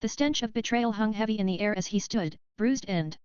The stench of betrayal hung heavy in the air as he stood, bruised and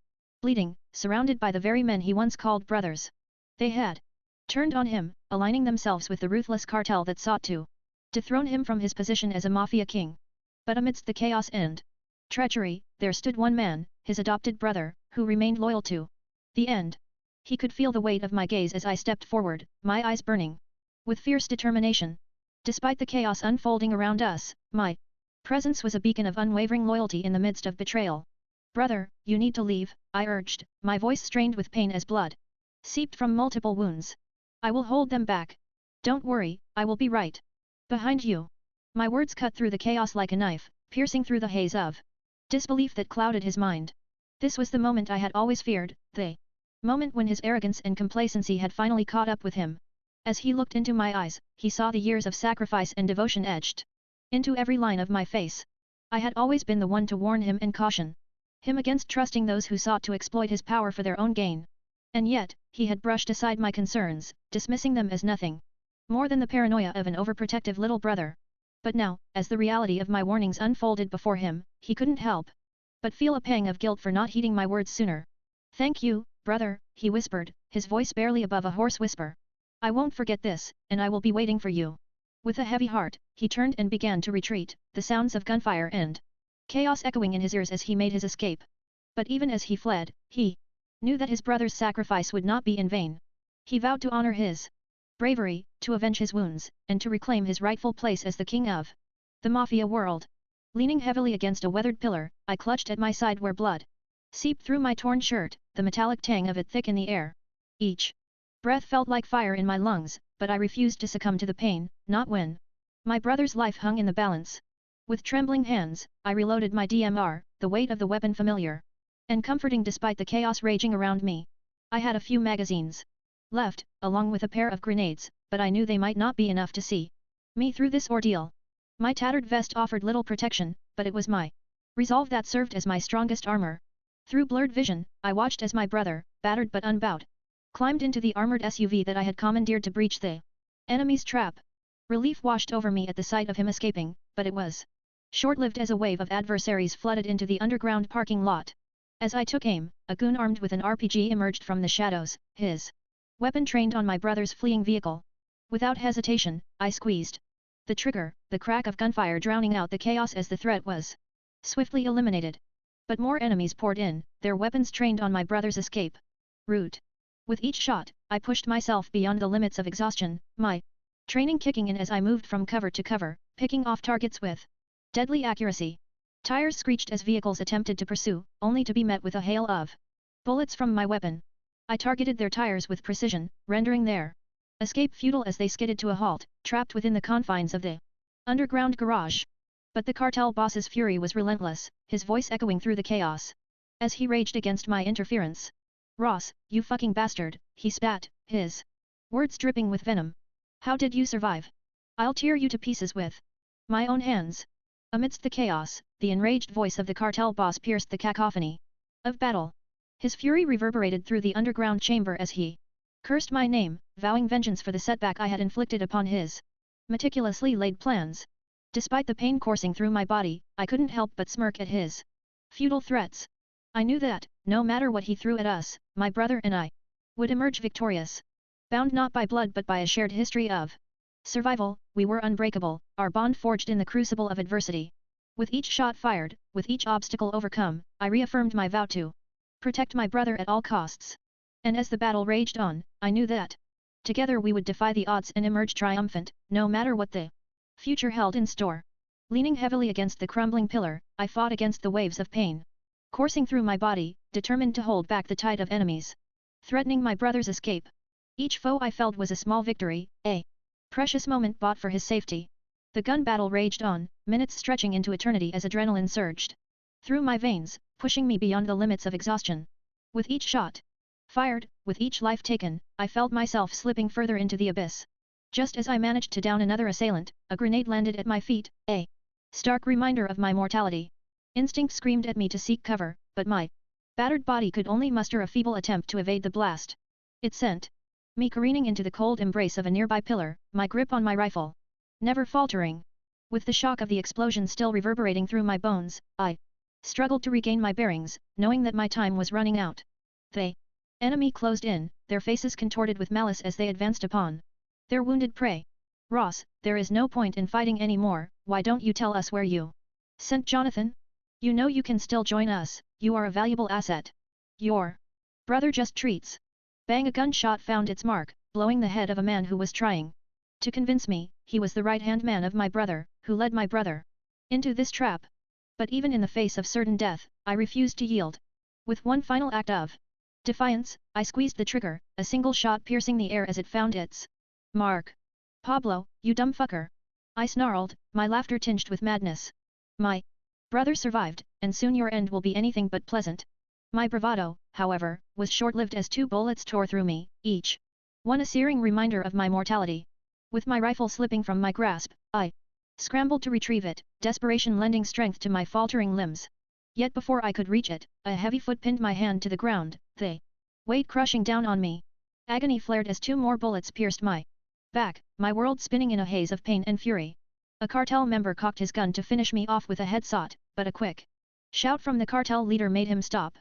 bleeding, surrounded by the very men he once called brothers. They had turned on him, aligning themselves with the ruthless cartel that sought to dethrone him from his position as a mafia king. But amidst the chaos and treachery, there stood one man, his adopted brother, who remained loyal to the end. He could feel the weight of my gaze as I stepped forward, my eyes burning with fierce determination. Despite the chaos unfolding around us, my presence was a beacon of unwavering loyalty in the midst of betrayal. Brother, you need to leave, I urged, my voice strained with pain as blood seeped from multiple wounds. I will hold them back. Don't worry, I will be right behind you. My words cut through the chaos like a knife, piercing through the haze of disbelief that clouded his mind. This was the moment I had always feared, the moment when his arrogance and complacency had finally caught up with him. As he looked into my eyes, he saw the years of sacrifice and devotion etched into every line of my face. I had always been the one to warn him and caution him against trusting those who sought to exploit his power for their own gain. And yet, he had brushed aside my concerns, dismissing them as nothing more than the paranoia of an overprotective little brother. But now, as the reality of my warnings unfolded before him, he couldn't help but feel a pang of guilt for not heeding my words sooner. Thank you, brother, he whispered, his voice barely above a hoarse whisper. I won't forget this, and I will be waiting for you. With a heavy heart, he turned and began to retreat, the sounds of gunfire and chaos echoing in his ears as he made his escape. But even as he fled, he knew that his brother's sacrifice would not be in vain. He vowed to honor his bravery, to avenge his wounds, and to reclaim his rightful place as the king of the mafia world. Leaning heavily against a weathered pillar, I clutched at my side where blood seeped through my torn shirt, the metallic tang of it thick in the air. Each breath felt like fire in my lungs, but I refused to succumb to the pain, not when my brother's life hung in the balance. With trembling hands, I reloaded my DMR, the weight of the weapon familiar and comforting despite the chaos raging around me. I had a few magazines left, along with a pair of grenades, but I knew they might not be enough to see me through this ordeal. My tattered vest offered little protection, but it was my resolve that served as my strongest armor. Through blurred vision, I watched as my brother, battered but unbowed, climbed into the armored SUV that I had commandeered to breach the enemy's trap. Relief washed over me at the sight of him escaping, but it was short-lived as a wave of adversaries flooded into the underground parking lot. As I took aim, a goon armed with an RPG emerged from the shadows, his weapon trained on my brother's fleeing vehicle. Without hesitation, I squeezed the trigger, the crack of gunfire drowning out the chaos as the threat was swiftly eliminated. But more enemies poured in, their weapons trained on my brother's escape route. With each shot, I pushed myself beyond the limits of exhaustion, my training kicking in as I moved from cover to cover, picking off targets with deadly accuracy. Tires screeched as vehicles attempted to pursue, only to be met with a hail of bullets from my weapon. I targeted their tires with precision, rendering their escape futile as they skidded to a halt, trapped within the confines of the underground garage. But the cartel boss's fury was relentless, his voice echoing through the chaos as he raged against my interference. Ross, you fucking bastard, he spat, his words dripping with venom. How did you survive? I'll tear you to pieces with my own hands. Amidst the chaos, the enraged voice of the cartel boss pierced the cacophony of battle. His fury reverberated through the underground chamber as he cursed my name, vowing vengeance for the setback I had inflicted upon his meticulously laid plans. Despite the pain coursing through my body, I couldn't help but smirk at his futile threats. I knew that, no matter what he threw at us, my brother and I would emerge victorious. Bound not by blood but by a shared history of survival, we were unbreakable, our bond forged in the crucible of adversity. With each shot fired, with each obstacle overcome, I reaffirmed my vow to protect my brother at all costs. And as the battle raged on, I knew that together we would defy the odds and emerge triumphant, no matter what the future held in store. Leaning heavily against the crumbling pillar, I fought against the waves of pain coursing through my body, determined to hold back the tide of enemies threatening my brother's escape. Each foe I felled was a small victory, a precious moment bought for his safety. The gun battle raged on, minutes stretching into eternity as adrenaline surged through my veins, pushing me beyond the limits of exhaustion. With each shot fired, with each life taken, I felt myself slipping further into the abyss. Just as I managed to down another assailant, a grenade landed at my feet, a stark reminder of my mortality. Instinct screamed at me to seek cover, but my battered body could only muster a feeble attempt to evade the blast. It sent me careening into the cold embrace of a nearby pillar, my grip on my rifle never faltering. With the shock of the explosion still reverberating through my bones, I struggled to regain my bearings, knowing that my time was running out. The enemy closed in, their faces contorted with malice as they advanced upon their wounded prey. Ross, there is no point in fighting anymore, why don't you tell us where you sent Jonathan? You know you can still join us, you are a valuable asset. Your brother just treats. Bang, a gunshot found its mark, blowing the head of a man who was trying to convince me he was the right-hand man of my brother, who led my brother into this trap. But even in the face of certain death, I refused to yield. With one final act of defiance, I squeezed the trigger, a single shot piercing the air as it found its mark. Pablo, you dumb fucker! I snarled, my laughter tinged with madness. My brother survived, and soon your end will be anything but pleasant. My bravado, however, was short-lived as 2 bullets tore through me, each one a searing reminder of my mortality. With my rifle slipping from my grasp, I scrambled to retrieve it, desperation lending strength to my faltering limbs. Yet before I could reach it, a heavy foot pinned my hand to the ground, the weight crushing down on me. Agony flared as 2 more bullets pierced my back, my world spinning in a haze of pain and fury. A cartel member cocked his gun to finish me off with a headshot, but a quick shout from the cartel leader made him stop.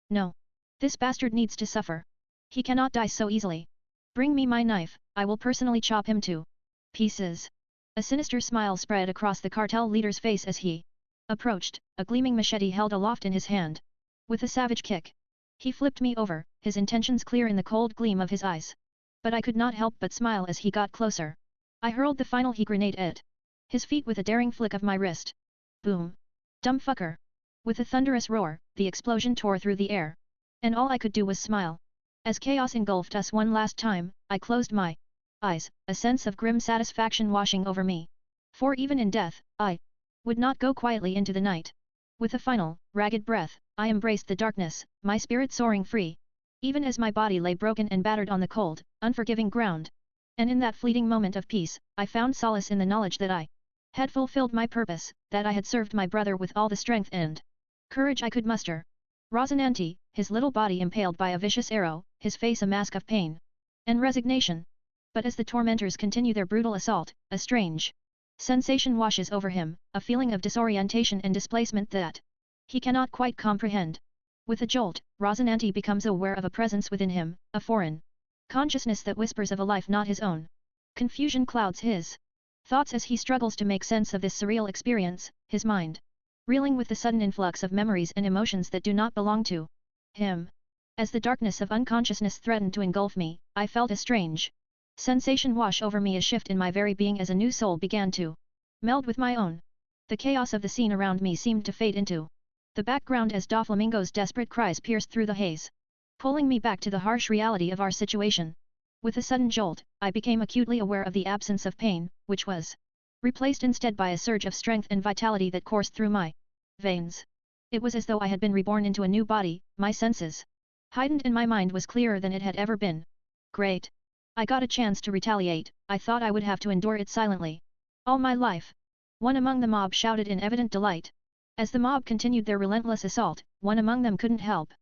No. This bastard needs to suffer. He cannot die so easily. Bring me my knife, I will personally chop him to pieces. A sinister smile spread across the cartel leader's face as he approached, a gleaming machete held aloft in his hand. With a savage kick, he flipped me over, his intentions clear in the cold gleam of his eyes. But I could not help but smile as he got closer. I hurled the final grenade at his feet with a daring flick of my wrist. Boom! Dumb fucker! With a thunderous roar, the explosion tore through the air. And all I could do was smile. As chaos engulfed us one last time, I closed my eyes, a sense of grim satisfaction washing over me. For even in death, I would not go quietly into the night. With a final, ragged breath, I embraced the darkness, my spirit soaring free. Even as my body lay broken and battered on the cold, unforgiving ground. And in that fleeting moment of peace, I found solace in the knowledge that I had fulfilled my purpose, that I had served my brother with all the strength and courage I could muster. Rosinante, his little body impaled by a vicious arrow, his face a mask of pain and resignation. But as the tormentors continue their brutal assault, a strange sensation washes over him, a feeling of disorientation and displacement that he cannot quite comprehend. With a jolt, Rosinante becomes aware of a presence within him, a foreign consciousness that whispers of a life not his own. Confusion clouds his thoughts as he struggles to make sense of this surreal experience, his mind reeling with the sudden influx of memories and emotions that do not belong to him. As the darkness of unconsciousness threatened to engulf me, I felt a strange sensation wash over me, a shift in my very being as a new soul began to meld with my own. The chaos of the scene around me seemed to fade into the background as Doflamingo's desperate cries pierced through the haze, pulling me back to the harsh reality of our situation. With a sudden jolt, I became acutely aware of the absence of pain, which was replaced instead by a surge of strength and vitality that coursed through my veins. It was as though I had been reborn into a new body, my senses heightened and my mind was clearer than it had ever been. Great! I got a chance to retaliate, I thought I would have to endure it silently all my life. One among the mob shouted in evident delight. As the mob continued their relentless assault, one among them couldn't help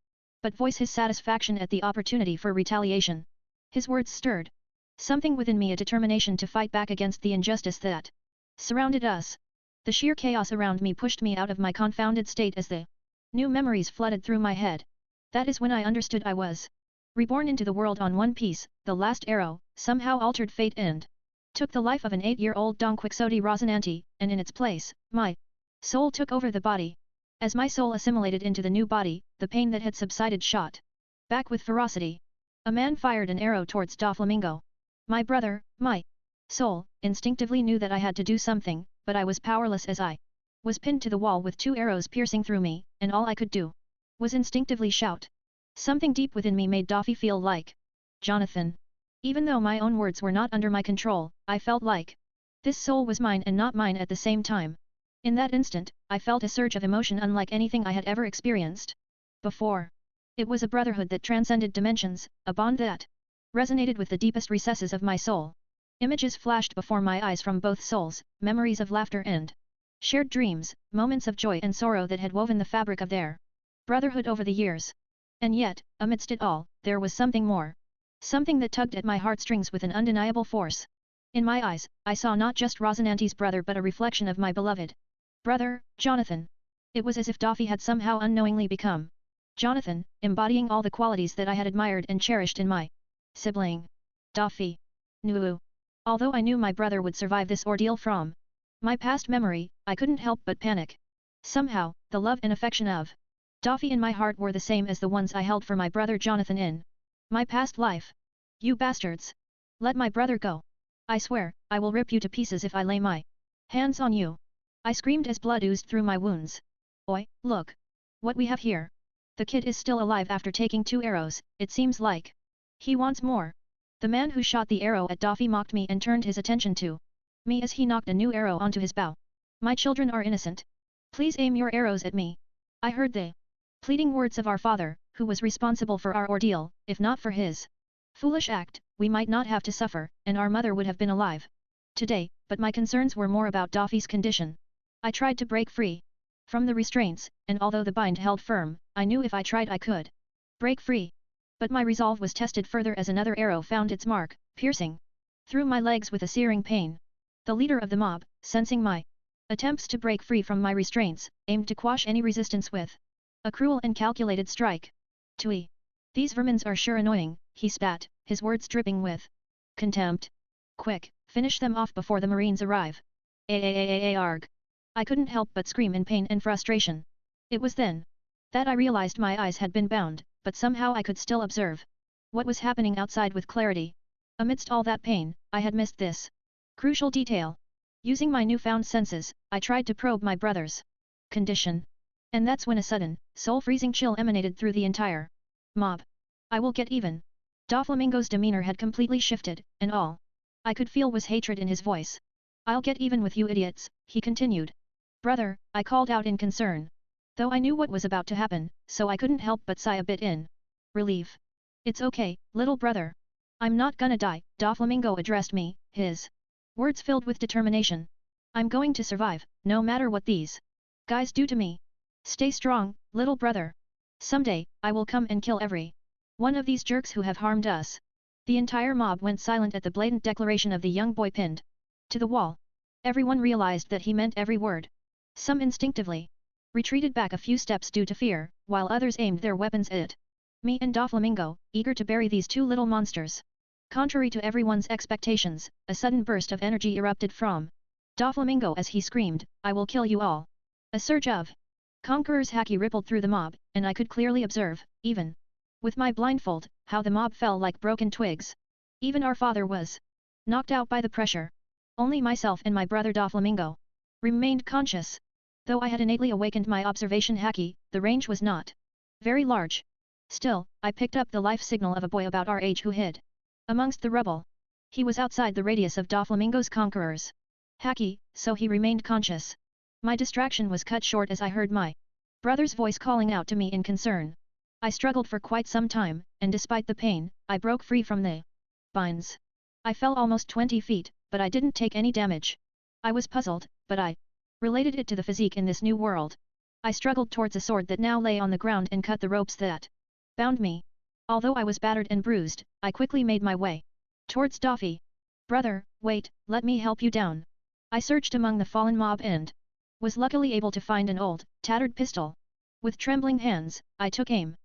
but voice his satisfaction at the opportunity for retaliation. His words stirred something within me, a determination to fight back against the injustice that surrounded us. The sheer chaos around me pushed me out of my confounded state as the new memories flooded through my head. That is when I understood I was reborn into the world on one piece. The last arrow somehow altered fate and took the life of an 8-year-old Don Quixote Rosinante, and in its place, my soul took over the body. As my soul assimilated into the new body, the pain that had subsided shot back with ferocity. A man fired an arrow towards Doflamingo. My brother, my soul, instinctively knew that I had to do something, but I was powerless as I was pinned to the wall with 2 arrows piercing through me, and all I could do was instinctively shout. Something deep within me made Doffy feel like Jonathan. Even though my own words were not under my control, I felt like this soul was mine and not mine at the same time. In that instant, I felt a surge of emotion unlike anything I had ever experienced before. It was a brotherhood that transcended dimensions, a bond that resonated with the deepest recesses of my soul. Images flashed before my eyes from both souls, memories of laughter and shared dreams, moments of joy and sorrow that had woven the fabric of their brotherhood over the years. And yet, amidst it all, there was something more. Something that tugged at my heartstrings with an undeniable force. In my eyes, I saw not just Rosinante's brother but a reflection of my beloved brother, Jonathan. It was as if Daffy had somehow unknowingly become Jonathan, embodying all the qualities that I had admired and cherished in my sibling. Daffy. Nuu. Although I knew my brother would survive this ordeal from my past memory, I couldn't help but panic. Somehow, the love and affection of Daffy in my heart were the same as the ones I held for my brother Jonathan in my past life. You bastards! Let my brother go! I swear, I will rip you to pieces if I lay my hands on you! I screamed as blood oozed through my wounds. Oi, look! What we have here! The kid is still alive after taking 2 arrows, it seems like. He wants more. The man who shot the arrow at Daffy mocked me and turned his attention to me as he knocked a new arrow onto his bow. My children are innocent. Please aim your arrows at me. I heard the pleading words of our father, who was responsible for our ordeal. If not for his foolish act, we might not have to suffer, and our mother would have been alive today, but my concerns were more about Daffy's condition. I tried to break free from the restraints, and although the bind held firm, I knew if I tried I could break free. But my resolve was tested further as another arrow found its mark, piercing through my legs with a searing pain. The leader of the mob, sensing my attempts to break free from my restraints, aimed to quash any resistance with a cruel and calculated strike. Tui. These vermins are sure annoying, he spat, his words dripping with contempt. Quick, finish them off before the Marines arrive. Arg. I couldn't help but scream in pain and frustration. It was then that I realized my eyes had been bound, but somehow I could still observe what was happening outside with clarity. Amidst all that pain, I had missed this crucial detail. Using my newfound senses, I tried to probe my brother's condition. And that's when a sudden, soul-freezing chill emanated through the entire mob. I will get even. Doflamingo's demeanor had completely shifted, and all I could feel was hatred in his voice. I'll get even with you idiots, he continued. Brother, I called out in concern. Though I knew what was about to happen, so I couldn't help but sigh a bit in relief. It's okay, little brother. I'm not gonna die, Doflamingo addressed me, his words filled with determination. I'm going to survive, no matter what these guys do to me. Stay strong, little brother. Someday, I will come and kill every one of these jerks who have harmed us. The entire mob went silent at the blatant declaration of the young boy pinned to the wall. Everyone realized that he meant every word. Some instinctively retreated back a few steps due to fear, while others aimed their weapons at me and Doflamingo, eager to bury these 2 little monsters. Contrary to everyone's expectations, a sudden burst of energy erupted from Doflamingo as he screamed, I will kill you all. A surge of Conqueror's haki rippled through the mob, and I could clearly observe, even with my blindfold, how the mob fell like broken twigs. Even our father was knocked out by the pressure. Only myself and my brother Doflamingo remained conscious. Though I had innately awakened my observation haki, the range was not very large. Still, I picked up the life signal of a boy about our age who hid amongst the rubble. He was outside the radius of Doflamingo's conquerors haki, so he remained conscious. My distraction was cut short as I heard my brother's voice calling out to me in concern. I struggled for quite some time, and despite the pain, I broke free from the binds. I fell almost 20 feet, but I didn't take any damage. I was puzzled, but I related it to the physique in this new world. I struggled towards a sword that now lay on the ground and cut the ropes that bound me. Although I was battered and bruised, I quickly made my way towards Daffy. Brother, wait, let me help you down. I searched among the fallen mob and was luckily able to find an old, tattered pistol. With trembling hands, I took aim.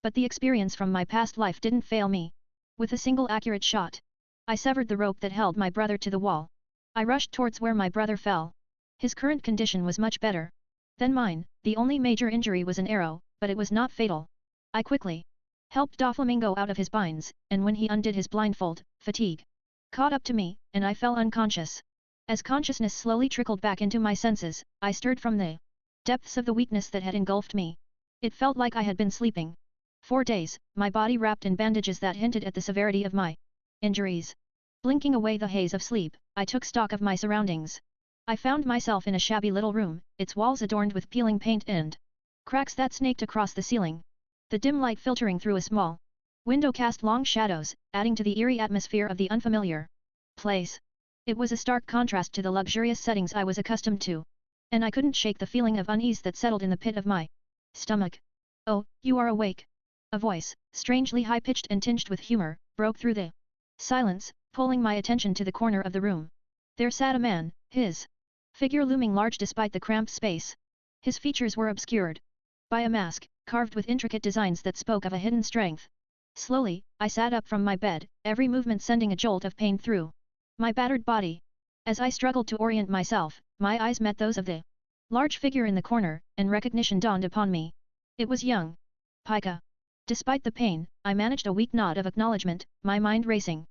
But the experience from my past life didn't fail me. With a single accurate shot, I severed the rope that held my brother to the wall. I rushed towards where my brother fell. His current condition was much better than mine. The only major injury was an arrow, but it was not fatal. I quickly helped Doflamingo out of his binds, and when he undid his blindfold, fatigue caught up to me, and I fell unconscious. As consciousness slowly trickled back into my senses, I stirred from the depths of the weakness that had engulfed me. It felt like I had been sleeping 4 days, my body wrapped in bandages that hinted at the severity of my injuries. Blinking away the haze of sleep, I took stock of my surroundings. I found myself in a shabby little room, its walls adorned with peeling paint and cracks that snaked across the ceiling. The dim light filtering through a small window cast long shadows, adding to the eerie atmosphere of the unfamiliar place. It was a stark contrast to the luxurious settings I was accustomed to. And I couldn't shake the feeling of unease that settled in the pit of my stomach. Oh, you are awake. A voice, strangely high-pitched and tinged with humor, broke through the silence, pulling my attention to the corner of the room. There sat a man, his figure looming large despite the cramped space. His features were obscured by a mask, carved with intricate designs that spoke of a hidden strength. Slowly, I sat up from my bed, every movement sending a jolt of pain through my battered body. As I struggled to orient myself, my eyes met those of the large figure in the corner, and recognition dawned upon me. It was young Pika. Despite the pain, I managed a weak nod of acknowledgement, my mind racing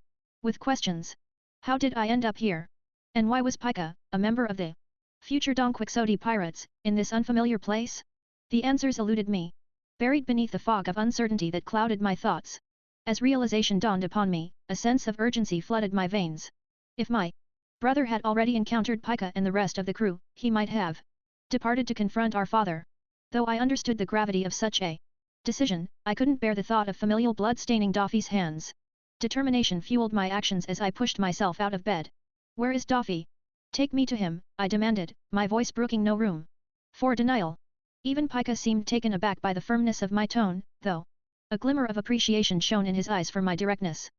with questions. How did I end up here? And why was Pika, a member of the future Don Quixote pirates, in this unfamiliar place? The answers eluded me, buried beneath the fog of uncertainty that clouded my thoughts. As realization dawned upon me, a sense of urgency flooded my veins. If my brother had already encountered Pika and the rest of the crew, he might have departed to confront our father. Though I understood the gravity of such a decision, I couldn't bear the thought of familial blood staining Daffy's hands. Determination fueled my actions as I pushed myself out of bed. Where is Daffy? Take me to him, I demanded, my voice brooking no room for denial. Even Pika seemed taken aback by the firmness of my tone, though a glimmer of appreciation shone in his eyes for my directness.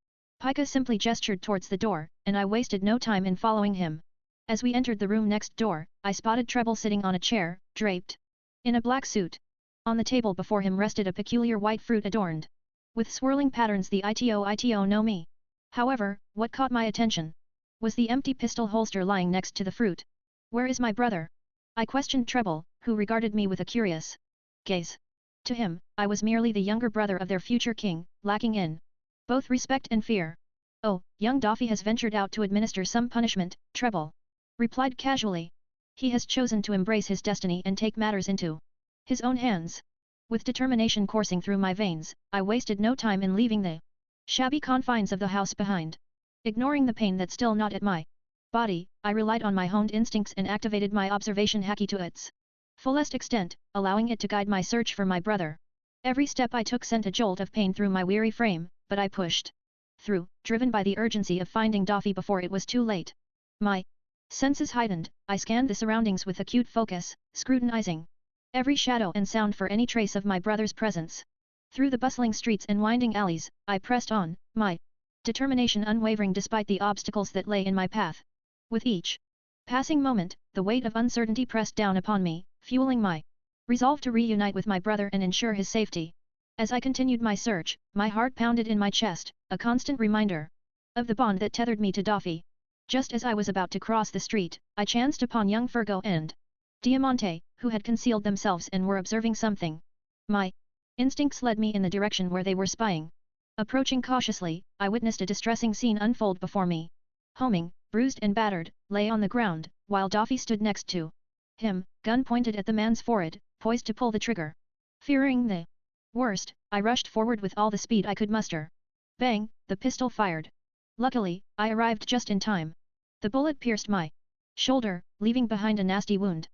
Pika simply gestured towards the door, and I wasted no time in following him. As we entered the room next door, I spotted Treble sitting on a chair, draped in a black suit. On the table before him rested a peculiar white fruit adorned with swirling patterns, the ito no mi. However, what caught my attention was the empty pistol holster lying next to the fruit. Where is my brother? I questioned Treble, who regarded me with a curious gaze. To him, I was merely the younger brother of their future king, lacking in both respect and fear. Oh, young Daffy has ventured out to administer some punishment, Treble replied casually. He has chosen to embrace his destiny and take matters into his own hands. With determination coursing through my veins, I wasted no time in leaving the shabby confines of the house behind. Ignoring the pain that still gnawed at my body, I relied on my honed instincts and activated my observation haki to its fullest extent, allowing it to guide my search for my brother. Every step I took sent a jolt of pain through my weary frame, but I pushed through, driven by the urgency of finding Daffy before it was too late. My senses heightened, I scanned the surroundings with acute focus, scrutinizing every shadow and sound for any trace of my brother's presence. Through the bustling streets and winding alleys, I pressed on, my determination unwavering despite the obstacles that lay in my path. With each passing moment, the weight of uncertainty pressed down upon me, fueling my resolve to reunite with my brother and ensure his safety. As I continued my search, my heart pounded in my chest, a constant reminder of the bond that tethered me to Daffy. Just as I was about to cross the street, I chanced upon young Fergo and Diamante, who had concealed themselves and were observing something. My instincts led me in the direction where they were spying. Approaching cautiously, I witnessed a distressing scene unfold before me. Homing, bruised and battered, lay on the ground, while Daffy stood next to him, gun pointed at the man's forehead, poised to pull the trigger. Fearing the worst, I rushed forward with all the speed I could muster. Bang, the pistol fired. Luckily, I arrived just in time. The bullet pierced my shoulder, leaving behind a nasty wound.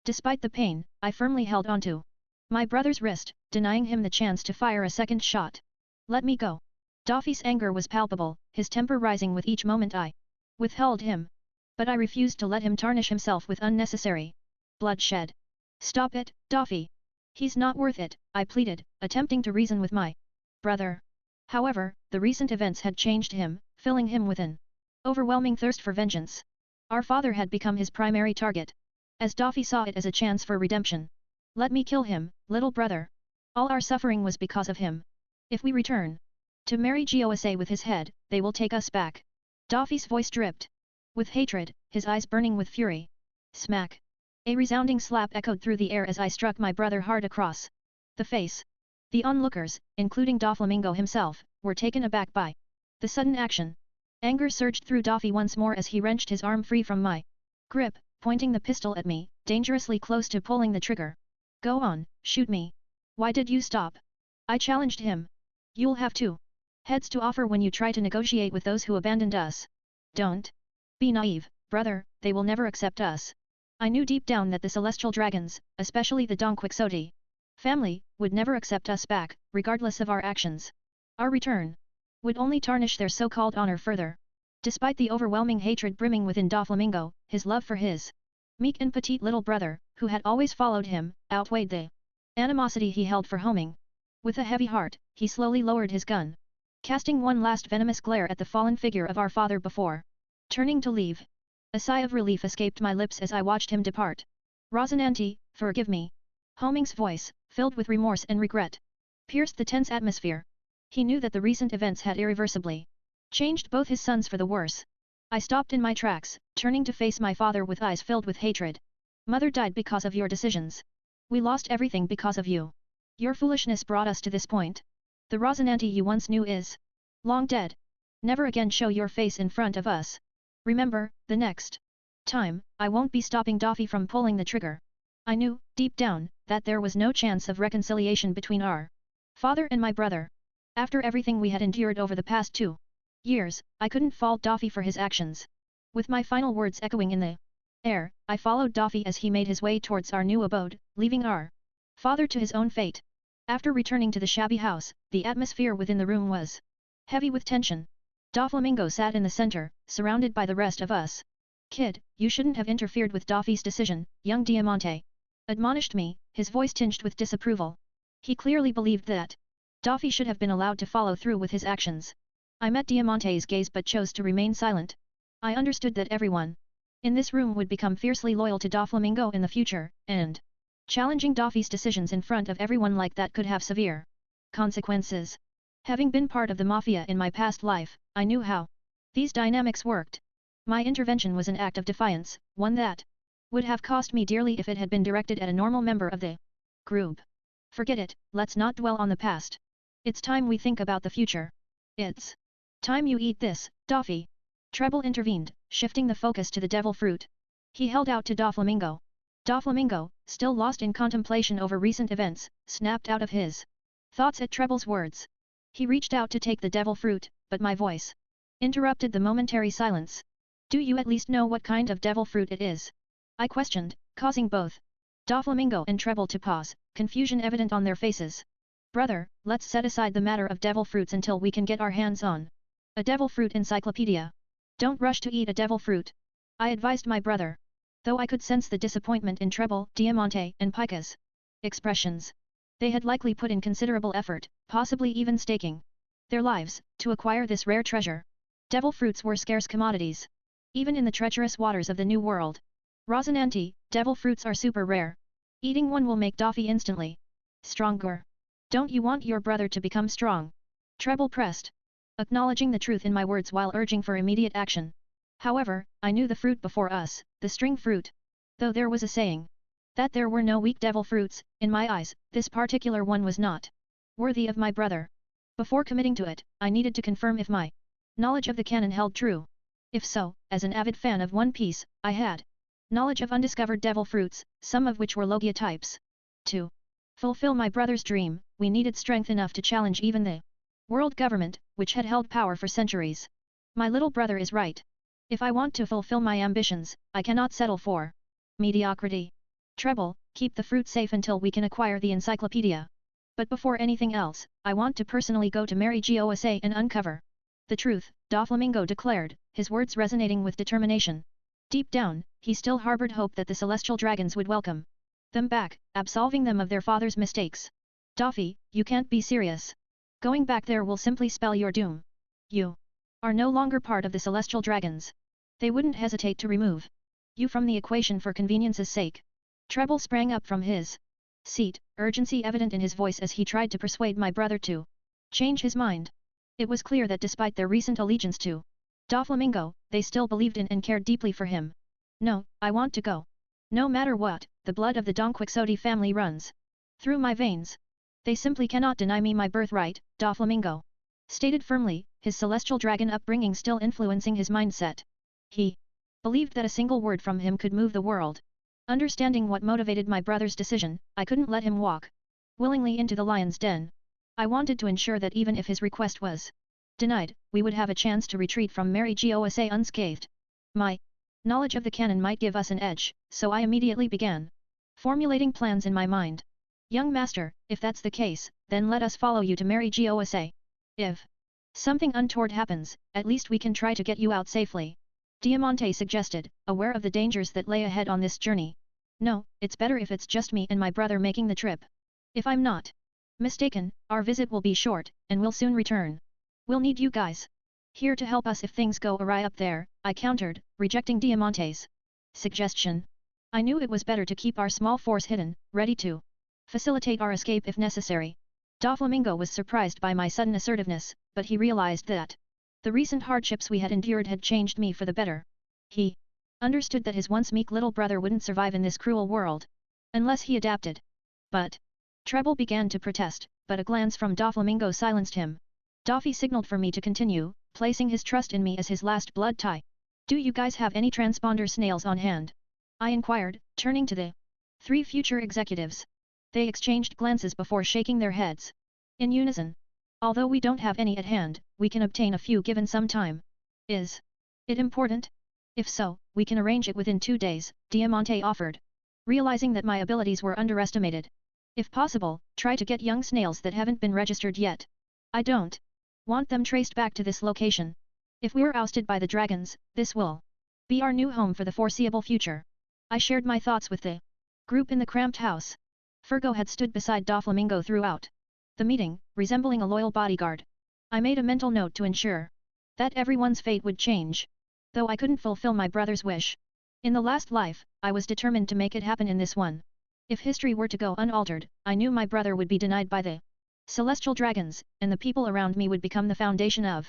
Despite the pain, I firmly held onto my brother's wrist, denying him the chance to fire a second shot. Let me go. Daffy's anger was palpable, his temper rising with each moment I withheld him. But I refused to let him tarnish himself with unnecessary bloodshed. Stop it, Daffy. He's not worth it, I pleaded, attempting to reason with my brother. However, the recent events had changed him, filling him with an overwhelming thirst for vengeance. Our father had become his primary target, as Daffy saw it as a chance for redemption. Let me kill him, little brother. All our suffering was because of him. If we return to marry Gosa with his head, they will take us back. Daffy's voice dripped with hatred, his eyes burning with fury. Smack! A resounding slap echoed through the air as I struck my brother hard across the face. The onlookers, including Doflamingo himself, were taken aback by the sudden action. Anger surged through Daffy once more as he wrenched his arm free from my grip, pointing the pistol at me, dangerously close to pulling the trigger. Go on, shoot me. Why did you stop? I challenged him. You'll have two heads to offer when you try to negotiate with those who abandoned us. Don't be naive, brother, they will never accept us. I knew deep down that the celestial dragons, especially the Don Quixote family, would never accept us back, regardless of our actions. Our return would only tarnish their so-called honor further. Despite the overwhelming hatred brimming within Doflamingo, his love for his meek and petite little brother, who had always followed him, outweighed the animosity he held for Homing. With a heavy heart, he slowly lowered his gun. casting one last venomous glare at the fallen figure of our father before turning to leave. A sigh of relief escaped my lips as I watched him depart. Rosinante, forgive me. Homing's voice, filled with remorse and regret, pierced the tense atmosphere. He knew that the recent events had irreversibly changed both his sons for the worse. I stopped in my tracks, turning to face my father with eyes filled with hatred. Mother died because of your decisions. We lost everything because of you. Your foolishness brought us to this point. The Rosinante you once knew is long dead. Never again show your face in front of us. Remember, the next time, I won't be stopping Daffy from pulling the trigger. I knew, deep down, that there was no chance of reconciliation between our father and my brother. After everything we had endured over the past 2 years, I couldn't fault Daffy for his actions. With my final words echoing in the air, I followed Daffy as he made his way towards our new abode, leaving our father to his own fate. After returning to the shabby house, the atmosphere within the room was heavy with tension. Doflamingo sat in the center, surrounded by the rest of us. Kid, you shouldn't have interfered with Daffy's decision, young Diamante admonished me, his voice tinged with disapproval. He clearly believed that Daffy should have been allowed to follow through with his actions. I met Diamante's gaze but chose to remain silent. I understood that everyone in this room would become fiercely loyal to Doflamingo in the future, and challenging Daffy's decisions in front of everyone like that could have severe consequences. Having been part of the mafia in my past life, I knew how these dynamics worked. My intervention was an act of defiance, one that would have cost me dearly if it had been directed at a normal member of the group. Forget it, let's not dwell on the past. It's time we think about the future. It's time you eat this, Daffy. Treble intervened, shifting the focus to the devil fruit. He held out to Doflamingo. Doflamingo, still lost in contemplation over recent events, snapped out of his thoughts at Treble's words. He reached out to take the devil fruit, but my voice interrupted the momentary silence. Do you at least know what kind of devil fruit it is? I questioned, causing both Doflamingo and Treble to pause, confusion evident on their faces. Brother, let's set aside the matter of devil fruits until we can get our hands on a devil fruit encyclopedia. Don't rush to eat a devil fruit, I advised my brother. Though I could sense the disappointment in Treble, Diamante, and Pica's expressions. They had likely put in considerable effort, possibly even staking their lives, to acquire this rare treasure. Devil fruits were scarce commodities, even in the treacherous waters of the New World. Rosinante, devil fruits are super rare. Eating one will make Daffy instantly stronger. Don't you want your brother to become strong? Treble pressed, acknowledging the truth in my words while urging for immediate action. However, I knew the fruit before us, the string fruit. Though there was a saying that there were no weak devil fruits, in my eyes, this particular one was not worthy of my brother. Before committing to it, I needed to confirm if my knowledge of the canon held true. If so, as an avid fan of One Piece, I had knowledge of undiscovered devil fruits, some of which were Logia types. To fulfill my brother's dream, we needed strength enough to challenge even the world government, which had held power for centuries. My little brother is right. If I want to fulfill my ambitions, I cannot settle for mediocrity. Treble, keep the fruit safe until we can acquire the encyclopedia. But before anything else, I want to personally go to Mary Gosa and uncover the truth, Doflamingo declared, his words resonating with determination. Deep down, he still harbored hope that the celestial dragons would welcome them back, absolving them of their father's mistakes. Daffy, you can't be serious. Going back there will simply spell your doom. You are no longer part of the celestial dragons. They wouldn't hesitate to remove you from the equation for convenience's sake. Treble sprang up from his seat, urgency evident in his voice as he tried to persuade my brother to change his mind. It was clear that despite their recent allegiance to Doflamingo, they still believed in and cared deeply for him. No, I want to go. No matter what, the blood of the Don Quixote family runs through my veins. They simply cannot deny me my birthright, Doflamingo stated firmly, his celestial dragon upbringing still influencing his mindset. He believed that a single word from him could move the world. Understanding what motivated my brother's decision, I couldn't let him walk willingly into the lion's den. I wanted to ensure that even if his request was denied, we would have a chance to retreat from Mary Gosa unscathed. My knowledge of the canon might give us an edge, so I immediately began formulating plans in my mind. Young master, if that's the case, then let us follow you to Mary Gosa. If something untoward happens, at least we can try to get you out safely. Diamante suggested, aware of the dangers that lay ahead on this journey. No, it's better if it's just me and my brother making the trip. If I'm not mistaken, our visit will be short, and we'll soon return. We'll need you guys here to help us if things go awry up there, I countered, rejecting Diamante's suggestion. I knew it was better to keep our small force hidden, ready to facilitate our escape if necessary. Doflamingo was surprised by my sudden assertiveness, but he realized that the recent hardships we had endured had changed me for the better. He understood that his once meek little brother wouldn't survive in this cruel world unless he adapted. But Treble began to protest, but a glance from Doflamingo silenced him. Doffy signaled for me to continue, placing his trust in me as his last blood tie. Do you guys have any transponder snails on hand? I inquired, turning to the 3 future executives. They exchanged glances before shaking their heads. In unison. Although we don't have any at hand, we can obtain a few given some time. Is it important? If so, we can arrange it within 2 days, Diamante offered. Realizing that my abilities were underestimated. If possible, try to get young snails that haven't been registered yet. I don't want them traced back to this location. If we're ousted by the dragons, this will be our new home for the foreseeable future. I shared my thoughts with the group in the cramped house. Fergo had stood beside Doflamingo throughout the meeting, resembling a loyal bodyguard. I made a mental note to ensure that everyone's fate would change. Though I couldn't fulfill my brother's wish. In the last life, I was determined to make it happen in this one. If history were to go unaltered, I knew my brother would be denied by the celestial dragons, and the people around me would become the foundation of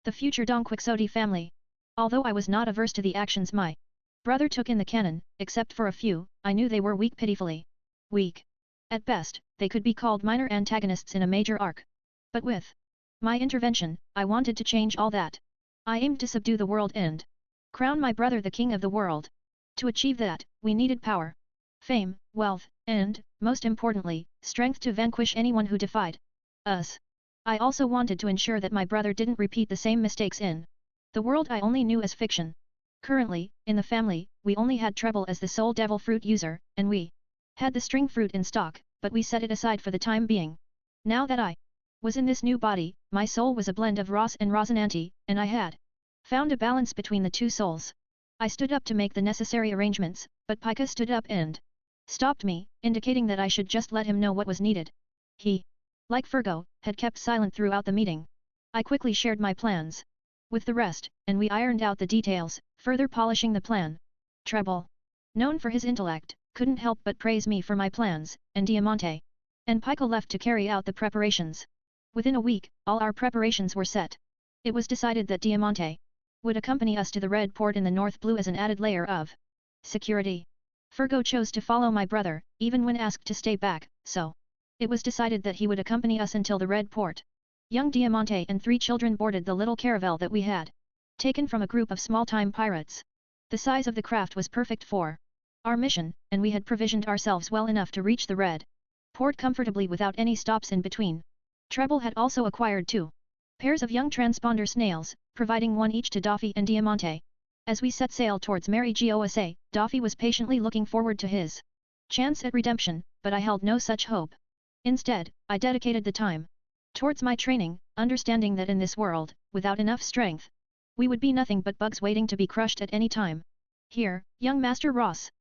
the future Don Quixote family. Although I was not averse to the actions my brother took in the canon, except for a few, I knew they were weak, pitifully weak. At best, they could be called minor antagonists in a major arc. But with my intervention, I wanted to change all that. I aimed to subdue the world and crown my brother the king of the world. To achieve that, we needed power, fame, wealth, and, most importantly, strength to vanquish anyone who defied us. I also wanted to ensure that my brother didn't repeat the same mistakes in the world I only knew as fiction. Currently, in the family, we only had Treble as the sole devil fruit user, and we had the string fruit in stock, but we set it aside for the time being. Now that I was in this new body, my soul was a blend of Ros and Rosinante, and I had found a balance between the two souls. I stood up to make the necessary arrangements, but Pika stood up and stopped me, indicating that I should just let him know what was needed. He, like Fergo, had kept silent throughout the meeting. I quickly shared my plans with the rest, and we ironed out the details, further polishing the plan. Treble, known for his intellect, couldn't help but praise me for my plans, and Diamante and Pika left to carry out the preparations. Within a week, all our preparations were set. It was decided that Diamante would accompany us to the Red Port in the North Blue as an added layer of security. Fergo chose to follow my brother, even when asked to stay back, so it was decided that he would accompany us until the Red Port. Young Diamante and 3 children boarded the little caravel that we had taken from a group of small-time pirates. The size of the craft was perfect for our mission, and we had provisioned ourselves well enough to reach the Red Port comfortably without any stops in between. Treble had also acquired 2 pairs of young transponder snails, providing 1 each to Doffy and Diamante. As we set sail towards Mary Gosa, Doffy was patiently looking forward to his chance at redemption, but I held no such hope. Instead, I dedicated the time towards my training, understanding that in this world, without enough strength, we would be nothing but bugs waiting to be crushed at any time. Here, young Master Ross.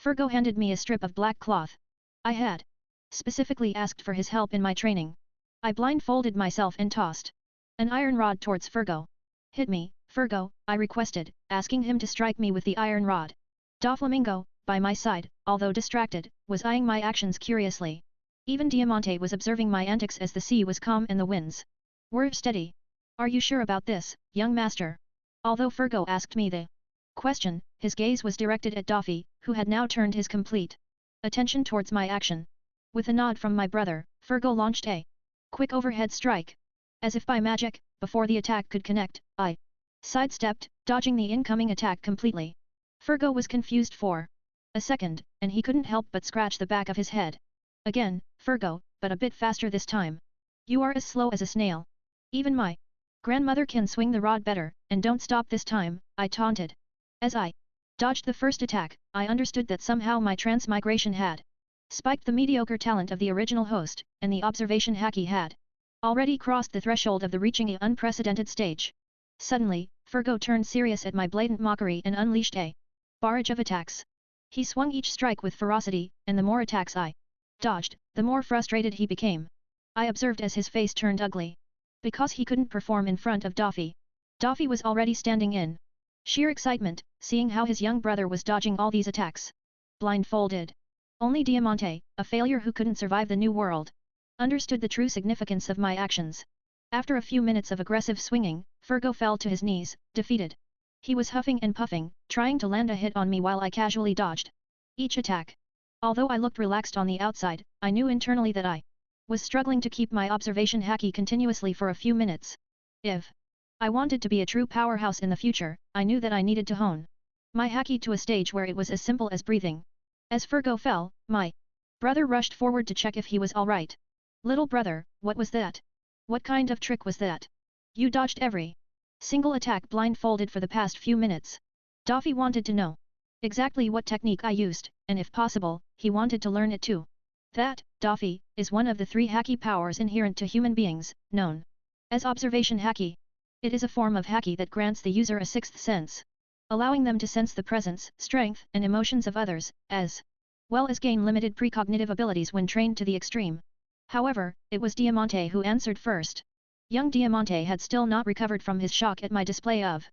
Fergo handed me a strip of black cloth. I had specifically asked for his help in my training. I blindfolded myself and tossed an iron rod towards Fergo. Hit me, Fergo, I requested, asking him to strike me with the iron rod. Doflamingo, by my side, although distracted, was eyeing my actions curiously. Even Diamante was observing my antics as the sea was calm and the winds were steady. Are you sure about this, young master? Although Fergo asked me the question, his gaze was directed at Doffy, who had now turned his complete attention towards my action. With a nod from my brother, Fergo launched a quick overhead strike. As if by magic, before the attack could connect, I sidestepped, dodging the incoming attack completely. Fergo was confused for a second, and he couldn't help but scratch the back of his head. Again, Fergo, but a bit faster this time. You are as slow as a snail. Even my grandmother can swing the rod better, and don't stop this time, I taunted. As I dodged the first attack, I understood that somehow my transmigration had spiked the mediocre talent of the original host, and the observation hacky had already crossed the threshold of the reaching an unprecedented stage. Suddenly, Fergo turned serious at my blatant mockery and unleashed a barrage of attacks. He swung each strike with ferocity, and the more attacks I dodged, the more frustrated he became. I observed as his face turned ugly. Because he couldn't perform in front of Daffy. Daffy was already standing in sheer excitement, seeing how his young brother was dodging all these attacks. Blindfolded. Only Diamante, a failure who couldn't survive the new world, understood the true significance of my actions. After a few minutes of aggressive swinging, Fergo fell to his knees, defeated. He was huffing and puffing, trying to land a hit on me while I casually dodged each attack. Although I looked relaxed on the outside, I knew internally that I was struggling to keep my observation haki continuously for a few minutes. If I wanted to be a true powerhouse in the future, I knew that I needed to hone my haki to a stage where it was as simple as breathing. As Fergo fell, my brother rushed forward to check if he was alright. Little brother, what was that? What kind of trick was that? You dodged every single attack blindfolded for the past few minutes. Daffy wanted to know exactly what technique I used, and if possible, he wanted to learn it too. That, Daffy, is one of the 3 haki powers inherent to human beings, known as observation haki. It is a form of haki that grants the user a 6th sense, allowing them to sense the presence, strength, and emotions of others, as well as gain limited precognitive abilities when trained to the extreme. However, it was Diamante who answered first. Young Diamante had still not recovered from his shock at my display of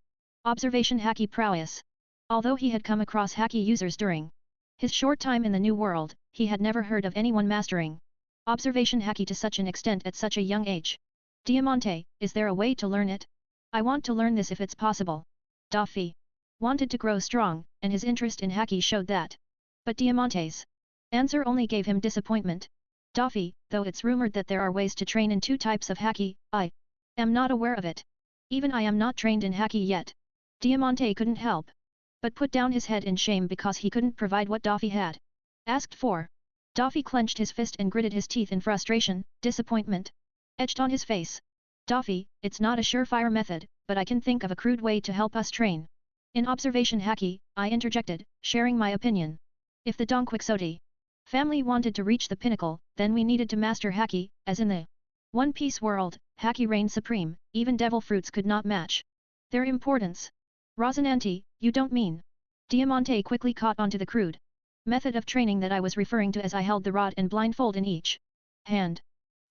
observation haki prowess. Although he had come across haki users during his short time in the new world, he had never heard of anyone mastering observation haki to such an extent at such a young age. Diamante, is there a way to learn it? I want to learn this if it's possible. Daffy wanted to grow strong, and his interest in haki showed that. But Diamante's answer only gave him disappointment. Daffy, though it's rumored that there are ways to train in 2 types of haki, I am not aware of it. Even I am not trained in haki yet. Diamante couldn't help but put down his head in shame because he couldn't provide what Daffy had asked for. Daffy clenched his fist and gritted his teeth in frustration, disappointment etched on his face. Daffy, it's not a surefire method, but I can think of a crude way to help us train in observation haki, I interjected, sharing my opinion. If the Don Quixote family wanted to reach the pinnacle, then we needed to master haki, as in the One Piece world, haki reigned supreme, even devil fruits could not match their importance. Rosinante, you don't mean? Diamante quickly caught onto the crude method of training that I was referring to as I held the rod and blindfold in each hand.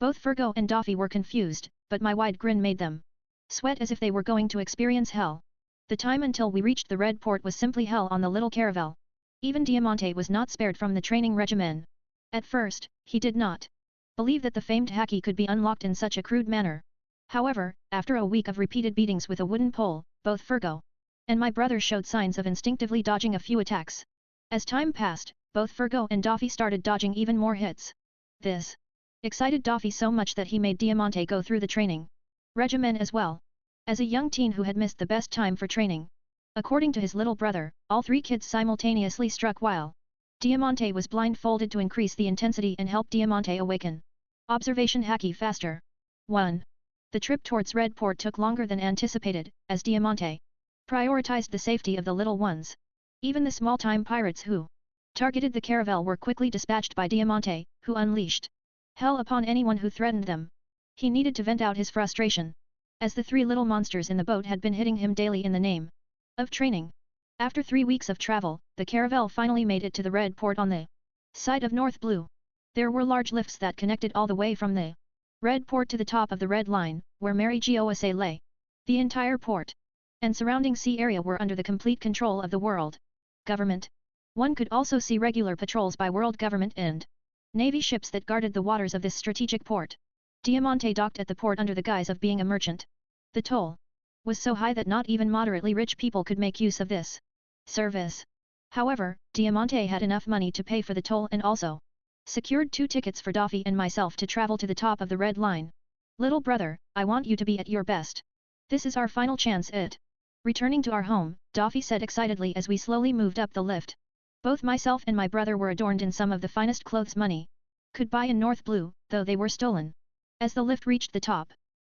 Both Fergo and Daffy were confused, but my wide grin made them sweat as if they were going to experience hell. The time until we reached the Red Port was simply hell on the little caravel. Even Diamante was not spared from the training regimen. At first, he did not believe that the famed haki could be unlocked in such a crude manner. However, after a week of repeated beatings with a wooden pole, both Fergo and my brother showed signs of instinctively dodging a few attacks. As time passed, both Fergo and Daffy started dodging even more hits. This excited Daffy so much that he made Diamante go through the training regimen as well. As a young teen who had missed the best time for training, according to his little brother, all 3 kids simultaneously struck while Diamante was blindfolded to increase the intensity and help Diamante awaken observation haki faster. 1. The trip towards Red Port took longer than anticipated, as Diamante prioritized the safety of the little ones. Even the small-time pirates who targeted the caravel were quickly dispatched by Diamante, who unleashed hell upon anyone who threatened them. He needed to vent out his frustration, as the 3 little monsters in the boat had been hitting him daily in the name of training. After 3 weeks of travel, the caravel finally made it to the Red Port on the side of North Blue. There were large lifts that connected all the way from the Red Port to the top of the Red Line, where Mary Gosa lay. The entire port and surrounding sea area were under the complete control of the world government. One could also see regular patrols by world government and navy ships that guarded the waters of this strategic port. Diamante docked at the port under the guise of being a merchant. The toll was so high that not even moderately rich people could make use of this service. However, Diamante had enough money to pay for the toll and also secured 2 tickets for Daffy and myself to travel to the top of the Red Line. Little brother, I want you to be at your best. This is our final chance at returning to our home, Daffy said excitedly as we slowly moved up the lift. Both myself and my brother were adorned in some of the finest clothes money could buy in North Blue, though they were stolen. As the lift reached the top,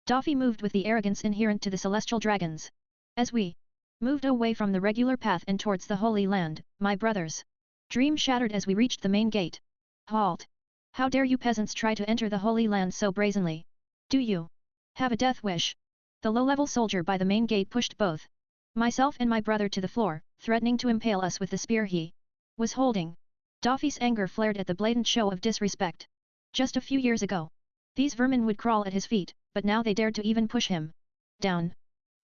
Daffy moved with the arrogance inherent to the celestial dragons. As we moved away from the regular path and towards the Holy Land, my brother's dream shattered as we reached the main gate. Halt! How dare you peasants try to enter the Holy Land so brazenly? Do you have a death wish? The low-level soldier by the main gate pushed both myself and my brother to the floor, threatening to impale us with the spear he was holding. Daffy's anger flared at the blatant show of disrespect. Just a few years ago, these vermin would crawl at his feet, but now they dared to even push him down.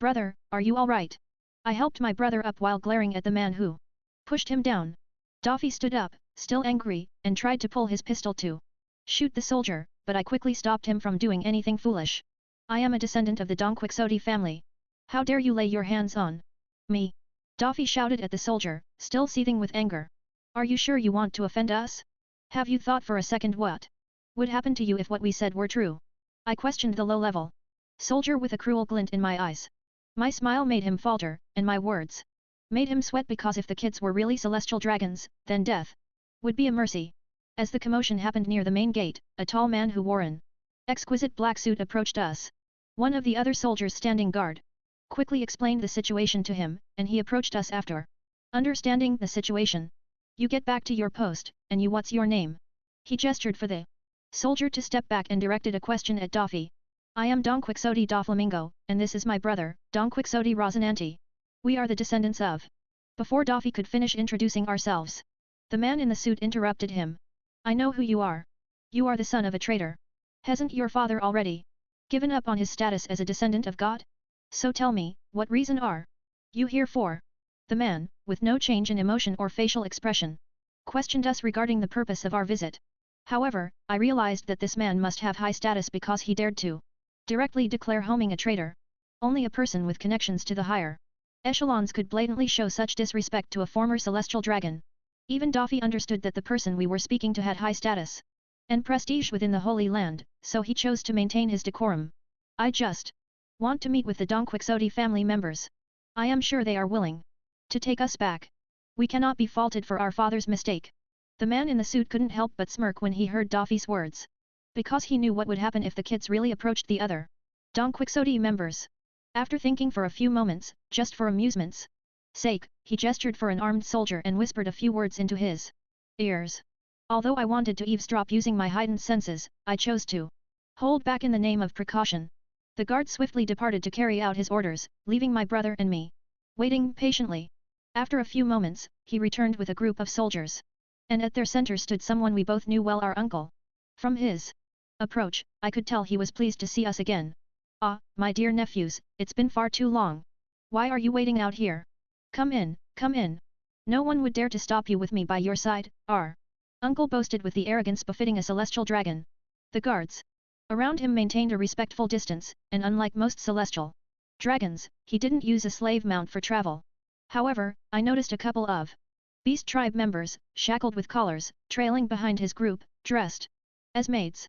Brother, are you alright? I helped my brother up while glaring at the man who pushed him down. Daffy stood up, still angry, and tried to pull his pistol to shoot the soldier, but I quickly stopped him from doing anything foolish. I am a descendant of the Don Quixote family. How dare you lay your hands on me? Daffy shouted at the soldier, still seething with anger. Are you sure you want to offend us? Have you thought for a second what would happen to you if what we said were true? I questioned the low-level soldier with a cruel glint in my eyes. My smile made him falter, and my words made him sweat because if the kids were really celestial dragons, then death would be a mercy. As the commotion happened near the main gate, a tall man who wore an exquisite black suit approached us. One of the other soldiers standing guard quickly explained the situation to him, and he approached us after understanding the situation. You get back to your post, and you what's your name? He gestured for the soldier to step back and directed a question at Daffy. I am Don Quixote da Flamingo, and this is my brother, Don Quixote Rosinante. We are the descendants of. Before Daffy could finish introducing ourselves, the man in the suit interrupted him. I know who you are. You are the son of a traitor. Hasn't your father already given up on his status as a descendant of God? So tell me, what reason are you here for? The man, with no change in emotion or facial expression, questioned us regarding the purpose of our visit. However, I realized that this man must have high status because he dared to directly declare homing a traitor. Only a person with connections to the higher echelons could blatantly show such disrespect to a former celestial dragon. Even Daffy understood that the person we were speaking to had high status and prestige within the Holy Land, so he chose to maintain his decorum. I just want to meet with the Don Quixote family members. I am sure they are willing to take us back. We cannot be faulted for our father's mistake. The man in the suit couldn't help but smirk when he heard Daffy's words, because he knew what would happen if the kids really approached the other Don Quixote members. After thinking for a few moments, just for amusement's sake, he gestured for an armed soldier and whispered a few words into his ears. Although I wanted to eavesdrop using my heightened senses, I chose to hold back in the name of precaution. The guard swiftly departed to carry out his orders, leaving my brother and me waiting patiently. After a few moments, he returned with a group of soldiers, and at their center stood someone we both knew well, our uncle. From his approach, I could tell he was pleased to see us again. Ah, my dear nephews, it's been far too long. Why are you waiting out here? Come in, come in. No one would dare to stop you with me by your side, our uncle boasted with the arrogance befitting a celestial dragon. The guards around him maintained a respectful distance, and unlike most celestial dragons, he didn't use a slave mount for travel. However, I noticed a couple of beast tribe members, shackled with collars, trailing behind his group, dressed as maids.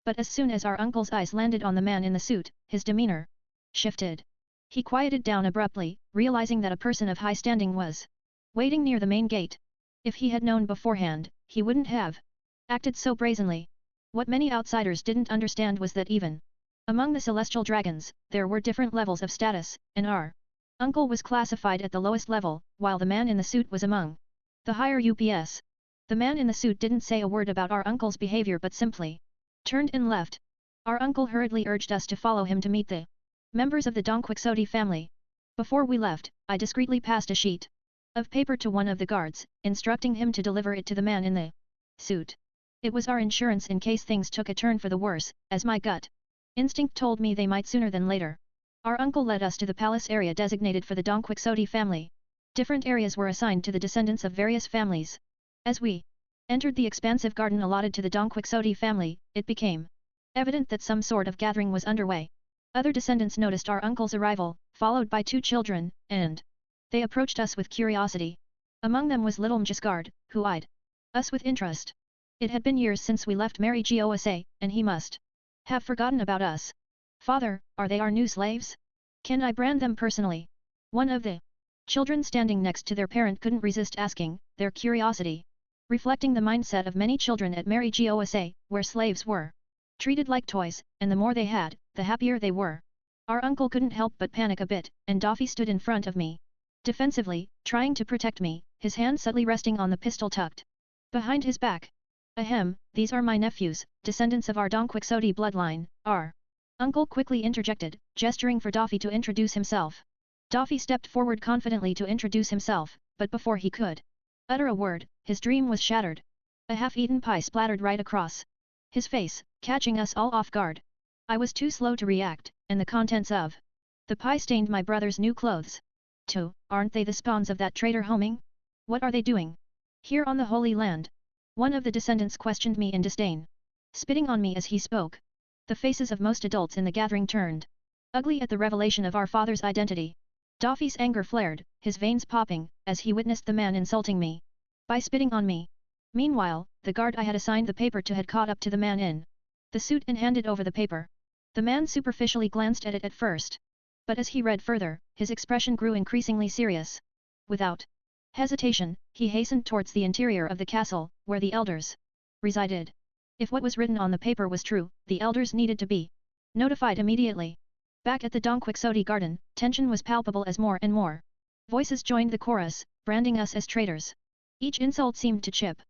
But as soon as our uncle's eyes landed on the man in the suit, his demeanor shifted. He quieted down abruptly, realizing that a person of high standing was waiting near the main gate. If he had known beforehand, he wouldn't have acted so brazenly. What many outsiders didn't understand was that even among the celestial dragons, there were different levels of status, and our uncle was classified at the lowest level, while the man in the suit was among the higher UPS. The man in the suit didn't say a word about our uncle's behavior but simply turned and left. Our uncle hurriedly urged us to follow him to meet the members of the Don Quixote family. Before we left, I discreetly passed a sheet of paper to one of the guards, instructing him to deliver it to the man in the suit. It was our insurance in case things took a turn for the worse, as my gut instinct told me they might sooner than later. Our uncle led us to the palace area designated for the Don Quixote family. Different areas were assigned to the descendants of various families. As we entered the expansive garden allotted to the Don Quixote family, it became evident that some sort of gathering was underway. Other descendants noticed our uncle's arrival, followed by two children, and they approached us with curiosity. Among them was little Mjasgard, who eyed us with interest. It had been years since we left Mary Gosa, and he must have forgotten about us. Father, are they our new slaves? Can I brand them personally? One of the children standing next to their parent couldn't resist asking, their curiosity reflecting the mindset of many children at Mary Gosa, where slaves were treated like toys, and the more they had, the happier they were. Our uncle couldn't help but panic a bit, and Daffy stood in front of me, defensively, trying to protect me, his hand subtly resting on the pistol tucked behind his back. Ahem, these are my nephews, descendants of our Don Quixote bloodline, our uncle quickly interjected, gesturing for Daffy to introduce himself. Daffy stepped forward confidently to introduce himself, but before he could utter a word, his dream was shattered. A half-eaten pie splattered right across his face, catching us all off guard. I was too slow to react, and the contents of the pie stained my brother's new clothes. Too, aren't they the spawns of that traitor homing? What are they doing here on the Holy Land? One of the descendants questioned me in disdain, spitting on me as he spoke. The faces of most adults in the gathering turned ugly at the revelation of our father's identity. Daffy's anger flared, his veins popping, as he witnessed the man insulting me by spitting on me. Meanwhile, the guard I had assigned the paper to had caught up to the man in the suit and handed over the paper. The man superficially glanced at it at first, but as he read further, his expression grew increasingly serious. Without hesitation, he hastened towards the interior of the castle, where the elders resided. If what was written on the paper was true, the elders needed to be notified immediately. Back at the Donquixote garden, tension was palpable as more and more voices joined the chorus, branding us as traitors. Each insult seemed to chip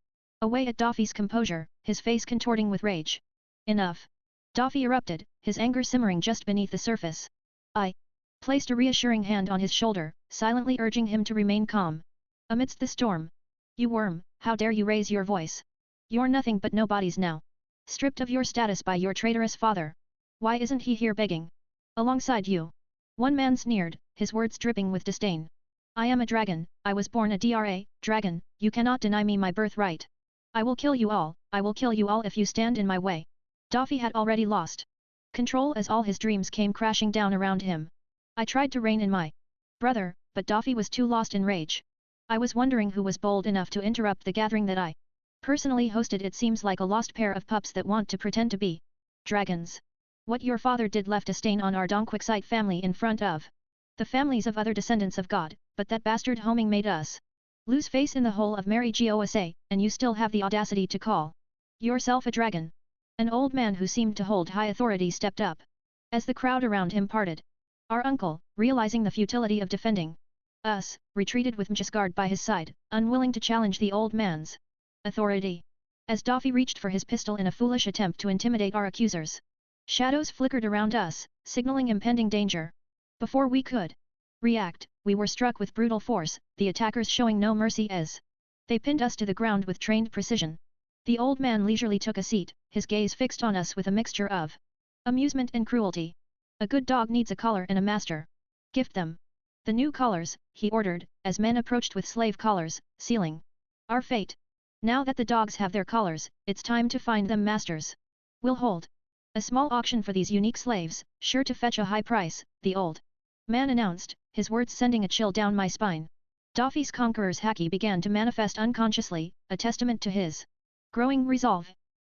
away at Daffy's composure, his face contorting with rage. Enough! Daffy erupted, his anger simmering just beneath the surface. I placed a reassuring hand on his shoulder, silently urging him to remain calm. Amidst the storm. You worm, how dare you raise your voice? You're nothing but nobodies now. Stripped of your status by your traitorous father. Why isn't he here begging alongside you? One man sneered, his words dripping with disdain. I am a dragon, I was born a dragon, you cannot deny me my birthright. I will kill you all, I will kill you all if you stand in my way. Daffy had already lost control as all his dreams came crashing down around him. I tried to rein in my brother, but Daffy was too lost in rage. I was wondering who was bold enough to interrupt the gathering that I personally hosted. It seems like a lost pair of pups that want to pretend to be dragons. What your father did left a stain on our Donquixite family in front of the families of other descendants of God, but that bastard homing made us lose face in the whole of Mary Gosa, and you still have the audacity to call yourself a dragon. An old man who seemed to hold high authority stepped up. As the crowd around him parted, our uncle, realizing the futility of defending us, retreated with Mjasgard by his side, unwilling to challenge the old man's authority. As Daffy reached for his pistol in a foolish attempt to intimidate our accusers, shadows flickered around us, signaling impending danger. Before we could react, we were struck with brutal force, the attackers showing no mercy as they pinned us to the ground with trained precision. The old man leisurely took a seat, his gaze fixed on us with a mixture of amusement and cruelty. A good dog needs a collar and a master. Gift them the new collars, he ordered, as men approached with slave collars, sealing our fate. Now that the dogs have their collars, it's time to find them masters. We'll hold a small auction for these unique slaves, sure to fetch a high price, the old man announced, his words sending a chill down my spine. Daffy's conqueror's haki began to manifest unconsciously, a testament to his growing resolve.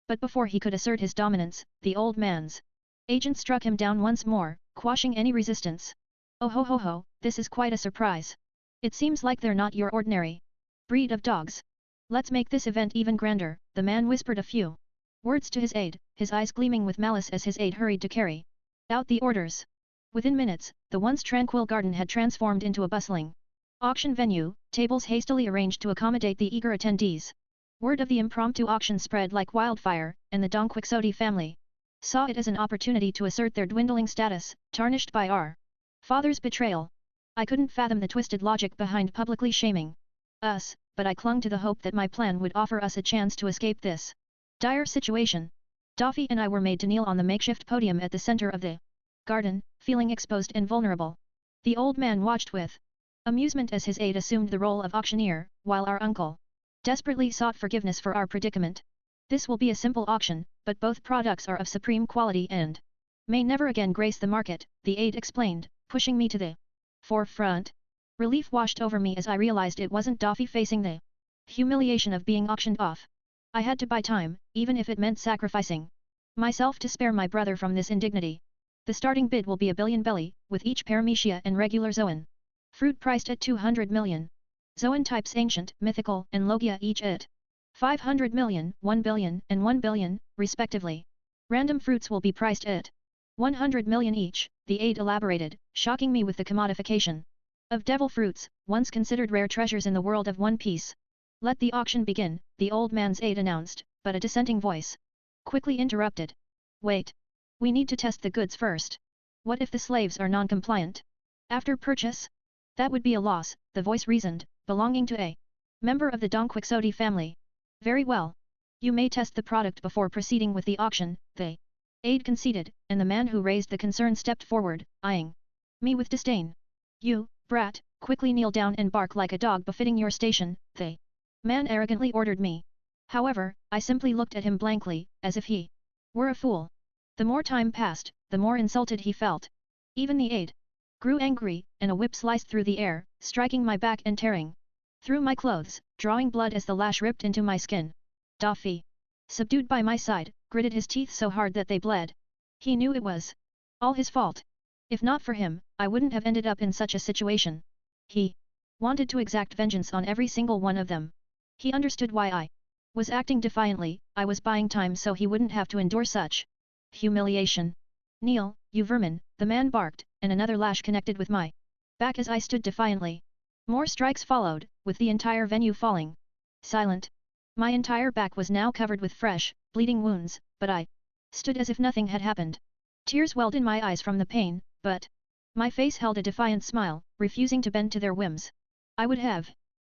But before he could assert his dominance, the old man's agent struck him down once more, quashing any resistance. Oh ho ho ho, this is quite a surprise. It seems like they're not your ordinary breed of dogs. Let's make this event even grander, the man whispered a few words to his aide, his eyes gleaming with malice as his aide hurried to carry out the orders. Within minutes, the once tranquil garden had transformed into a bustling auction venue, tables hastily arranged to accommodate the eager attendees. Word of the impromptu auction spread like wildfire, and the Donquixote family saw it as an opportunity to assert their dwindling status, tarnished by our father's betrayal. I couldn't fathom the twisted logic behind publicly shaming us, but I clung to the hope that my plan would offer us a chance to escape this dire situation. Daffy and I were made to kneel on the makeshift podium at the center of the garden, feeling exposed and vulnerable. The old man watched with amusement as his aide assumed the role of auctioneer, while our uncle desperately sought forgiveness for our predicament. This will be a simple auction, but both products are of supreme quality and may never again grace the market, the aide explained, pushing me to the forefront. Relief washed over me as I realized it wasn't Daffy facing the humiliation of being auctioned off. I had to buy time, even if it meant sacrificing myself to spare my brother from this indignity. The starting bid will be 1 billion belly, with each paramecia and regular zoan fruit priced at 200 million. Zoan types ancient, mythical, and logia each at 500 million, 1 billion, and 1 billion, respectively. Random fruits will be priced at 100 million each, the aide elaborated, shocking me with the commodification of devil fruits, once considered rare treasures in the world of One Piece. Let the auction begin, the old man's aide announced, but a dissenting voice quickly interrupted. Wait. We need to test the goods first. What if the slaves are non-compliant? After purchase? That would be a loss, the voice reasoned, belonging to a member of the Donquixote family. Very well. You may test the product before proceeding with the auction, the Aide conceded, and the man who raised the concern stepped forward, eyeing me with disdain. You, brat, quickly kneel down and bark like a dog befitting your station, the man arrogantly ordered me. However, I simply looked at him blankly, as if he were a fool. The more time passed, the more insulted he felt. Even the aide grew angry, and a whip sliced through the air, striking my back and tearing through my clothes, drawing blood as the lash ripped into my skin. Daffy, subdued by my side, gritted his teeth so hard that they bled. He knew it was all his fault. If not for him, I wouldn't have ended up in such a situation. He wanted to exact vengeance on every single one of them. He understood why I was acting defiantly. I was buying time so he wouldn't have to endure such humiliation. Kneel, you vermin, the man barked, and another lash connected with my back as I stood defiantly. More strikes followed, with the entire venue falling silent. My entire back was now covered with fresh, bleeding wounds, but I stood as if nothing had happened. Tears welled in my eyes from the pain, but my face held a defiant smile, refusing to bend to their whims. I would have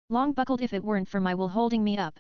long buckled if it weren't for my will holding me up.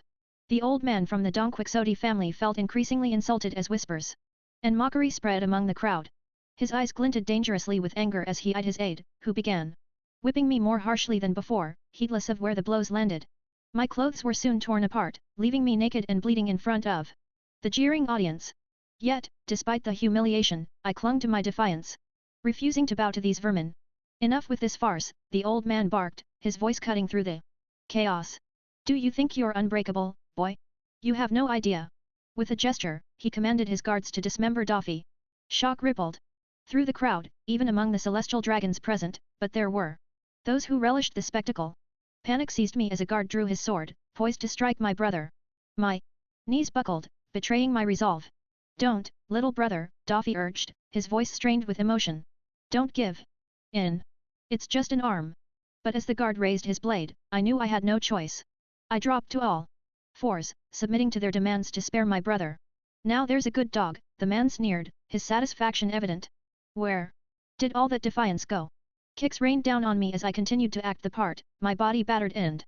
The old man from the Don Quixote family felt increasingly insulted as whispers and mockery spread among the crowd. His eyes glinted dangerously with anger as he eyed his aide, who began whipping me more harshly than before, heedless of where the blows landed. My clothes were soon torn apart, leaving me naked and bleeding in front of the jeering audience. Yet, despite the humiliation, I clung to my defiance, refusing to bow to these vermin. Enough with this farce, the old man barked, his voice cutting through the chaos. Do you think you're unbreakable, boy? You have no idea. With a gesture, he commanded his guards to dismember Daffy. Shock rippled through the crowd, even among the celestial dragons present, but there were those who relished the spectacle. Panic seized me as a guard drew his sword, poised to strike my brother. My knees buckled, betraying my resolve. Don't, little brother, Daffy urged, his voice strained with emotion. Don't give in. It's just an arm. But as the guard raised his blade, I knew I had no choice. I dropped to all fours, submitting to their demands to spare my brother. Now there's a good dog, the man sneered, his satisfaction evident. Where did all that defiance go? Kicks rained down on me as I continued to act the part, my body battered and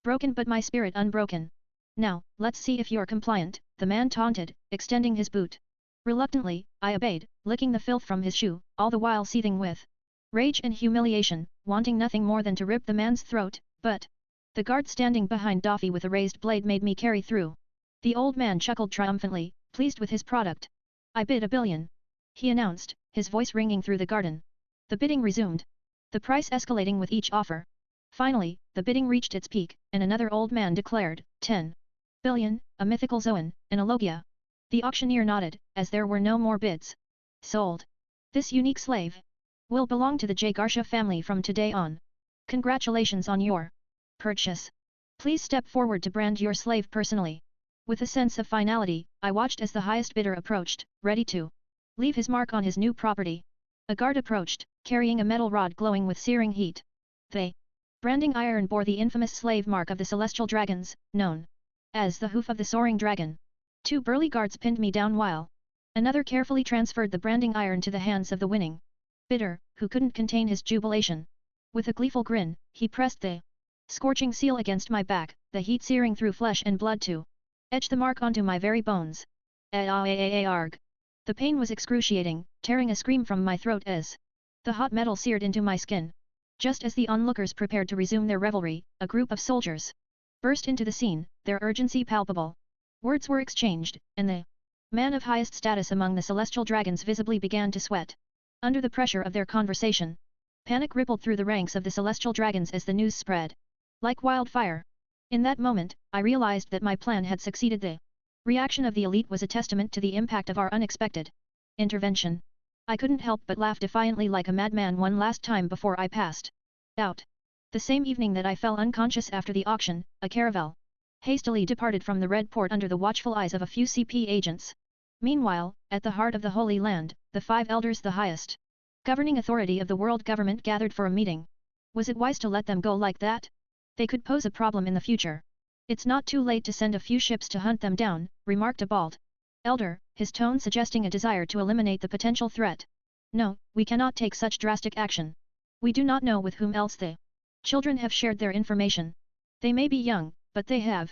broken but my spirit unbroken. Now, let's see if you're compliant, the man taunted, extending his boot. Reluctantly, I obeyed, licking the filth from his shoe, all the while seething with rage and humiliation, wanting nothing more than to rip the man's throat, but the guard standing behind Daffy with a raised blade made me carry through. The old man chuckled triumphantly, pleased with his product. I bid $1 billion. He announced, his voice ringing through the garden. The bidding resumed. The price escalating with each offer. Finally, the bidding reached its peak, and another old man declared, 10 billion, a mythical zoan, an alogia. The auctioneer nodded, as there were no more bids. Sold. This unique slave will belong to the J. Garcia family from today on. Congratulations on your purchase. Please step forward to brand your slave personally. With a sense of finality, I watched as the highest bidder approached, ready to leave his mark on his new property. A guard approached, carrying a metal rod glowing with searing heat. The branding iron bore the infamous slave mark of the celestial dragons, known as the hoof of the soaring dragon. 2 burly guards pinned me down while another carefully transferred the branding iron to the hands of the winning bidder, who couldn't contain his jubilation. With a gleeful grin, he pressed the scorching seal against my back, the heat searing through flesh and blood to etch the mark onto my very bones. Arg. The pain was excruciating, tearing a scream from my throat as the hot metal seared into my skin. Just as the onlookers prepared to resume their revelry, a group of soldiers burst into the scene, their urgency palpable. Words were exchanged, and the man of highest status among the celestial dragons visibly began to sweat. Under the pressure of their conversation, panic rippled through the ranks of the celestial dragons as the news spread like wildfire. In that moment, I realized that my plan had succeeded. The reaction of the elite was a testament to the impact of our unexpected intervention. I couldn't help but laugh defiantly like a madman one last time before I passed out. The same evening that I fell unconscious after the auction, a caravel hastily departed from the Red Port under the watchful eyes of a few CP agents. Meanwhile, at the heart of the Holy Land, the 5 elders, the highest governing authority of the world government, gathered for a meeting. Was it wise to let them go like that? They could pose a problem in the future. It's not too late to send a few ships to hunt them down, remarked a bald elder, his tone suggesting a desire to eliminate the potential threat. No, we cannot take such drastic action. We do not know with whom else the children have shared their information. They may be young, but they have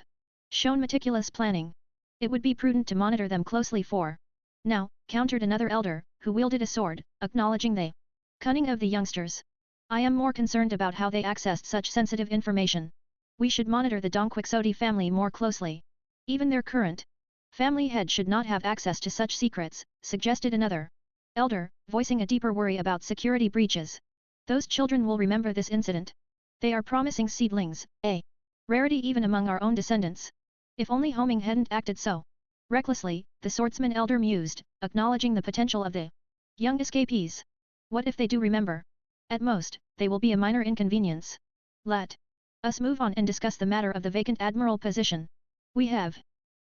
shown meticulous planning. It would be prudent to monitor them closely for Now, countered another elder, who wielded a sword, acknowledging the cunning of the youngsters. I am more concerned about how they accessed such sensitive information. We should monitor the Dongquixote family more closely. Even their current family head should not have access to such secrets, suggested another elder, voicing a deeper worry about security breaches. Those children will remember this incident. They are promising seedlings, a rarity even among our own descendants. If only Homing hadn't acted so recklessly, the swordsman elder mused, acknowledging the potential of the young escapees. What if they do remember? At most, they will be a minor inconvenience. Let us move on and discuss the matter of the vacant admiral position. We have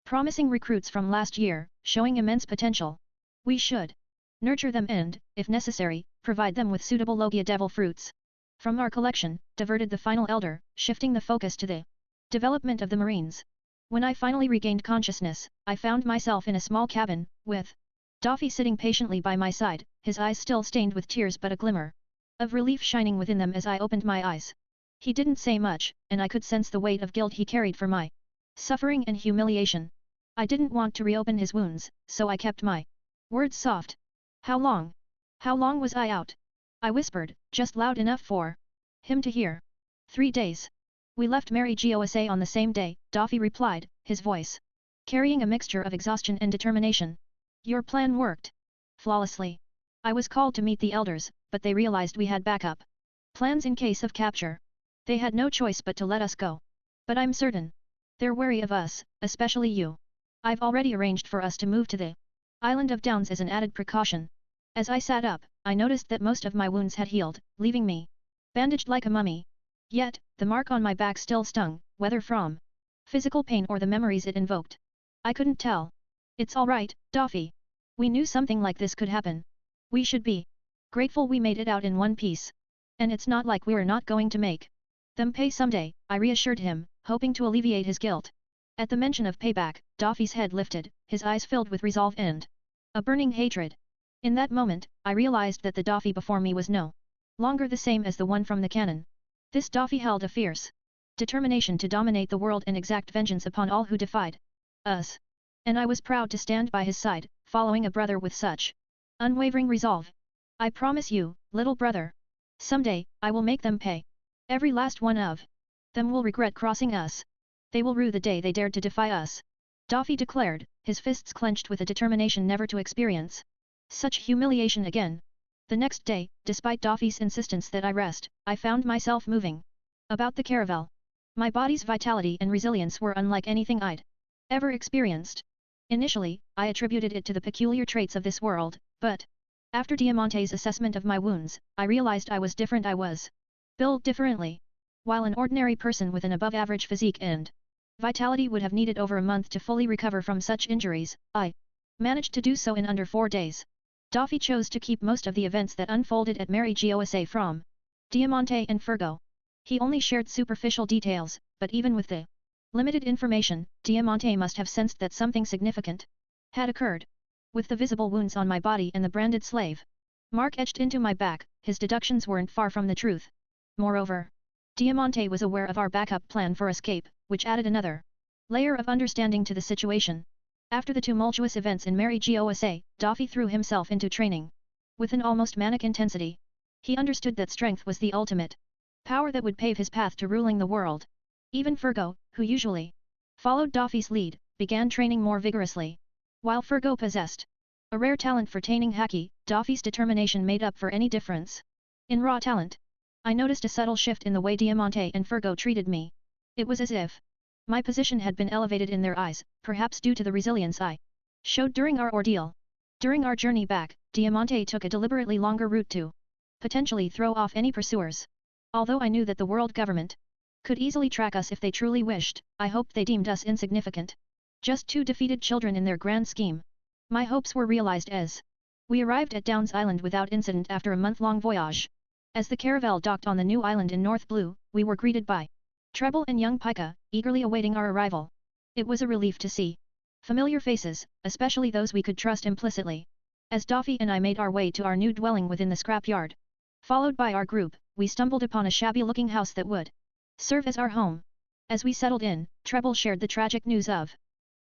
promising recruits from last year, showing immense potential. We should nurture them and, if necessary, provide them with suitable Logia devil fruits from our collection, diverted the final elder, shifting the focus to the development of the Marines. When I finally regained consciousness, I found myself in a small cabin, with Daffy sitting patiently by my side, his eyes still stained with tears but a glimmer of relief shining within them as I opened my eyes. He didn't say much, and I could sense the weight of guilt he carried for my suffering and humiliation. I didn't want to reopen his wounds, so I kept my words soft. How long? How long was I out? I whispered, just loud enough for him to hear. 3 days. We left Mary Gosa on the same day, Daffy replied, his voice carrying a mixture of exhaustion and determination. Your plan worked flawlessly. I was called to meet the elders, but they realized we had backup plans in case of capture. They had no choice but to let us go. But I'm certain they're wary of us, especially you. I've already arranged for us to move to the island of Downs as an added precaution. As I sat up, I noticed that most of my wounds had healed, leaving me bandaged like a mummy. Yet, the mark on my back still stung, whether from physical pain or the memories it invoked. I couldn't tell. It's all right, Daffy. We knew something like this could happen. We should be grateful we made it out in one piece. And it's not like we're not going to make them pay someday, I reassured him, hoping to alleviate his guilt. At the mention of payback, Daffy's head lifted, his eyes filled with resolve and a burning hatred. In that moment, I realized that the Daffy before me was no longer the same as the one from the canon. This Daffy held a fierce determination to dominate the world and exact vengeance upon all who defied us. And I was proud to stand by his side, following a brother with such unwavering resolve. I promise you, little brother. Someday, I will make them pay. Every last one of them will regret crossing us. They will rue the day they dared to defy us. Daffy declared, his fists clenched with a determination never to experience such humiliation again. The next day, despite Daffy's insistence that I rest, I found myself moving about the caravel. My body's vitality and resilience were unlike anything I'd ever experienced. Initially, I attributed it to the peculiar traits of this world, but after Diamante's assessment of my wounds, I realized I was different. I was built differently. While an ordinary person with an above-average physique and vitality would have needed over a month to fully recover from such injuries, I managed to do so in under 4 days. Daffy chose to keep most of the events that unfolded at Mary Gosa from Diamante and Fergo. He only shared superficial details, but even with the limited information, Diamante must have sensed that something significant had occurred. With the visible wounds on my body and the branded slave mark etched into my back, his deductions weren't far from the truth. Moreover, Diamante was aware of our backup plan for escape, which added another layer of understanding to the situation. After the tumultuous events in Mary Gosa, Daffy threw himself into training with an almost manic intensity. He understood that strength was the ultimate power that would pave his path to ruling the world. Even Fergo, who usually followed Daffy's lead, began training more vigorously. While Fergo possessed a rare talent for taming haki, Daffy's determination made up for any difference in raw talent. I noticed a subtle shift in the way Diamante and Fergo treated me. It was as if my position had been elevated in their eyes, perhaps due to the resilience I showed during our ordeal. During our journey back, Diamante took a deliberately longer route to potentially throw off any pursuers. Although I knew that the world government could easily track us if they truly wished, I hoped they deemed us insignificant. Just 2 defeated children in their grand scheme. My hopes were realized as we arrived at Downs Island without incident after a month-long voyage. As the caravel docked on the new island in North Blue, we were greeted by Treble and young Pika, eagerly awaiting our arrival. It was a relief to see familiar faces, especially those we could trust implicitly. As Daffy and I made our way to our new dwelling within the scrapyard, followed by our group, we stumbled upon a shabby-looking house that would serve as our home. As we settled in, Treble shared the tragic news of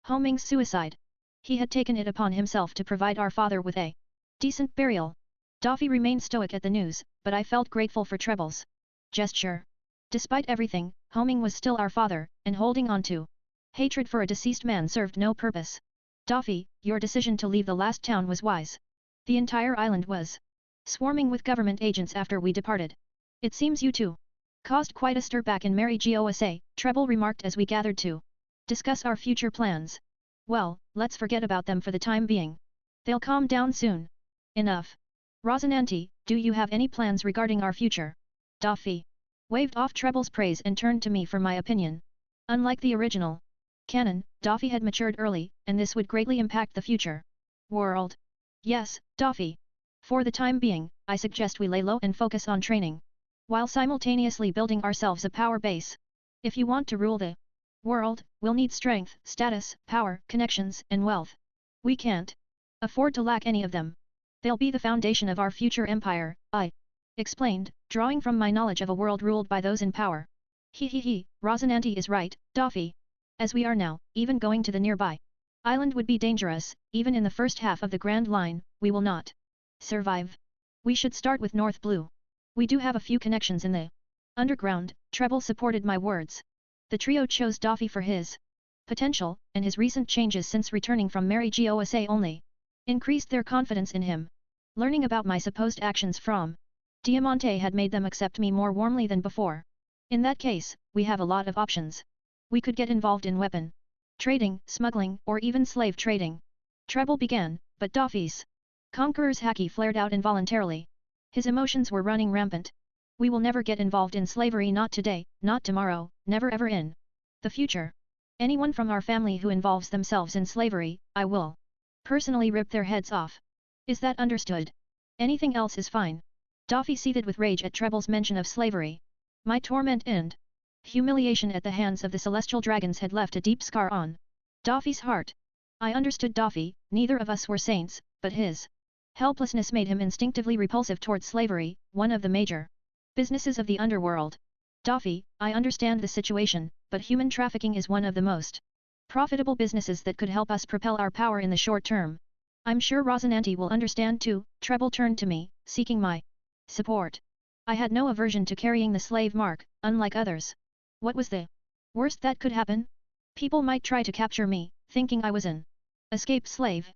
Homing's suicide. He had taken it upon himself to provide our father with a decent burial. Daffy remained stoic at the news, but I felt grateful for Treble's gesture. Despite everything, Homing was still our father, and holding on to hatred for a deceased man served no purpose. Daffy, your decision to leave the last town was wise. The entire island was swarming with government agents after we departed. It seems you too caused quite a stir back in Mary Gosa, Treble remarked as we gathered to discuss our future plans. Well, let's forget about them for the time being. They'll calm down soon. Enough. Rosinante, do you have any plans regarding our future? Daffy waved off Treble's praise and turned to me for my opinion. Unlike the original canon, Daffy had matured early, and this would greatly impact the future world. Yes, Daffy. For the time being, I suggest we lay low and focus on training, while simultaneously building ourselves a power base. If you want to rule the world, we'll need strength, status, power, connections, and wealth. We can't afford to lack any of them. They'll be the foundation of our future empire, I explained, drawing from my knowledge of a world ruled by those in power. Rosinante is right, Daffy. As we are now, even going to the nearby island would be dangerous. Even in the first half of the Grand Line, we will not survive. We should start with North Blue. We do have a few connections in the underground. Treble supported my words. The trio chose Daffy for his potential, and his recent changes since returning from Mary Gosa only increased their confidence in him. Learning about my supposed actions from Diamante had made them accept me more warmly than before. In that case, we have a lot of options. We could get involved in weapon trading, smuggling, or even slave trading. Treble began, but Daffy's conqueror's haki flared out involuntarily. His emotions were running rampant. We will never get involved in slavery, not today, not tomorrow, never ever in the future. Anyone from our family who involves themselves in slavery, I will personally rip their heads off. Is that understood? Anything else is fine. Daffy seethed with rage at Treble's mention of slavery. My torment and humiliation at the hands of the celestial dragons had left a deep scar on Daffy's heart. I understood Daffy, neither of us were saints, but his helplessness made him instinctively repulsive towards slavery, one of the major businesses of the underworld. Daffy, I understand the situation, but human trafficking is one of the most profitable businesses that could help us propel our power in the short term. I'm sure Rosinante will understand too. Treble turned to me, seeking my support. I had no aversion to carrying the slave mark, unlike others. What was the worst that could happen? People might try to capture me, thinking I was an escaped slave.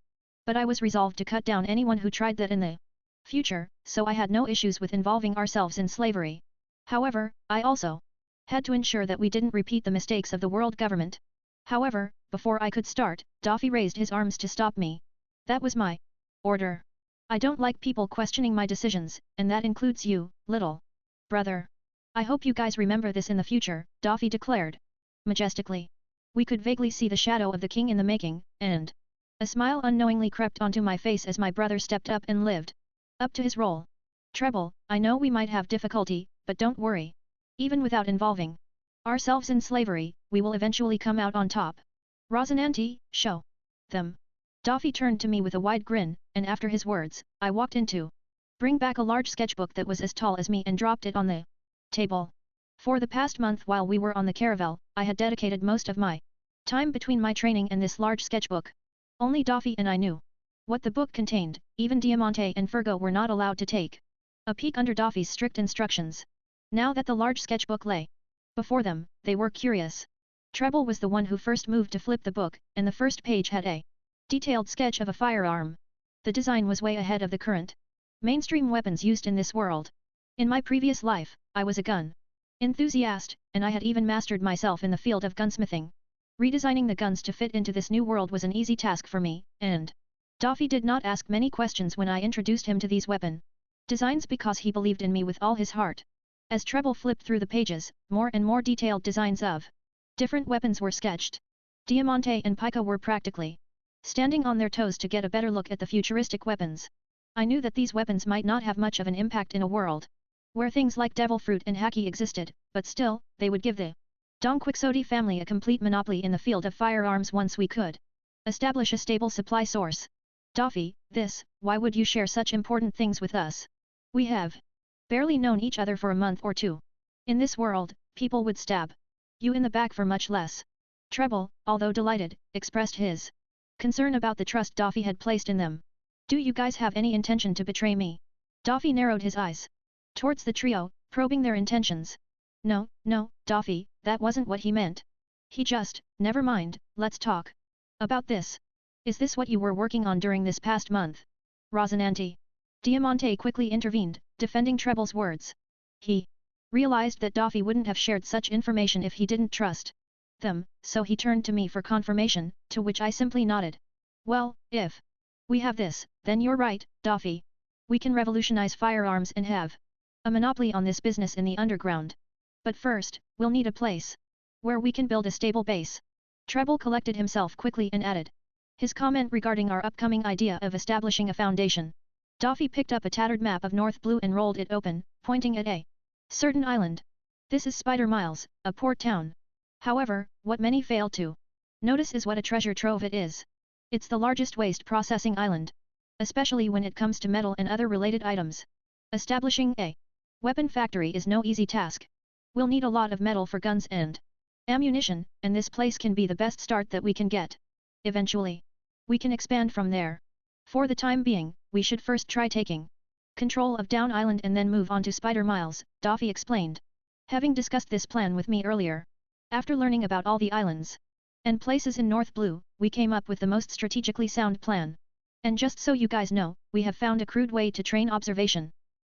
But I was resolved to cut down anyone who tried that in the future, so I had no issues with involving ourselves in slavery. However, I also had to ensure that we didn't repeat the mistakes of the world government. However, before I could start, Daffy raised his arms to stop me. That was my order. I don't like people questioning my decisions, and that includes you, little brother. I hope you guys remember this in the future, Daffy declared majestically. We could vaguely see the shadow of the king in the making, and a smile unknowingly crept onto my face as my brother stepped up and lived up to his role. Treble, I know we might have difficulty, but don't worry. Even without involving ourselves in slavery, we will eventually come out on top. Rosinante, show them. Daffy turned to me with a wide grin, and after his words, I walked in to bring back a large sketchbook that was as tall as me and dropped it on the table. For the past month while we were on the caravel, I had dedicated most of my time between my training and this large sketchbook. Only Daffy and I knew what the book contained. Even Diamante and Fergo were not allowed to take a peek under Daffy's strict instructions. Now that the large sketchbook lay before them, they were curious. Treble was the one who first moved to flip the book, and the first page had a detailed sketch of a firearm. The design was way ahead of the current mainstream weapons used in this world. In my previous life, I was a gun enthusiast, and I had even mastered myself in the field of gunsmithing. Redesigning the guns to fit into this new world was an easy task for me, and Daffy did not ask many questions when I introduced him to these weapon designs because he believed in me with all his heart. As Treble flipped through the pages, more and more detailed designs of different weapons were sketched. Diamante and Pica were practically standing on their toes to get a better look at the futuristic weapons. I knew that these weapons might not have much of an impact in a world where things like devil fruit and haki existed, but still, they would give the Don Quixote family a complete monopoly in the field of firearms once we could establish a stable supply source. Daffy, why would you share such important things with us? We have barely known each other for a month or two. In this world, people would stab you in the back for much less. Treble, although delighted, expressed his concern about the trust Daffy had placed in them. Do you guys have any intention to betray me? Daffy narrowed his eyes towards the trio, probing their intentions. No, Daffy, that wasn't what he meant. He just, never mind, let's talk about this. Is this what you were working on during this past month? Rosinante. Diamante quickly intervened, defending Treble's words. He realized that Daffy wouldn't have shared such information if he didn't trust them, so he turned to me for confirmation, to which I simply nodded. Well, if we have this, then you're right, Daffy. We can revolutionize firearms and have a monopoly on this business in the underground. But first, we'll need a place where we can build a stable base. Treble collected himself quickly and added his comment regarding our upcoming idea of establishing a foundation. Daffy picked up a tattered map of North Blue and rolled it open, pointing at a certain island. This is Spider Miles, a port town. However, what many fail to notice is what a treasure trove it is. It's the largest waste processing island, especially when it comes to metal and other related items. Establishing a weapon factory is no easy task. We'll need a lot of metal for guns and ammunition, and this place can be the best start that we can get. Eventually, we can expand from there. For the time being, we should first try taking control of Down Island and then move on to Spider Miles, Daffy explained. Having discussed this plan with me earlier, after learning about all the islands and places in North Blue, we came up with the most strategically sound plan. And just so you guys know, we have found a crude way to train observation.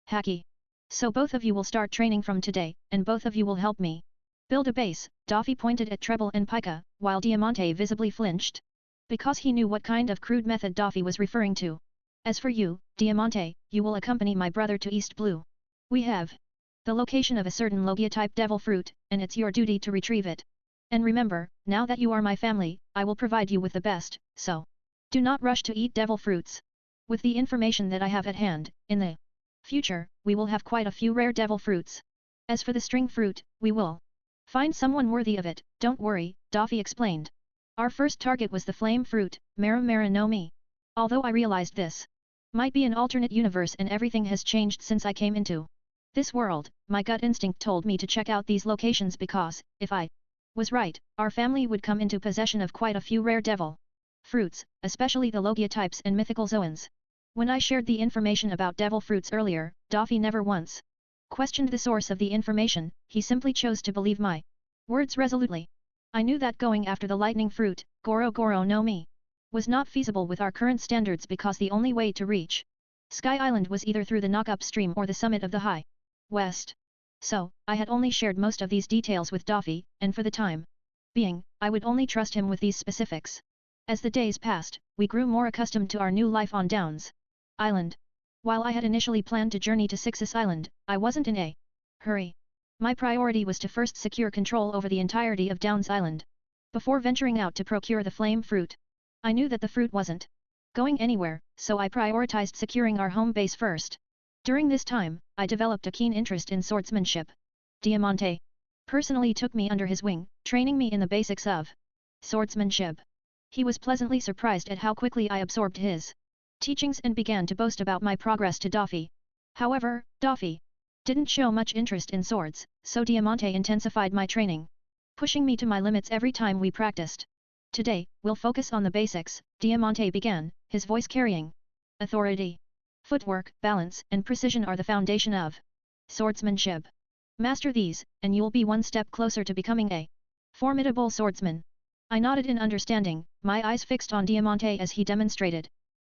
Hacky. So both of you will start training from today, and both of you will help me build a base. Daffy pointed at Treble and Pica, while Diamante visibly flinched, because he knew what kind of crude method Daffy was referring to. As for you, Diamante, you will accompany my brother to East Blue. We have the location of a certain Logia-type devil fruit, and it's your duty to retrieve it. And remember, now that you are my family, I will provide you with the best, so do not rush to eat devil fruits. With the information that I have at hand, in the future, we will have quite a few rare devil fruits. As for the string fruit, we will find someone worthy of it, don't worry, Daffy explained. Our first target was the flame fruit, Mara no Mi. Although I realized this might be an alternate universe and everything has changed since I came into this world, my gut instinct told me to check out these locations because, if I was right, our family would come into possession of quite a few rare devil fruits, especially the Logia types and mythical zoans. When I shared the information about devil fruits earlier, Daffy never once questioned the source of the information, he simply chose to believe my words resolutely. I knew that going after the lightning fruit, Goro no Mi, was not feasible with our current standards because the only way to reach Sky Island was either through the knock-up stream or the summit of the High West. So, I had only shared most of these details with Daffy, and for the time being, I would only trust him with these specifics. As the days passed, we grew more accustomed to our new life on Downs Island. While I had initially planned to journey to Sixus Island, I wasn't in a hurry. My priority was to first secure control over the entirety of Downs Island before venturing out to procure the flame fruit. I knew that the fruit wasn't going anywhere, so I prioritized securing our home base first. During this time, I developed a keen interest in swordsmanship. Diamante personally took me under his wing, training me in the basics of swordsmanship. He was pleasantly surprised at how quickly I absorbed his teachings and began to boast about my progress to Daffy. However, Daffy didn't show much interest in swords, so Diamante intensified my training, pushing me to my limits every time we practiced. Today, we'll focus on the basics, Diamante began, his voice carrying authority. Footwork, balance, and precision are the foundation of swordsmanship. Master these, and you'll be one step closer to becoming a formidable swordsman. I nodded in understanding, my eyes fixed on Diamante as he demonstrated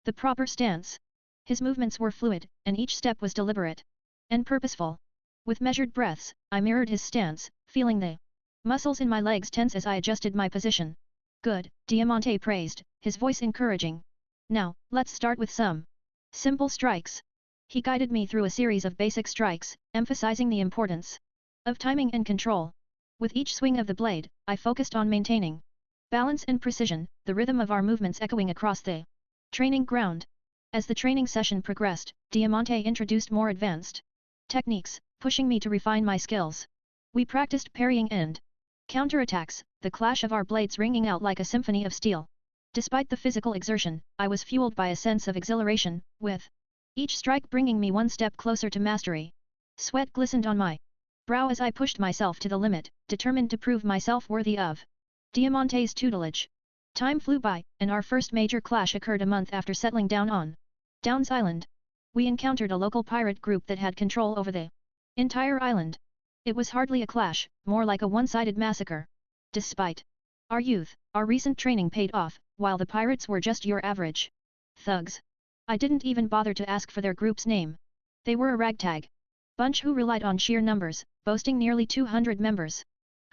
the proper stance. His movements were fluid, and each step was deliberate and purposeful. With measured breaths, I mirrored his stance, feeling the muscles in my legs tense as I adjusted my position. Good, Diamante praised, his voice encouraging. Now, let's start with some simple strikes. He guided me through a series of basic strikes, emphasizing the importance of timing and control. With each swing of the blade, I focused on maintaining balance and precision, the rhythm of our movements echoing across the training ground. As the training session progressed, Diamante introduced more advanced techniques, pushing me to refine my skills. We practiced parrying and counterattacks, the clash of our blades ringing out like a symphony of steel. Despite the physical exertion, I was fueled by a sense of exhilaration, with each strike bringing me one step closer to mastery. Sweat glistened on my brow as I pushed myself to the limit, determined to prove myself worthy of Diamante's tutelage. Time flew by, and our first major clash occurred a month after settling down on Downs Island. We encountered a local pirate group that had control over the entire island. It was hardly a clash, more like a one-sided massacre. Despite our youth, our recent training paid off, while the pirates were just your average thugs. I didn't even bother to ask for their group's name. They were a ragtag bunch who relied on sheer numbers, boasting nearly 200 members.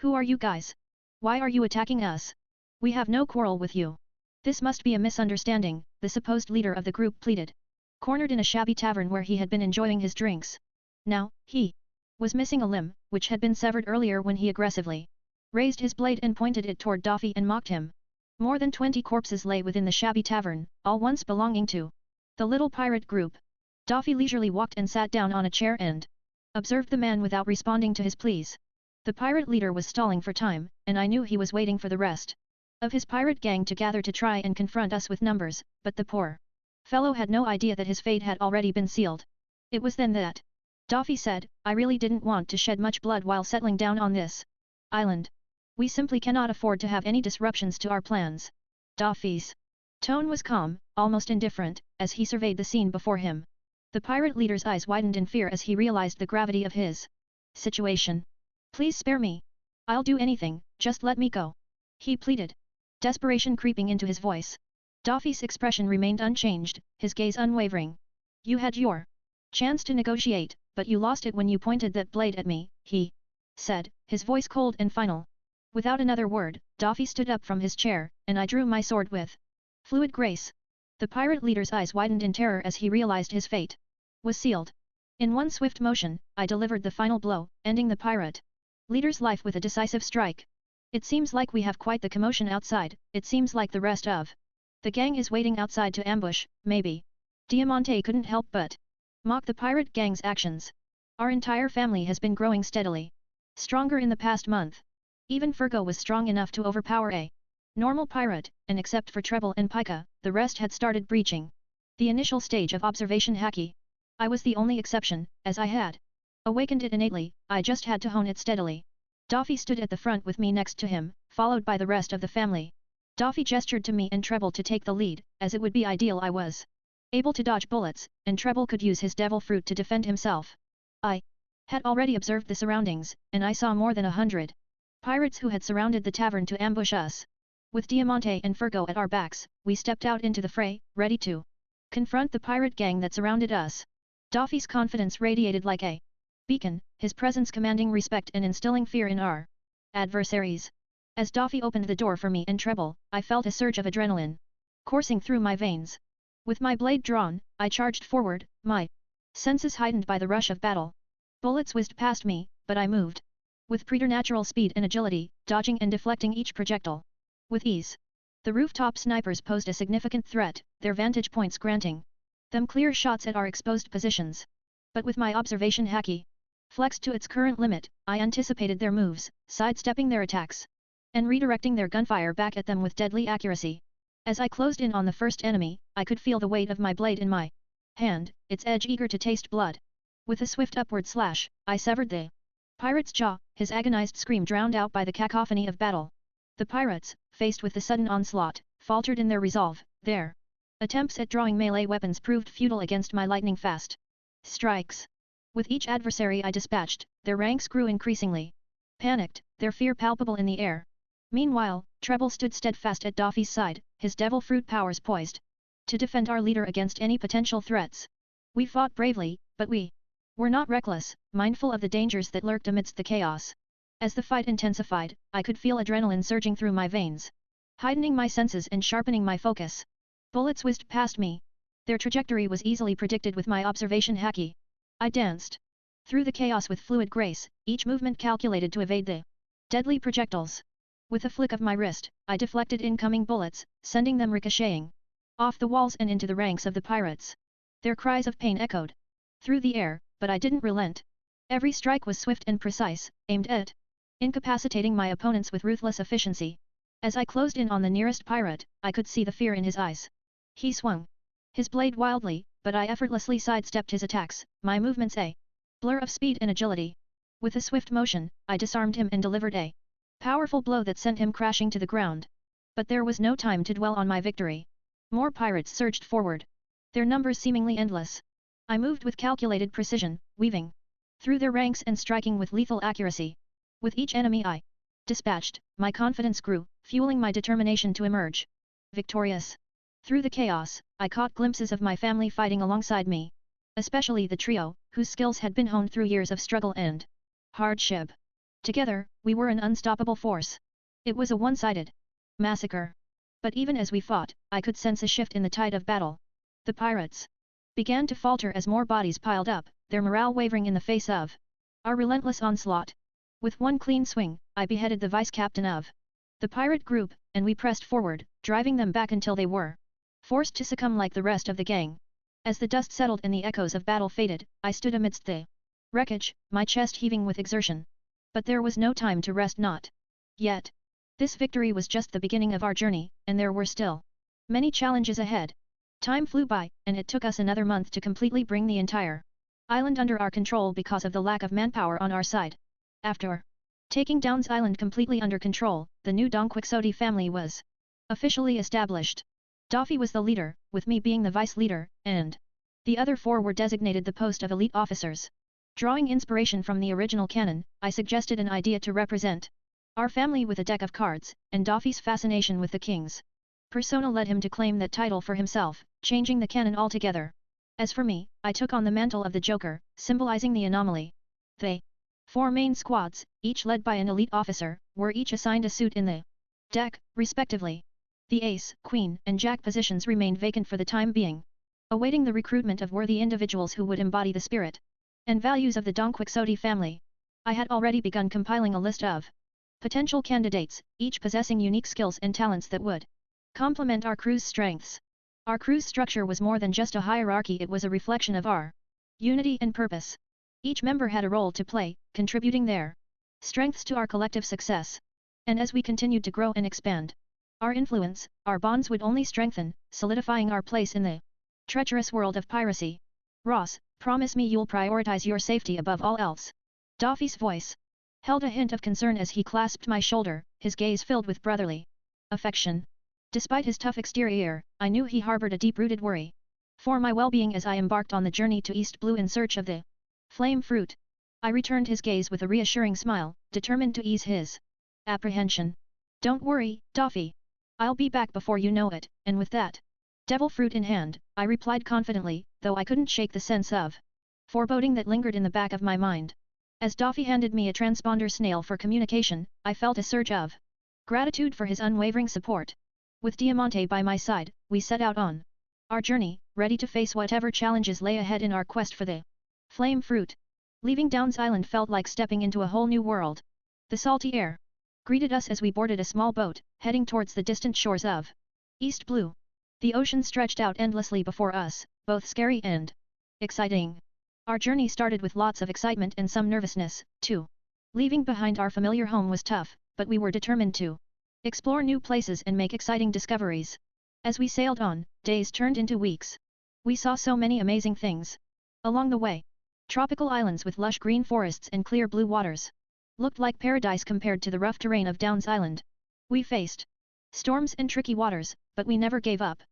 Who are you guys? Why are you attacking us? We have no quarrel with you. This must be a misunderstanding, the supposed leader of the group pleaded. Cornered in a shabby tavern where he had been enjoying his drinks. Now, he was missing a limb, which had been severed earlier when he aggressively raised his blade and pointed it toward Daffy and mocked him. More than 20 corpses lay within the shabby tavern, all once belonging to the little pirate group. Daffy leisurely walked and sat down on a chair and observed the man without responding to his pleas. The pirate leader was stalling for time, and I knew he was waiting for the rest of his pirate gang to gather to try and confront us with numbers, but the poor fellow had no idea that his fate had already been sealed. It was then that Daffy said, I really didn't want to shed much blood while settling down on this island. We simply cannot afford to have any disruptions to our plans. Daffy's tone was calm, almost indifferent, as he surveyed the scene before him. The pirate leader's eyes widened in fear as he realized the gravity of his situation. Please spare me. I'll do anything, just let me go. He pleaded. Desperation creeping into his voice. Daffy's expression remained unchanged, his gaze unwavering. You had your chance to negotiate, but you lost it when you pointed that blade at me, he said, his voice cold and final. Without another word, Daffy stood up from his chair, and I drew my sword with fluid grace. The pirate leader's eyes widened in terror as he realized his fate was sealed. In one swift motion, I delivered the final blow, ending the pirate leader's life with a decisive strike. It seems like we have quite the commotion outside, it seems like the rest of the gang is waiting outside to ambush, maybe. Diamante couldn't help but mock the pirate gang's actions. Our entire family has been growing steadily stronger in the past month. Even Fergo was strong enough to overpower a normal pirate, and except for Treble and Pika, the rest had started breaching the initial stage of observation haki. I was the only exception, as I had awakened it innately, I just had to hone it steadily. Daffy stood at the front with me next to him, followed by the rest of the family. Daffy gestured to me and Treble to take the lead, as it would be ideal I was able to dodge bullets, and Treble could use his devil fruit to defend himself. I had already observed the surroundings, and I saw more than 100 pirates who had surrounded the tavern to ambush us. With Diamante and Fergo at our backs, we stepped out into the fray, ready to confront the pirate gang that surrounded us. Daffy's confidence radiated like a beacon, his presence commanding respect and instilling fear in our adversaries. As Daffy opened the door for me and Treble, I felt a surge of adrenaline coursing through my veins. With my blade drawn, I charged forward, my senses heightened by the rush of battle. Bullets whizzed past me, but I moved with preternatural speed and agility, dodging and deflecting each projectile with ease. The rooftop snipers posed a significant threat, their vantage points granting them clear shots at our exposed positions. But with my observation haki flexed to its current limit, I anticipated their moves, sidestepping their attacks and redirecting their gunfire back at them with deadly accuracy. As I closed in on the first enemy, I could feel the weight of my blade in my hand, its edge eager to taste blood. With a swift upward slash, I severed the pirate's jaw, his agonized scream drowned out by the cacophony of battle. The pirates, faced with the sudden onslaught, faltered in their resolve. Their attempts at drawing melee weapons proved futile against my lightning-fast strikes. With each adversary I dispatched, their ranks grew increasingly panicked, their fear palpable in the air. Meanwhile, Treble stood steadfast at Daffy's side, his devil fruit powers poised to defend our leader against any potential threats. We fought bravely, but we were not reckless, mindful of the dangers that lurked amidst the chaos. As the fight intensified, I could feel adrenaline surging through my veins, heightening my senses and sharpening my focus. Bullets whizzed past me. Their trajectory was easily predicted with my observation haki. I danced through the chaos with fluid grace, each movement calculated to evade the deadly projectiles. With a flick of my wrist, I deflected incoming bullets, sending them ricocheting off the walls and into the ranks of the pirates. Their cries of pain echoed through the air, but I didn't relent. Every strike was swift and precise, aimed at incapacitating my opponents with ruthless efficiency. As I closed in on the nearest pirate, I could see the fear in his eyes. He swung his blade wildly, but I effortlessly sidestepped his attacks, my movements a blur of speed and agility. With a swift motion, I disarmed him and delivered a powerful blow that sent him crashing to the ground. But there was no time to dwell on my victory. More pirates surged forward. Their numbers seemingly endless. I moved with calculated precision, weaving through their ranks and striking with lethal accuracy. With each enemy I dispatched, my confidence grew, fueling my determination to emerge victorious. Through the chaos, I caught glimpses of my family fighting alongside me. Especially the trio, whose skills had been honed through years of struggle and hardship. Together, we were an unstoppable force. It was a one-sided massacre. But even as we fought, I could sense a shift in the tide of battle. The pirates began to falter as more bodies piled up, their morale wavering in the face of our relentless onslaught. With one clean swing, I beheaded the vice-captain of the pirate group, and we pressed forward, driving them back until they were forced to succumb like the rest of the gang. As the dust settled and the echoes of battle faded, I stood amidst the wreckage, my chest heaving with exertion. But there was no time to rest, not yet. This victory was just the beginning of our journey, and there were still many challenges ahead. Time flew by, and it took us another month to completely bring the entire island under our control because of the lack of manpower on our side. After taking Downs Island completely under control, the new Don Quixote family was officially established. Daffy was the leader, with me being the vice-leader, and the other four were designated the post of elite officers. Drawing inspiration from the original canon, I suggested an idea to represent our family with a deck of cards, and Daffy's fascination with the king's persona led him to claim that title for himself, changing the canon altogether. As for me, I took on the mantle of the Joker, symbolizing the anomaly. They four main squads, each led by an elite officer, were each assigned a suit in the deck, respectively. The ace, queen, and jack positions remained vacant for the time being, awaiting the recruitment of worthy individuals who would embody the spirit and values of the Don Quixote family. I had already begun compiling a list of potential candidates, each possessing unique skills and talents that would complement our crew's strengths. Our crew's structure was more than just a hierarchy, it was a reflection of our unity and purpose. Each member had a role to play, contributing their strengths to our collective success. And as we continued to grow and expand our influence, our bonds would only strengthen, solidifying our place in the treacherous world of piracy. Ross, promise me you'll prioritize your safety above all else. Daffy's voice held a hint of concern as he clasped my shoulder, his gaze filled with brotherly affection. Despite his tough exterior, I knew he harbored a deep-rooted worry for my well-being as I embarked on the journey to East Blue in search of the flame fruit. I returned his gaze with a reassuring smile, determined to ease his apprehension. Don't worry, Daffy. I'll be back before you know it, and with that devil fruit in hand, I replied confidently, though I couldn't shake the sense of foreboding that lingered in the back of my mind. As Daffy handed me a transponder snail for communication, I felt a surge of gratitude for his unwavering support. With Diamante by my side, we set out on our journey, ready to face whatever challenges lay ahead in our quest for the flame fruit. Leaving Downs Island felt like stepping into a whole new world. The salty air greeted us as we boarded a small boat, heading towards the distant shores of East Blue. The ocean stretched out endlessly before us, both scary and exciting. Our journey started with lots of excitement and some nervousness, too. Leaving behind our familiar home was tough, but we were determined to explore new places and make exciting discoveries. As we sailed on, days turned into weeks. We saw so many amazing things. Along the way, tropical islands with lush green forests and clear blue waters looked like paradise compared to the rough terrain of Downs Island. We faced storms and tricky waters, but we never gave up.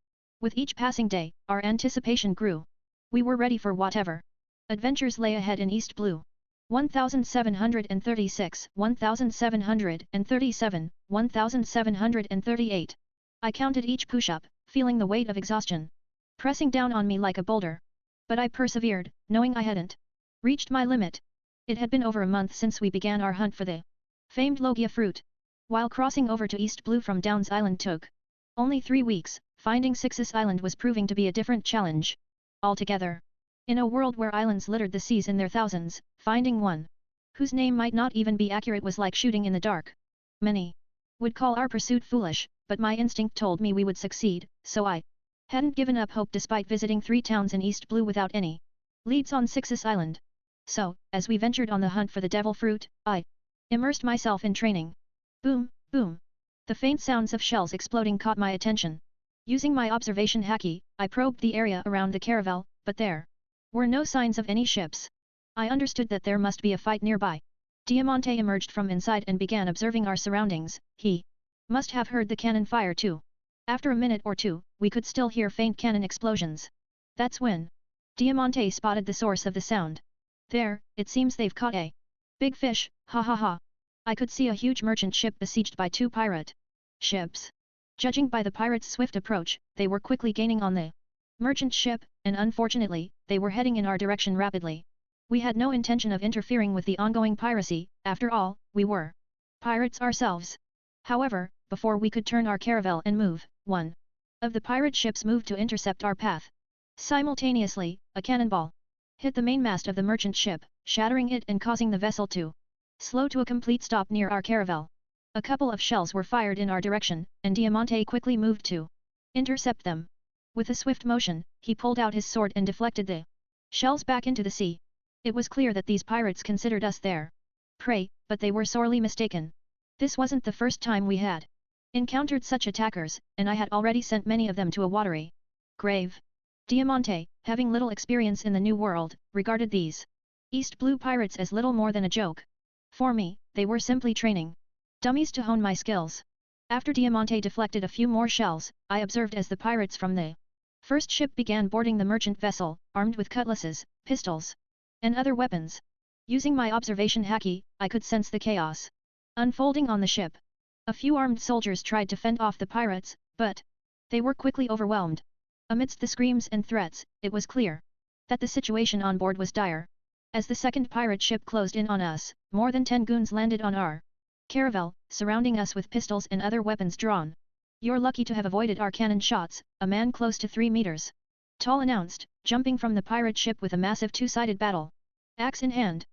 With each passing day, our anticipation grew. We were ready for whatever adventures lay ahead in East Blue. 1736, 1737, 1738. I counted each push-up, feeling the weight of exhaustion pressing down on me like a boulder. But I persevered, knowing I hadn't reached my limit. It had been over a month since we began our hunt for the famed Logia fruit. While crossing over to East Blue from Downs Island took only 3 weeks, finding Sixus Island was proving to be a different challenge altogether. In a world where islands littered the seas in their thousands, finding one whose name might not even be accurate was like shooting in the dark. Many would call our pursuit foolish, but my instinct told me we would succeed, so I hadn't given up hope despite visiting 3 towns in East Blue without any leads on Sixus Island. So, as we ventured on the hunt for the devil fruit, I immersed myself in training. Boom, boom. The faint sounds of shells exploding caught my attention. Using my observation haki, I probed the area around the caravel, but there were no signs of any ships. I understood that there must be a fight nearby. Diamante emerged from inside and began observing our surroundings. He Must have heard the cannon fire too. After a minute or two, we could still hear faint cannon explosions. That's when Diamante spotted the source of the sound. There, it seems they've caught a big fish, ha ha ha. I could see a huge merchant ship besieged by 2 pirate ships. Judging by the pirates' swift approach, they were quickly gaining on the merchant ship, and unfortunately, they were heading in our direction rapidly. We had no intention of interfering with the ongoing piracy, after all, we were pirates ourselves. However, before we could turn our caravel and move, one of the pirate ships moved to intercept our path. Simultaneously, a cannonball hit the mainmast of the merchant ship, shattering it and causing the vessel to slow to a complete stop near our caravel. A couple of shells were fired in our direction, and Diamante quickly moved to intercept them. With a swift motion, he pulled out his sword and deflected the shells back into the sea. It was clear that these pirates considered us their prey, but they were sorely mistaken. This wasn't the first time we had encountered such attackers, and I had already sent many of them to a watery grave. Diamante, having little experience in the New World, regarded these East Blue pirates as little more than a joke. For me, they were simply training dummies to hone my skills. After Diamante deflected a few more shells, I observed as the pirates from the first ship began boarding the merchant vessel, armed with cutlasses, pistols, and other weapons. Using my observation haki, I could sense the chaos unfolding on the ship. A few armed soldiers tried to fend off the pirates, but they were quickly overwhelmed. Amidst the screams and threats, it was clear that the situation on board was dire. As the second pirate ship closed in on us, more than 10 goons landed on our caravel, surrounding us with pistols and other weapons drawn. You're lucky to have avoided our cannon shots, a man close to 3 meters tall announced, jumping from the pirate ship with a massive 2-sided battle axe in hand.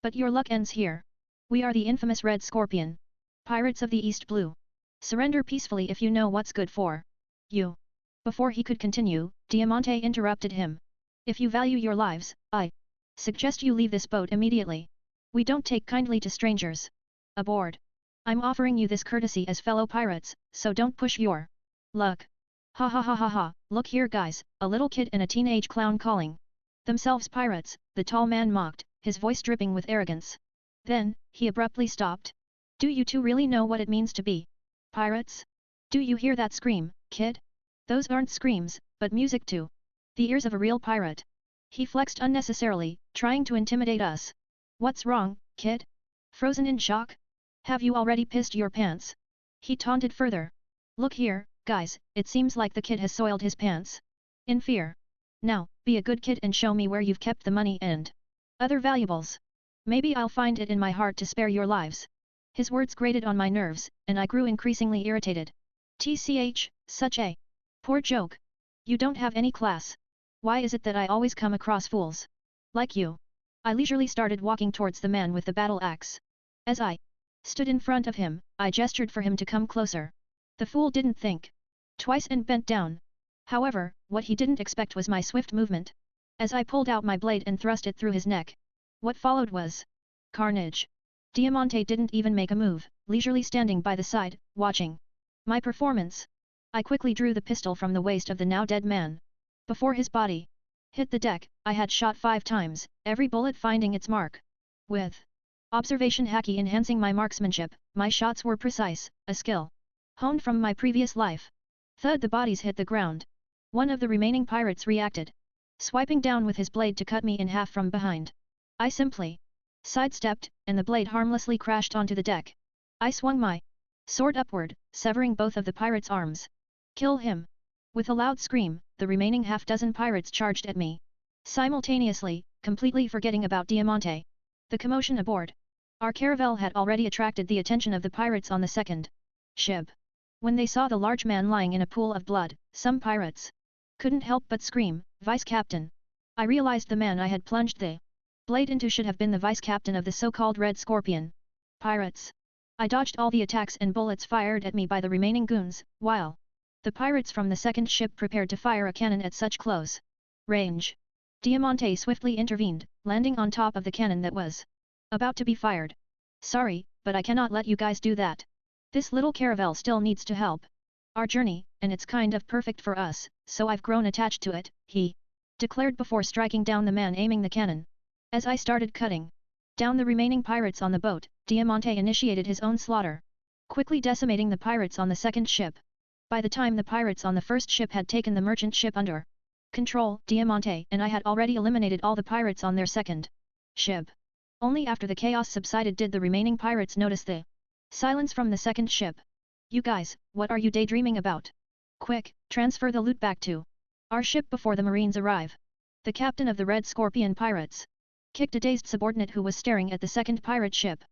But your luck ends here. We are the infamous Red Scorpion, pirates of the East Blue. Surrender peacefully if you know what's good for you. Before he could continue, Diamante interrupted him. If you value your lives, I suggest you leave this boat immediately. We don't take kindly to strangers aboard. I'm offering you this courtesy as fellow pirates, so don't push your luck. Ha ha ha ha ha, look here guys, a little kid and a teenage clown calling themselves pirates, the tall man mocked, his voice dripping with arrogance. Then, he abruptly stopped. Do you two really know what it means to be pirates? Do you hear that scream, kid? Those aren't screams, but music too. The ears of a real pirate. He flexed unnecessarily, trying to intimidate us. What's wrong, kid? Frozen in shock? Have you already pissed your pants? He taunted further. Look here, guys, it seems like the kid has soiled his pants. In fear. Now, be a good kid and show me where you've kept the money and other valuables. Maybe I'll find it in my heart to spare your lives. His words grated on my nerves, and I grew increasingly irritated. TCH, such a poor joke. You don't have any class. Why is it that I always come across fools like you? I leisurely started walking towards the man with the battle axe. As I stood in front of him, I gestured for him to come closer. The fool didn't think twice and bent down. However, what he didn't expect was my swift movement. As I pulled out my blade and thrust it through his neck. What followed was carnage. Diamante didn't even make a move, leisurely standing by the side, watching my performance. I quickly drew the pistol from the waist of the now dead man. Before his body hit the deck, I had shot 5 times, every bullet finding its mark. With observation haki enhancing my marksmanship, my shots were precise, a skill honed from my previous life. Thud, the bodies hit the ground. One of the remaining pirates reacted, swiping down with his blade to cut me in half from behind. I simply sidestepped, and the blade harmlessly crashed onto the deck. I swung my sword upward, severing both of the pirate's arms. Kill him! With a loud scream, the remaining half-dozen pirates charged at me. Simultaneously, completely forgetting about Diamante. The commotion aboard our caravel had already attracted the attention of the pirates on the second ship. When they saw the large man lying in a pool of blood, some pirates couldn't help but scream, "Vice Captain!" I realized the man I had plunged the blade into should have been the vice captain of the so-called Red Scorpion pirates. I dodged all the attacks and bullets fired at me by the remaining goons, while the pirates from the second ship prepared to fire a cannon at such close range. Diamante swiftly intervened, landing on top of the cannon that was about to be fired. Sorry, but I cannot let you guys do that. This little caravel still needs to help our journey, and it's kind of perfect for us, so I've grown attached to it, he declared before striking down the man aiming the cannon. As I started cutting down the remaining pirates on the boat, Diamante initiated his own slaughter. quickly decimating the pirates on the second ship. By the time the pirates on the first ship had taken the merchant ship under control, Diamante and I had already eliminated all the pirates on their second ship. Only after the chaos subsided did the remaining pirates notice the silence from the second ship. You guys, what are you daydreaming about? Quick, transfer the loot back to our ship before the Marines arrive. The captain of the Red Scorpion pirates kicked a dazed subordinate who was staring at the second pirate ship.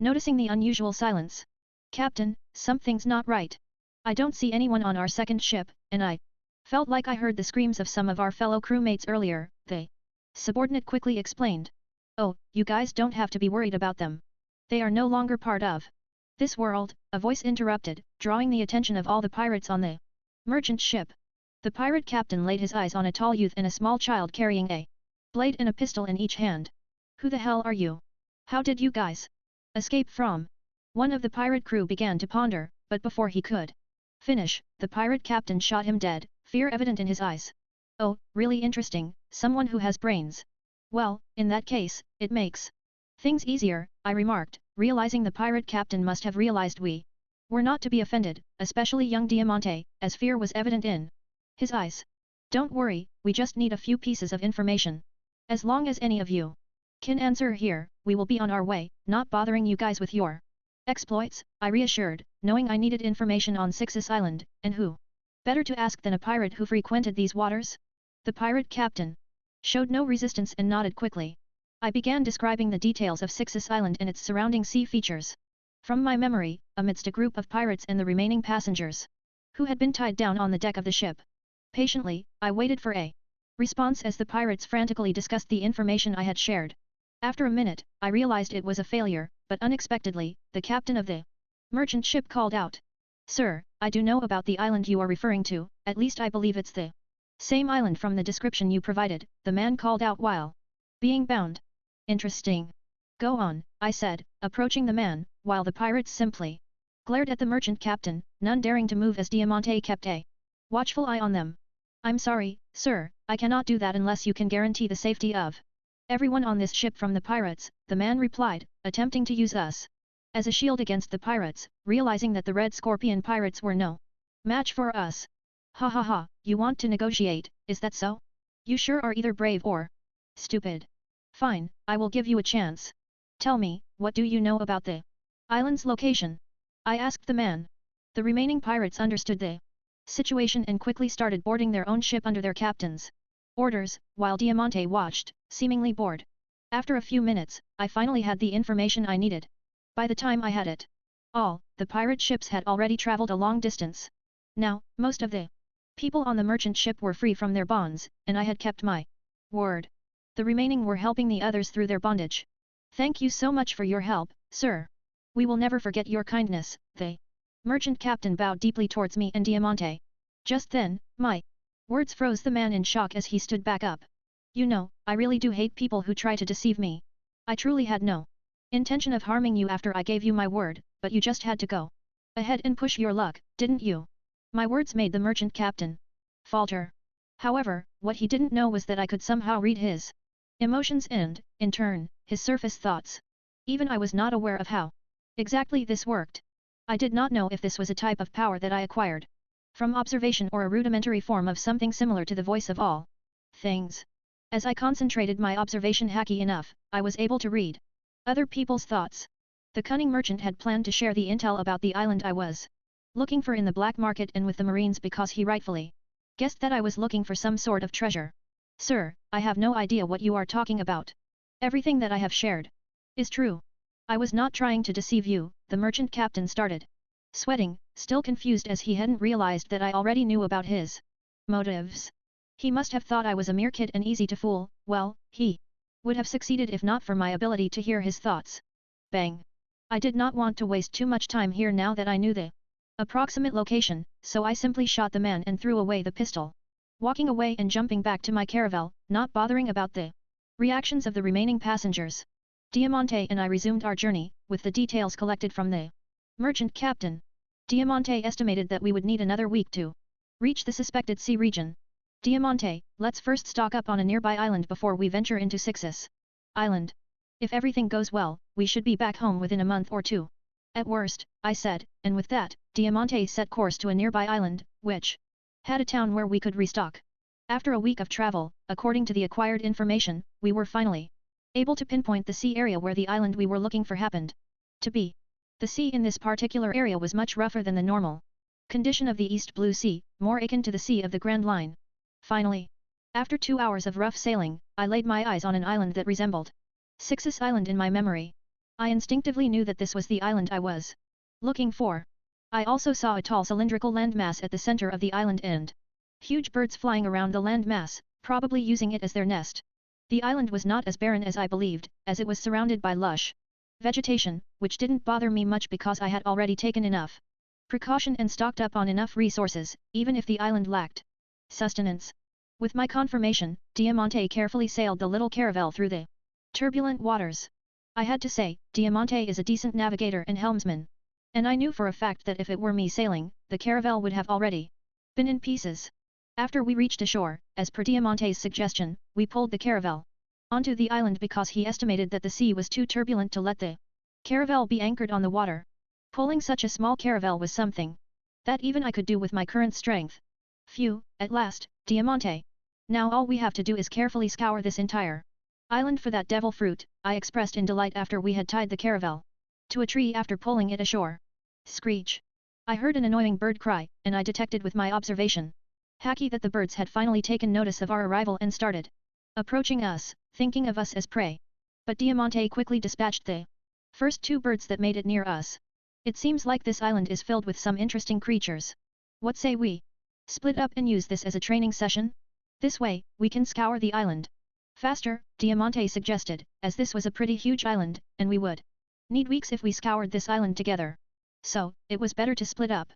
Noticing the unusual silence. Captain, something's not right. I don't see anyone on our second ship, and I felt like I heard the screams of some of our fellow crewmates earlier, the subordinate quickly explained. Oh, you guys don't have to be worried about them. They are no longer part of this world, a voice interrupted, drawing the attention of all the pirates on the merchant ship. The pirate captain laid his eyes on a tall youth and a small child carrying a blade and a pistol in each hand. Who the hell are you? How did you guys escape from? One of the pirate crew began to ponder, but before he could finish, the pirate captain shot him dead, fear evident in his eyes. Oh, really interesting, someone who has brains. Well, in that case, it makes things easier, I remarked, realizing the pirate captain must have realized we were not to be offended, especially young Diamante, as fear was evident in his eyes. Don't worry, we just need a few pieces of information. As long as any of you can answer here, we will be on our way, not bothering you guys with your exploits, I reassured, knowing I needed information on Sixus Island, and who better to ask than a pirate who frequented these waters? The pirate captain showed no resistance and nodded quickly. I began describing the details of Sixus Island and its surrounding sea features. From my memory, amidst a group of pirates and the remaining passengers who had been tied down on the deck of the ship. Patiently, I waited for a response as the pirates frantically discussed the information I had shared. After a minute, I realized it was a failure, but unexpectedly, the captain of the merchant ship called out. Sir, I do know about the island you are referring to, at least I believe it's the same island from the description you provided, the man called out while being bound. Interesting. Go on, I said, approaching the man, while the pirates simply glared at the merchant captain, none daring to move as Diamante kept a watchful eye on them. I'm sorry, sir, I cannot do that unless you can guarantee the safety of everyone on this ship from the pirates, the man replied, attempting to use us as a shield against the pirates, realizing that the Red Scorpion pirates were no match for us. Ha ha ha, you want to negotiate, is that so? You sure are either brave or stupid. Fine, I will give you a chance. Tell me, what do you know about the island's location? I asked the man. The remaining pirates understood the situation and quickly started boarding their own ship under their captain's orders, while Diamante watched, seemingly bored. After a few minutes, I finally had the information I needed. By the time I had it all, the pirate ships had already traveled a long distance. Now, most of the people on the merchant ship were free from their bonds, and I had kept my word. The remaining were helping the others through their bondage. Thank you so much for your help, sir. We will never forget your kindness, the merchant captain bowed deeply towards me and Diamante. Just then, my words froze the man in shock as he stood back up. You know, I really do hate people who try to deceive me. I truly had no intention of harming you after I gave you my word, but you just had to go ahead and push your luck, didn't you? My words made the merchant captain falter. However, what he didn't know was that I could somehow read his emotions and, in turn, his surface thoughts. Even I was not aware of how exactly this worked. I did not know if this was a type of power that I acquired from observation or a rudimentary form of something similar to the voice of all things. As I concentrated my observation hacky enough, I was able to read other people's thoughts. The cunning merchant had planned to share the intel about the island I was looking for in the black market and with the Marines because he rightfully guessed that I was looking for some sort of treasure. Sir, I have no idea what you are talking about. Everything that I have shared is true. I was not trying to deceive you, the merchant captain started sweating, still confused as he hadn't realized that I already knew about his motives. He must have thought I was a mere kid and easy to fool. Well, he would have succeeded if not for my ability to hear his thoughts. Bang! I did not want to waste too much time here now that I knew the approximate location, so I simply shot the man and threw away the pistol. Walking away and jumping back to my caravel, not bothering about the reactions of the remaining passengers. Diamante and I resumed our journey, with the details collected from the merchant captain. Diamante estimated that we would need another week to reach the suspected sea region. Diamante, let's first stock up on a nearby island before we venture into Sixus Island. If everything goes well, we should be back home within a month or two. At worst, I said, and with that, Diamante set course to a nearby island, which had a town where we could restock. After a week of travel, according to the acquired information, we were finally able to pinpoint the sea area where the island we were looking for happened to be. The sea in this particular area was much rougher than the normal condition of the East Blue Sea, more akin to the Sea of the Grand Line. Finally, after 2 hours of rough sailing, I laid my eyes on an island that resembled Sixus Island in my memory. I instinctively knew that this was the island I was looking for. I also saw a tall cylindrical landmass at the center of the island and huge birds flying around the landmass, probably using it as their nest. The island was not as barren as I believed, as it was surrounded by lush vegetation, which didn't bother me much because I had already taken enough precaution and stocked up on enough resources, even if the island lacked sustenance. With my confirmation, Diamante carefully sailed the little caravel through the turbulent waters. I had to say, Diamante is a decent navigator and helmsman. And I knew for a fact that if it were me sailing, the caravel would have already been in pieces. After we reached ashore, as per Diamante's suggestion, we pulled the caravel onto the island because he estimated that the sea was too turbulent to let the caravel be anchored on the water. Pulling such a small caravel was something that even I could do with my current strength. Phew, at last, Diamante. Now all we have to do is carefully scour this entire island for that devil fruit, I expressed in delight after we had tied the caravel to a tree after pulling it ashore. Screech! I heard an annoying bird cry, and I detected with my observation hacky that the birds had finally taken notice of our arrival and started approaching us, thinking of us as prey. But Diamante quickly dispatched the first 2 birds that made it near us. It seems like this island is filled with some interesting creatures. What say we split up and use this as a training session? This way, we can scour the island faster, Diamante suggested, as this was a pretty huge island, and we would need weeks if we scoured this island together. So, it was better to split up.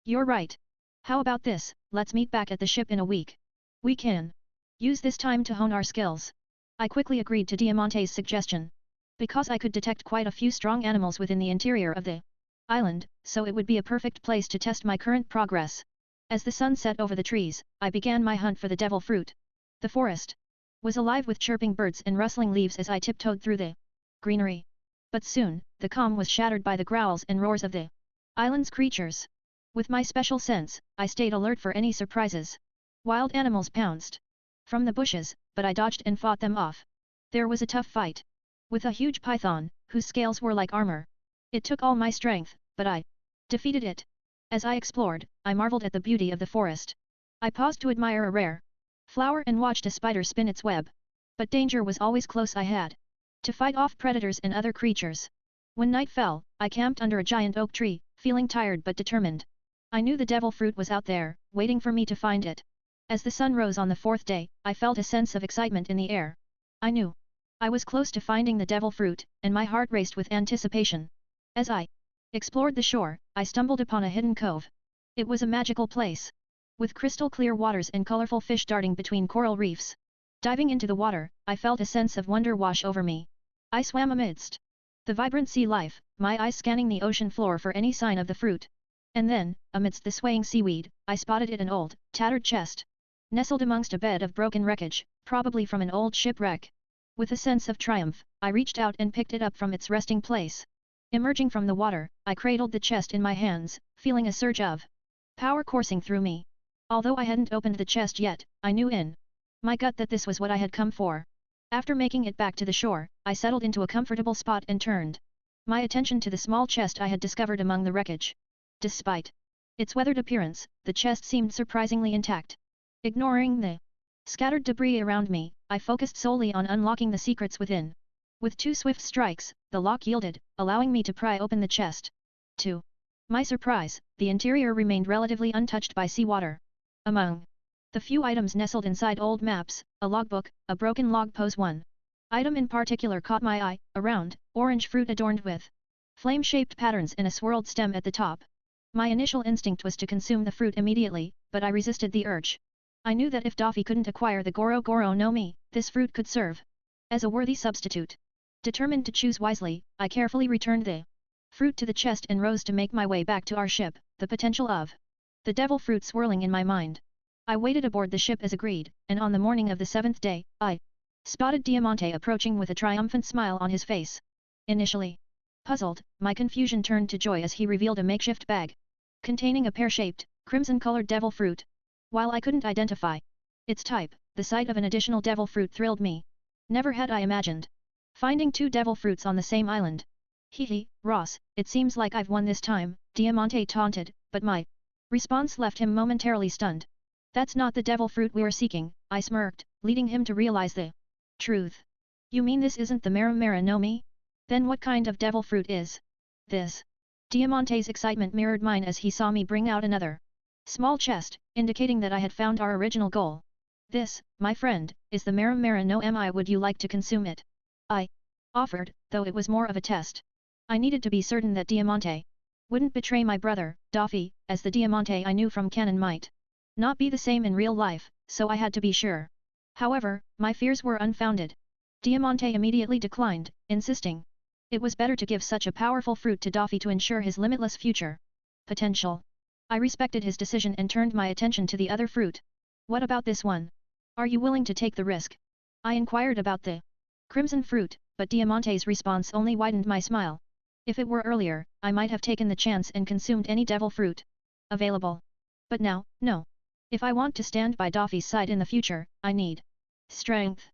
You're right. How about this, let's meet back at the ship in a week. We can use this time to hone our skills. I quickly agreed to Diamante's suggestion. Because I could detect quite a few strong animals within the interior of the island, so it would be a perfect place to test my current progress. As the sun set over the trees, I began my hunt for the devil fruit. The forest was alive with chirping birds and rustling leaves as I tiptoed through the greenery. But soon, the calm was shattered by the growls and roars of the island's creatures. With my special sense, I stayed alert for any surprises. Wild animals pounced from the bushes, but I dodged and fought them off. There was a tough fight with a huge python, whose scales were like armor. It took all my strength, but I defeated it. As I explored, I marveled at the beauty of the forest. I paused to admire a rare flower and watched a spider spin its web. But danger was always close. I had to fight off predators and other creatures. When night fell, I camped under a giant oak tree, feeling tired but determined. I knew the devil fruit was out there, waiting for me to find it. As the sun rose on the 4th day, I felt a sense of excitement in the air. I knew I was close to finding the devil fruit, and my heart raced with anticipation. As I explored the shore, I stumbled upon a hidden cove. It was a magical place, with crystal clear waters and colorful fish darting between coral reefs. Diving into the water, I felt a sense of wonder wash over me. I swam amidst the vibrant sea life, my eyes scanning the ocean floor for any sign of the fruit. And then, amidst the swaying seaweed, I spotted it, an old, tattered chest, nestled amongst a bed of broken wreckage, probably from an old shipwreck. With a sense of triumph, I reached out and picked it up from its resting place. Emerging from the water, I cradled the chest in my hands, feeling a surge of power coursing through me. Although I hadn't opened the chest yet, I knew in my gut that this was what I had come for. After making it back to the shore, I settled into a comfortable spot and turned my attention to the small chest I had discovered among the wreckage. Despite its weathered appearance, the chest seemed surprisingly intact. Ignoring the scattered debris around me, I focused solely on unlocking the secrets within. With 2 swift strikes, the lock yielded, allowing me to pry open the chest. To my surprise, the interior remained relatively untouched by seawater. Among the few items nestled inside old maps, a logbook, a broken log pose. One item in particular caught my eye, a round, orange fruit adorned with flame-shaped patterns and a swirled stem at the top. My initial instinct was to consume the fruit immediately, but I resisted the urge. I knew that if Daffy couldn't acquire the Goro Goro no Mi, this fruit could serve as a worthy substitute. Determined to choose wisely, I carefully returned the fruit to the chest and rose to make my way back to our ship, the potential of the devil fruit swirling in my mind. I waited aboard the ship as agreed, and on the morning of the 7th day, I spotted Diamante approaching with a triumphant smile on his face. Initially, Puzzled, my confusion turned to joy as he revealed a makeshift bag containing a pear-shaped, crimson-colored devil fruit. While I couldn't identify its type, the sight of an additional devil fruit thrilled me. Never had I imagined finding 2 devil fruits on the same island. Hee, Ross, it seems like I've won this time, Diamante taunted, but my response left him momentarily stunned. That's not the devil fruit we're seeking, I smirked, leading him to realize the truth. You mean this isn't the Mara no Mi? Then what kind of devil fruit is this? Diamante's excitement mirrored mine as he saw me bring out another small chest, indicating that I had found our original goal. This, my friend, is the Mara no Mi. Would you like to consume it? I offered, though it was more of a test. I needed to be certain that Diamante wouldn't betray my brother, Daffy, as the Diamante I knew from canon might not be the same in real life, so I had to be sure. However, my fears were unfounded. Diamante immediately declined, insisting it was better to give such a powerful fruit to Daffy to ensure his limitless future potential. I respected his decision and turned my attention to the other fruit. What about this one? Are you willing to take the risk? I inquired about the crimson fruit, but Diamante's response only widened my smile. If it were earlier, I might have taken the chance and consumed any devil fruit available. But now, no. If I want to stand by Daffy's side in the future, I need strength.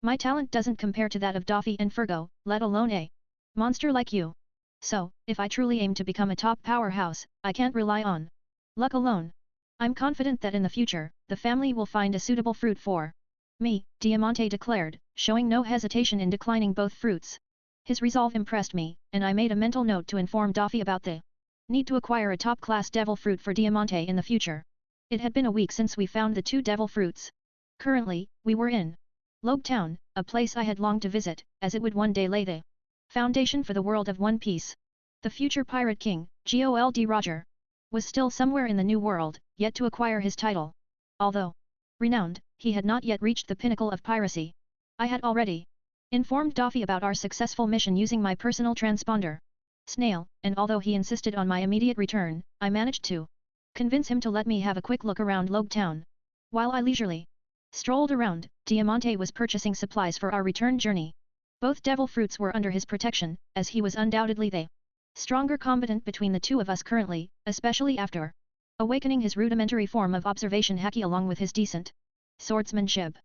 My talent doesn't compare to that of Daffy and Fergo, let alone a monster like you. So, if I truly aim to become a top powerhouse, I can't rely on luck alone. I'm confident that in the future, the family will find a suitable fruit for me, Diamante declared, showing no hesitation in declining both fruits. His resolve impressed me, and I made a mental note to inform Daffy about the need to acquire a top-class devil fruit for Diamante in the future. It had been a week since we found the 2 devil fruits. Currently, we were in Logue Town, a place I had longed to visit, as it would one day lay the foundation for the world of One Piece. The future pirate king, Gold Roger, was still somewhere in the New World, yet to acquire his title. Although renowned, he had not yet reached the pinnacle of piracy. I had already informed Daffy about our successful mission using my personal transponder Snail, and although he insisted on my immediate return, I managed to convince him to let me have a quick look around Logue Town. While I leisurely strolled around, Diamante was purchasing supplies for our return journey. Both devil fruits were under his protection, as he was undoubtedly the stronger combatant between the 2 of us currently, especially after awakening his rudimentary form of observation haki along with his decent swordsmanship.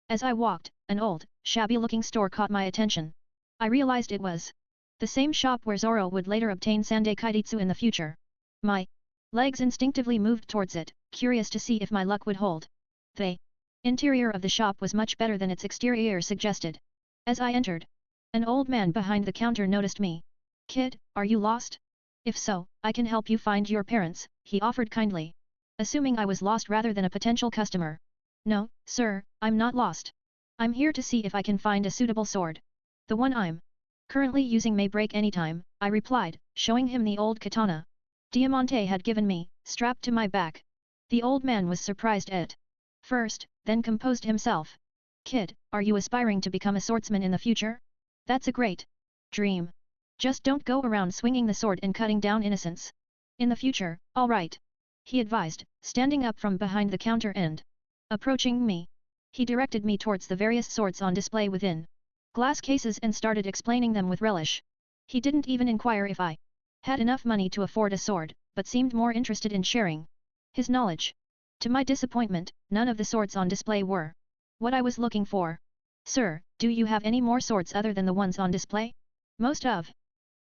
As I walked, an old, shabby-looking store caught my attention. I realized it was the same shop where Zoro would later obtain Sandai Kaititsu in the future. My legs instinctively moved towards it, curious to see if my luck would hold. The interior of the shop was much better than its exterior suggested. As I entered, an old man behind the counter noticed me. Kid, are you lost? If so, I can help you find your parents, he offered kindly. Assuming I was lost rather than a potential customer. No, sir, I'm not lost. I'm here to see if I can find a suitable sword. The one I'm currently using may break anytime, I replied, showing him the old katana Diamante had given me, strapped to my back. The old man was surprised at first, then composed himself. Kid, are you aspiring to become a swordsman in the future? That's a great dream. Just don't go around swinging the sword and cutting down innocents. In the future, all right. He advised, standing up from behind the counter and approaching me. He directed me towards the various swords on display within glass cases and started explaining them with relish. He didn't even inquire if I had enough money to afford a sword, but seemed more interested in sharing his knowledge. To my disappointment, none of the swords on display were what I was looking for. Sir, do you have any more swords other than the ones on display? Most of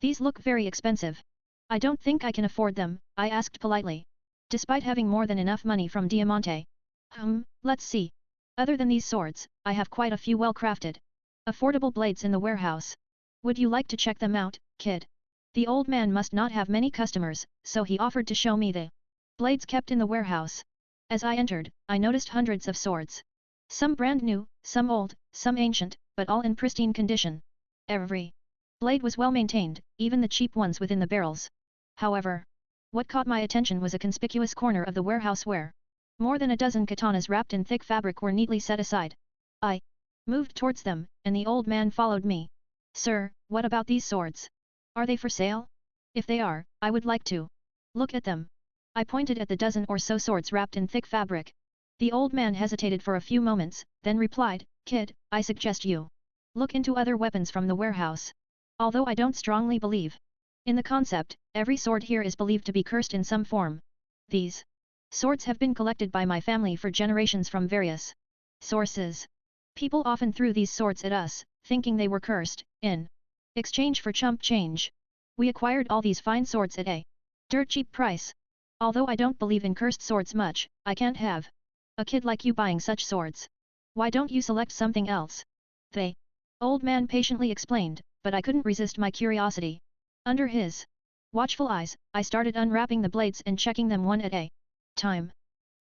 these look very expensive. I don't think I can afford them, I asked politely. Despite having more than enough money from Diamante. Let's see. Other than these swords, I have quite a few well-crafted, affordable blades in the warehouse. Would you like to check them out, kid? The old man must not have many customers, so he offered to show me the blades kept in the warehouse. As I entered, I noticed hundreds of swords. Some brand new, some old, some ancient, but all in pristine condition. Every blade was well maintained, even the cheap ones within the barrels. However, what caught my attention was a conspicuous corner of the warehouse where more than a dozen katanas wrapped in thick fabric were neatly set aside. I moved towards them, and the old man followed me. Sir, what about these swords? Are they for sale? If they are, I would like to look at them. I pointed at the dozen or so swords wrapped in thick fabric. The old man hesitated for a few moments, then replied, Kid, I suggest you look into other weapons from the warehouse. Although I don't strongly believe In the concept, every sword here is believed to be cursed in some form. These swords have been collected by my family for generations from various sources. People often threw these swords at us, thinking they were cursed, in exchange for chump change. We acquired all these fine swords at a dirt cheap price. Although I don't believe in cursed swords much, I can't have a kid like you buying such swords. Why don't you select something else? The old man patiently explained, but I couldn't resist my curiosity. Under his watchful eyes, I started unwrapping the blades and checking them one at a time.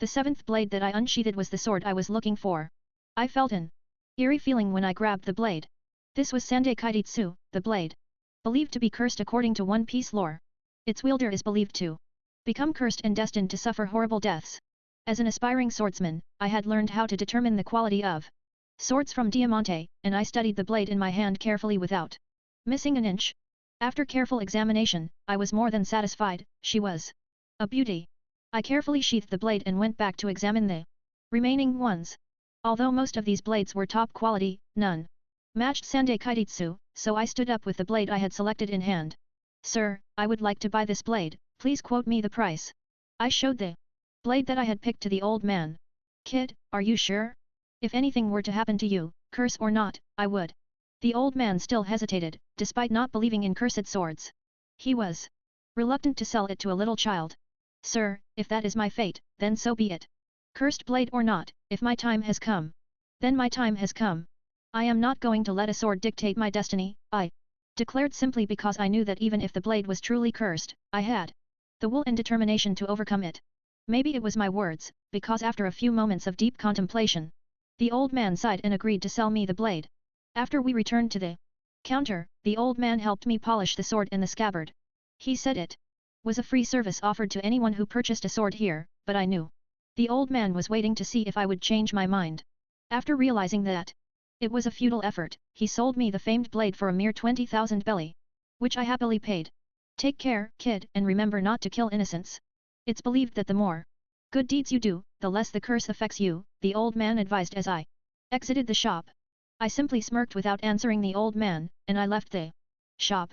The seventh blade that I unsheathed was the sword I was looking for. I felt an eerie feeling when I grabbed the blade. This was Sandai Kaititsu, the blade, believed to be cursed according to One Piece lore. Its wielder is believed to become cursed and destined to suffer horrible deaths. As an aspiring swordsman, I had learned how to determine the quality of swords from Diamante, and I studied the blade in my hand carefully without missing an inch. After careful examination, I was more than satisfied. She was a beauty. I carefully sheathed the blade and went back to examine the remaining ones. Although most of these blades were top quality, none matched Sandai Kaititsu, so I stood up with the blade I had selected in hand. Sir, I would like to buy this blade, please quote me the price. I showed the blade that I had picked to the old man. Kid, are you sure? If anything were to happen to you, curse or not, I would. The old man still hesitated, despite not believing in cursed swords. He was reluctant to sell it to a little child. Sir, if that is my fate, then so be it. Cursed blade or not, if my time has come, then my time has come. I am not going to let a sword dictate my destiny, I declared simply because I knew that even if the blade was truly cursed, I had the will and determination to overcome it. Maybe it was my words, because after a few moments of deep contemplation, the old man sighed and agreed to sell me the blade. After we returned to the counter, the old man helped me polish the sword and the scabbard. He said it was a free service offered to anyone who purchased a sword here, but I knew the old man was waiting to see if I would change my mind. After realizing that it was a futile effort, he sold me the famed blade for a mere 20,000 belly, which I happily paid. Take care, kid, and remember not to kill innocents. It's believed that the more good deeds you do, the less the curse affects you, the old man advised as I exited the shop. I simply smirked without answering the old man, and I left the shop.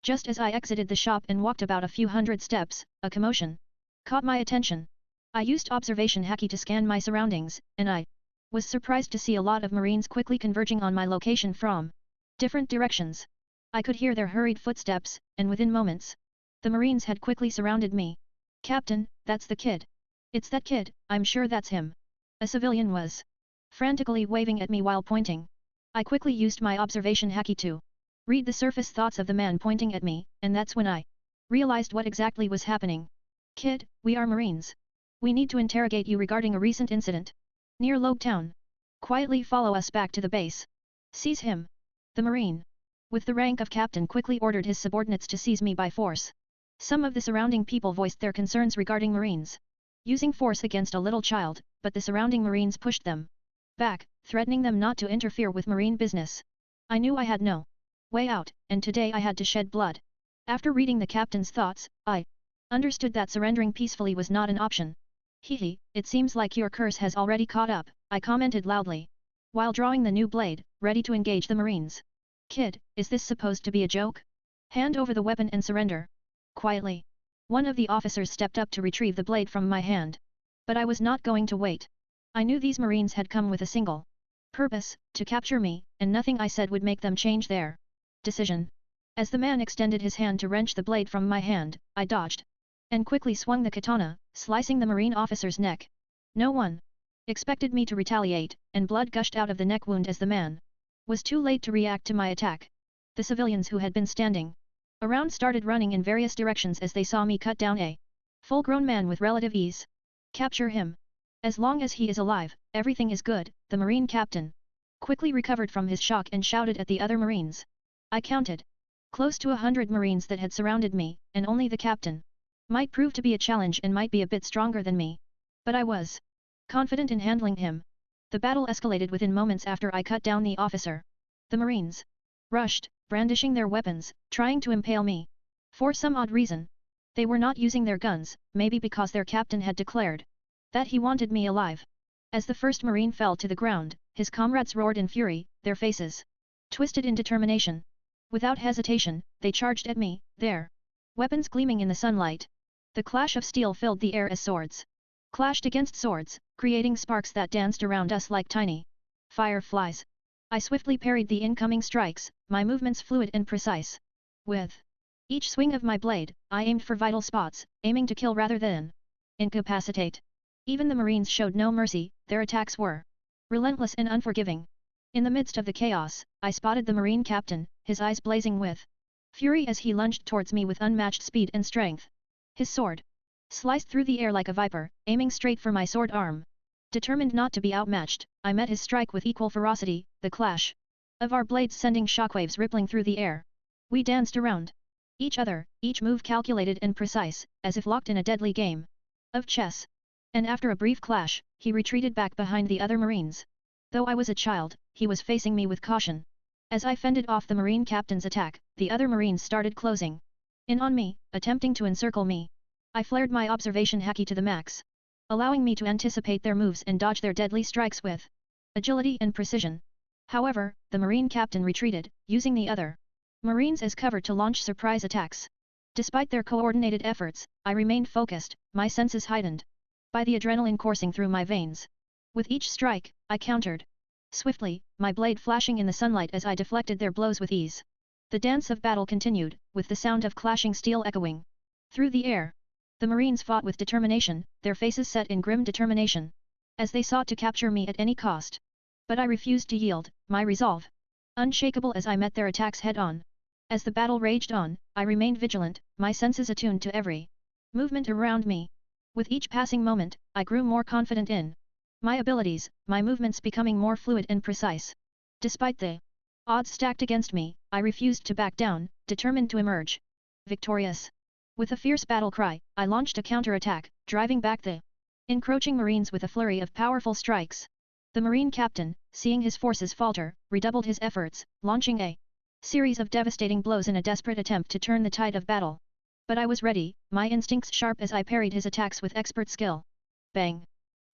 Just as I exited the shop and walked about a few hundred steps, a commotion caught my attention. I used observation haki to scan my surroundings, and I was surprised to see a lot of Marines quickly converging on my location from different directions. I could hear their hurried footsteps, and within moments, the Marines had quickly surrounded me. Captain, that's the kid. It's that kid, I'm sure that's him. A civilian was frantically waving at me while pointing. I quickly used my observation haki to read the surface thoughts of the man pointing at me, and that's when I realized what exactly was happening. Kid, we are Marines. We need to interrogate you regarding a recent incident near Logue Town. Quietly follow us back to the base. Seize him. The Marine, with the rank of captain, quickly ordered his subordinates to seize me by force. Some of the surrounding people voiced their concerns regarding Marines using force against a little child, but the surrounding Marines pushed them back, threatening them not to interfere with Marine business. I knew I had no way out, and today I had to shed blood. After reading the captain's thoughts, I understood that surrendering peacefully was not an option. Hehe, it seems like your curse has already caught up, I commented loudly, while drawing the new blade, ready to engage the Marines. Kid, is this supposed to be a joke? Hand over the weapon and surrender. Quietly. One of the officers stepped up to retrieve the blade from my hand. But I was not going to wait. I knew these Marines had come with a single purpose, to capture me, and nothing I said would make them change their decision. As the man extended his hand to wrench the blade from my hand, I dodged and quickly swung the katana, slicing the Marine officer's neck. No one expected me to retaliate, and blood gushed out of the neck wound as the man was too late to react to my attack. The civilians who had been standing around started running in various directions as they saw me cut down a full-grown man with relative ease. Capture him. As long as he is alive, everything is good, the Marine captain quickly recovered from his shock and shouted at the other Marines. I counted close to 100 Marines that had surrounded me, and only the captain might prove to be a challenge and might be a bit stronger than me. But I was confident in handling him. The battle escalated within moments after I cut down the officer. The Marines rushed, brandishing their weapons, trying to impale me. For some odd reason, they were not using their guns, maybe because their captain had declared that he wanted me alive. As the first Marine fell to the ground, his comrades roared in fury, their faces twisted in determination. Without hesitation, they charged at me, their weapons gleaming in the sunlight. The clash of steel filled the air as swords clashed against swords, creating sparks that danced around us like tiny fireflies. I swiftly parried the incoming strikes, my movements fluid and precise. With each swing of my blade, I aimed for vital spots, aiming to kill rather than incapacitate. Even the Marines showed no mercy, their attacks were relentless and unforgiving. In the midst of the chaos, I spotted the Marine captain, his eyes blazing with fury as he lunged towards me with unmatched speed and strength. His sword sliced through the air like a viper, aiming straight for my sword arm. Determined not to be outmatched, I met his strike with equal ferocity, the clash of our blades sending shockwaves rippling through the air. We danced around each other, each move calculated and precise, as if locked in a deadly game of chess. And after a brief clash, he retreated back behind the other Marines. Though I was a child, he was facing me with caution. As I fended off the Marine captain's attack, the other Marines started closing in on me, attempting to encircle me. I flared my observation haki to the max, allowing me to anticipate their moves and dodge their deadly strikes with agility and precision. However, the Marine captain retreated, using the other Marines as cover to launch surprise attacks. Despite their coordinated efforts, I remained focused, my senses heightened by the adrenaline coursing through my veins. With each strike, I countered swiftly, my blade flashing in the sunlight as I deflected their blows with ease. The dance of battle continued, with the sound of clashing steel echoing through the air. The Marines fought with determination, their faces set in grim determination, as they sought to capture me at any cost. But I refused to yield, my resolve unshakable as I met their attacks head-on. As the battle raged on, I remained vigilant, my senses attuned to every movement around me. With each passing moment, I grew more confident in my abilities, my movements becoming more fluid and precise. Despite the odds stacked against me, I refused to back down, determined to emerge victorious. With a fierce battle cry, I launched a counter-attack, driving back the encroaching Marines with a flurry of powerful strikes. The Marine captain, seeing his forces falter, redoubled his efforts, launching a series of devastating blows in a desperate attempt to turn the tide of battle. But I was ready, my instincts sharp as I parried his attacks with expert skill. Bang!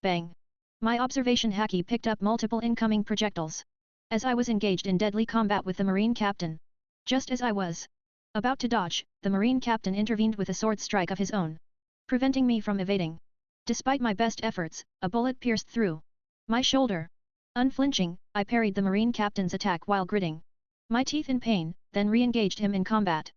Bang! My observation haki picked up multiple incoming projectiles as I was engaged in deadly combat with the Marine captain. Just as I was about to dodge, the Marine captain intervened with a sword strike of his own, preventing me from evading. Despite my best efforts, a bullet pierced through my shoulder. Unflinching, I parried the Marine captain's attack while gritting my teeth in pain, then re-engaged him in combat.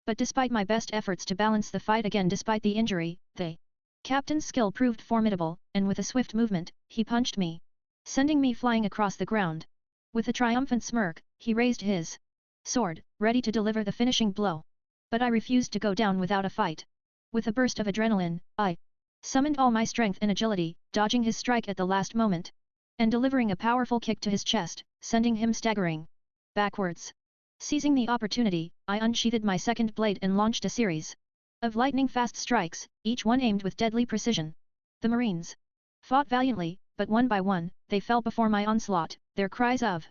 But despite my best efforts to balance the fight again despite the injury, the captain's skill proved formidable, and with a swift movement, he punched me, sending me flying across the ground. With a triumphant smirk, he raised his sword, ready to deliver the finishing blow. But I refused to go down without a fight. With a burst of adrenaline, I summoned all my strength and agility, dodging his strike at the last moment, and delivering a powerful kick to his chest, sending him staggering backwards. Seizing the opportunity, I unsheathed my second blade and launched a series of lightning-fast strikes, each one aimed with deadly precision. The Marines fought valiantly, but one by one, they fell before my onslaught, their cries of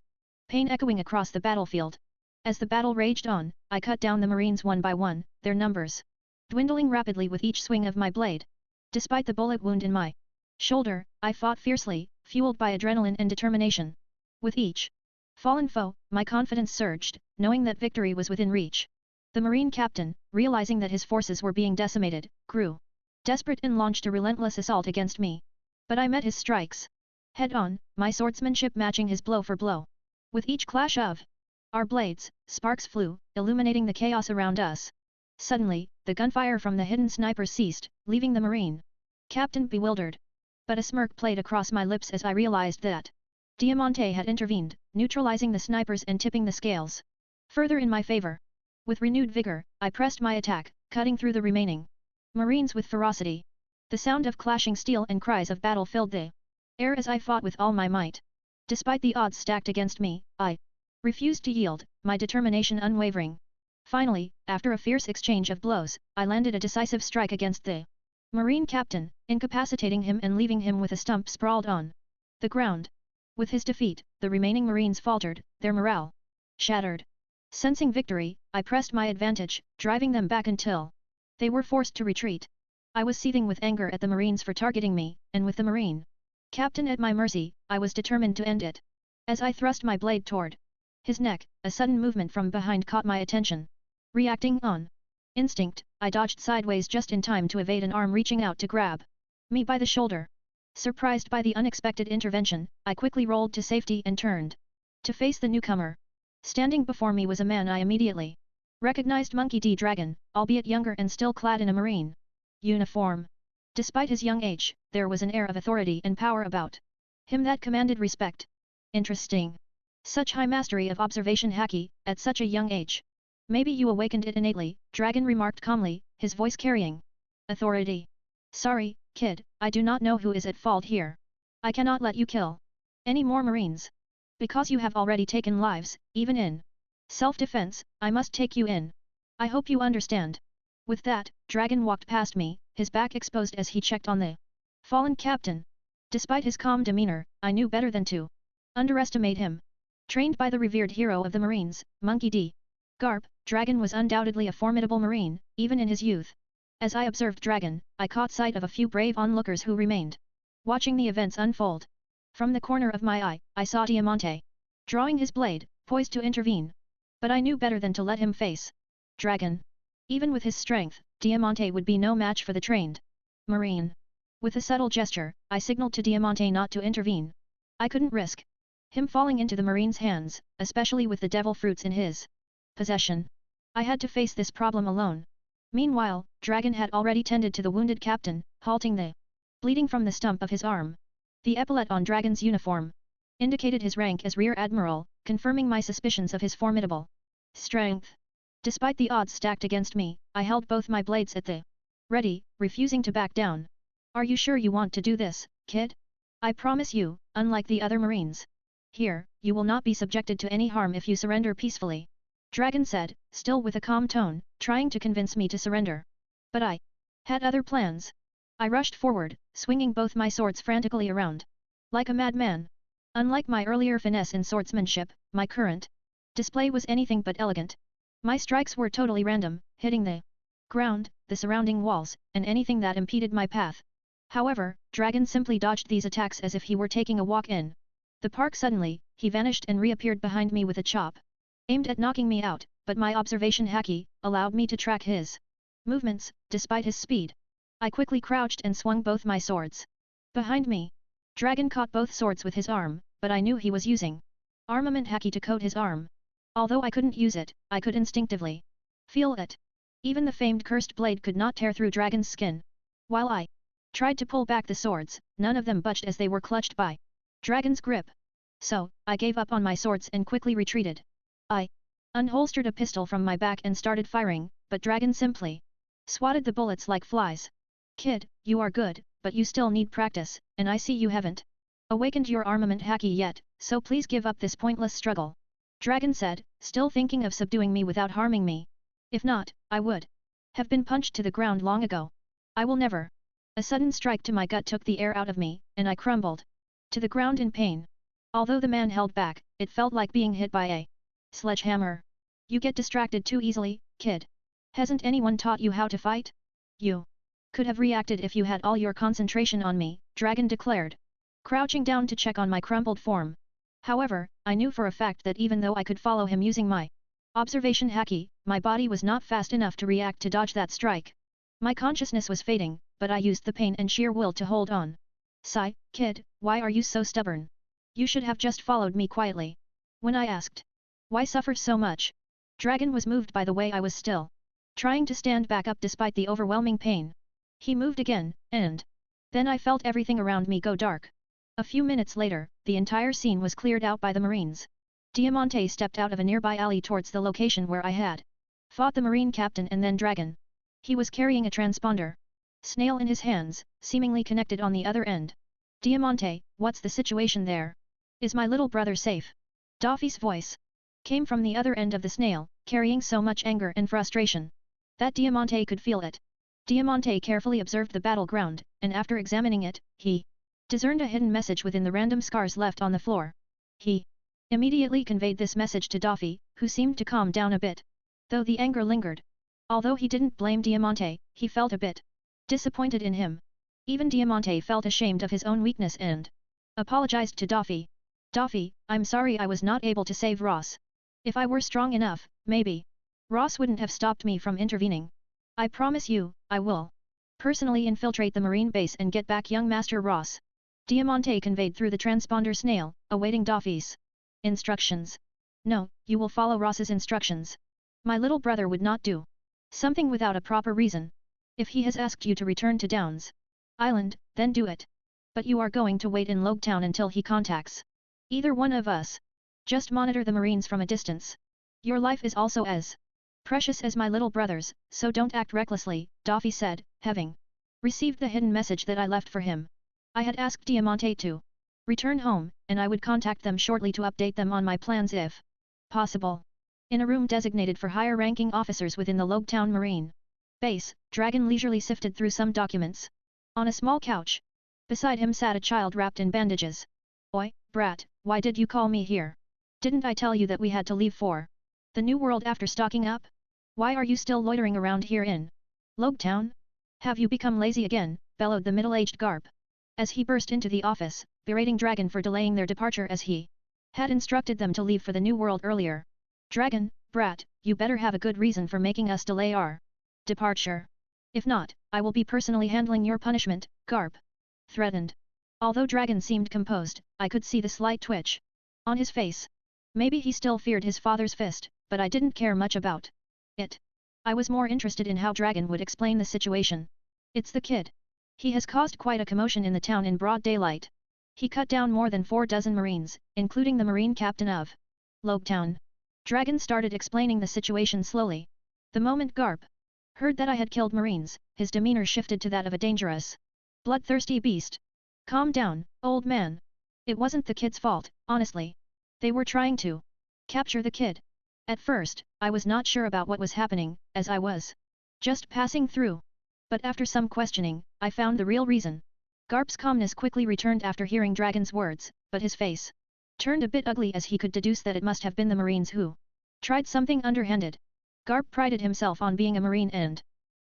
pain echoing across the battlefield. As the battle raged on, I cut down the Marines one by one, their numbers dwindling rapidly with each swing of my blade. Despite the bullet wound in my shoulder, I fought fiercely, fueled by adrenaline and determination. With each fallen foe, my confidence surged, knowing that victory was within reach. The Marine captain, realizing that his forces were being decimated, grew desperate and launched a relentless assault against me. But I met his strikes head-on, my swordsmanship matching his blow for blow. With each clash of our blades, sparks flew, illuminating the chaos around us. Suddenly, the gunfire from the hidden snipers ceased, leaving the Marine captain bewildered. But a smirk played across my lips as I realized that Diamante had intervened, neutralizing the snipers and tipping the scales further in my favor. With renewed vigor, I pressed my attack, cutting through the remaining Marines with ferocity. The sound of clashing steel and cries of battle filled the air as I fought with all my might. Despite the odds stacked against me, I refused to yield, my determination unwavering. Finally, after a fierce exchange of blows, I landed a decisive strike against the Marine captain, incapacitating him and leaving him with a stump sprawled on the ground. With his defeat, the remaining Marines faltered, their morale shattered. Sensing victory, I pressed my advantage, driving them back until they were forced to retreat. I was seething with anger at the Marines for targeting me, and with the Marine captain at my mercy, I was determined to end it. As I thrust my blade toward his neck, a sudden movement from behind caught my attention. Reacting on Instinct, I dodged sideways just in time to evade an arm reaching out to grab me by the shoulder. Surprised by the unexpected intervention, I quickly rolled to safety and turned to face the newcomer. Standing before me was a man I immediately recognized, Monkey D. Dragon, albeit younger and still clad in a marine uniform. Despite his young age, there was an air of authority and power about him that commanded respect. Interesting. Such high mastery of observation haki, at such a young age. Maybe you awakened it innately, Dragon remarked calmly, his voice carrying authority. Sorry, kid, I do not know who is at fault here. I cannot let you kill any more marines. Because you have already taken lives, even in self-defense, I must take you in. I hope you understand. With that, Dragon walked past me, his back exposed as he checked on the fallen captain. Despite his calm demeanor, I knew better than to underestimate him. Trained by the revered hero of the Marines, Monkey D. Garp, Dragon was undoubtedly a formidable marine, even in his youth. As I observed Dragon, I caught sight of a few brave onlookers who remained watching the events unfold. From the corner of my eye, I saw Diamante drawing his blade, poised to intervene. But I knew better than to let him face Dragon. Even with his strength, Diamante would be no match for the trained marine. With a subtle gesture, I signaled to Diamante not to intervene. I couldn't risk him falling into the marine's hands, especially with the devil fruits in his possession. I had to face this problem alone. Meanwhile, Dragon had already tended to the wounded captain, halting the bleeding from the stump of his arm. The epaulette on Dragon's uniform indicated his rank as Rear Admiral, confirming my suspicions of his formidable strength. Despite the odds stacked against me, I held both my blades at the ready, refusing to back down. Are you sure you want to do this, kid? I promise you, unlike the other Marines here, you will not be subjected to any harm if you surrender peacefully. Dragon said, still with a calm tone, trying to convince me to surrender. But I had other plans. I rushed forward, swinging both my swords frantically around. Like a madman. Unlike my earlier finesse in swordsmanship, my current display was anything but elegant. My strikes were totally random, hitting the ground, the surrounding walls, and anything that impeded my path. However, Dragon simply dodged these attacks as if he were taking a walk in the park. Suddenly, he vanished and reappeared behind me with a chop aimed at knocking me out, but my observation haki allowed me to track his movements, despite his speed. I quickly crouched and swung both my swords. Behind me, Dragon caught both swords with his arm, but I knew he was using armament haki to coat his arm. Although I couldn't use it, I could instinctively feel it. Even the famed cursed blade could not tear through Dragon's skin. While I tried to pull back the swords, none of them budged as they were clutched by Dragon's grip. So, I gave up on my swords and quickly retreated. I unholstered a pistol from my back and started firing, but Dragon simply swatted the bullets like flies. Kid, you are good, but you still need practice, and I see you haven't awakened your armament haki yet, so please give up this pointless struggle. Dragon said, still thinking of subduing me without harming me. If not, I would have been punched to the ground long ago. I will never. A sudden strike to my gut took the air out of me, and I crumbled to the ground in pain. Although the man held back, it felt like being hit by a sledgehammer. You get distracted too easily, kid. Hasn't anyone taught you how to fight? You could have reacted if you had all your concentration on me, Dragon declared, crouching down to check on my crumpled form. However, I knew for a fact that even though I could follow him using my observation haki, my body was not fast enough to react to dodge that strike. My consciousness was fading, but I used the pain and sheer will to hold on. Sigh, kid, why are you so stubborn? You should have just followed me quietly. When I asked, why suffer so much? Dragon was moved by the way I was still trying to stand back up despite the overwhelming pain. He moved again, and then I felt everything around me go dark. A few minutes later, the entire scene was cleared out by the Marines. Diamante stepped out of a nearby alley towards the location where I had fought the Marine captain and then Dragon. He was carrying a transponder snail in his hands, seemingly connected on the other end. Diamante, what's the situation there? Is my little brother safe? Daffy's voice came from the other end of the snail, carrying so much anger and frustration that Diamante could feel it. Diamante carefully observed the battleground, and after examining it, he discerned a hidden message within the random scars left on the floor. He immediately conveyed this message to Daffy, who seemed to calm down a bit. Though the anger lingered. Although he didn't blame Diamante, he felt a bit disappointed in him. Even Diamante felt ashamed of his own weakness and apologized to Daffy. Daffy, I'm sorry I was not able to save Ross. If I were strong enough, maybe Ross wouldn't have stopped me from intervening. I promise you, I will personally infiltrate the marine base and get back young Master Ross. Diamante conveyed through the transponder snail, awaiting Daffy's instructions. No, you will follow Ross's instructions. My little brother would not do something without a proper reason. If he has asked you to return to Downs Island, then do it. But you are going to wait in Logetown until he contacts either one of us. Just monitor the Marines from a distance. Your life is also as precious as my little brother's, so don't act recklessly, Daffy said, having received the hidden message that I left for him. I had asked Diamante to return home, and I would contact them shortly to update them on my plans if possible. In a room designated for higher-ranking officers within the Logetown Marine base, Dragon leisurely sifted through some documents. On a small couch, beside him sat a child wrapped in bandages. Oi, brat, why did you call me here? Didn't I tell you that we had to leave for the new world after stocking up? Why are you still loitering around here in Logetown? Have you become lazy again? Bellowed the middle-aged Garp, as he burst into the office, berating Dragon for delaying their departure as he had instructed them to leave for the new world earlier. Dragon, brat, you better have a good reason for making us delay our departure. If not, I will be personally handling your punishment, Garp threatened. Although Dragon seemed composed, I could see the slight twitch on his face. Maybe he still feared his father's fist, but I didn't care much about it. I was more interested in how Dragon would explain the situation. It's the kid. He has caused quite a commotion in the town in broad daylight. He cut down more than 4 dozen Marines, including the Marine captain of Logetown. Dragon started explaining the situation slowly. The moment Garp heard that I had killed Marines, his demeanor shifted to that of a dangerous, bloodthirsty beast. Calm down, old man. It wasn't the kid's fault, honestly. They were trying to capture the kid. At first, I was not sure about what was happening, as I was just passing through. But after some questioning, I found the real reason. Garp's calmness quickly returned after hearing Dragon's words, but his face turned a bit ugly as he could deduce that it must have been the Marines who tried something underhanded. Garp prided himself on being a Marine and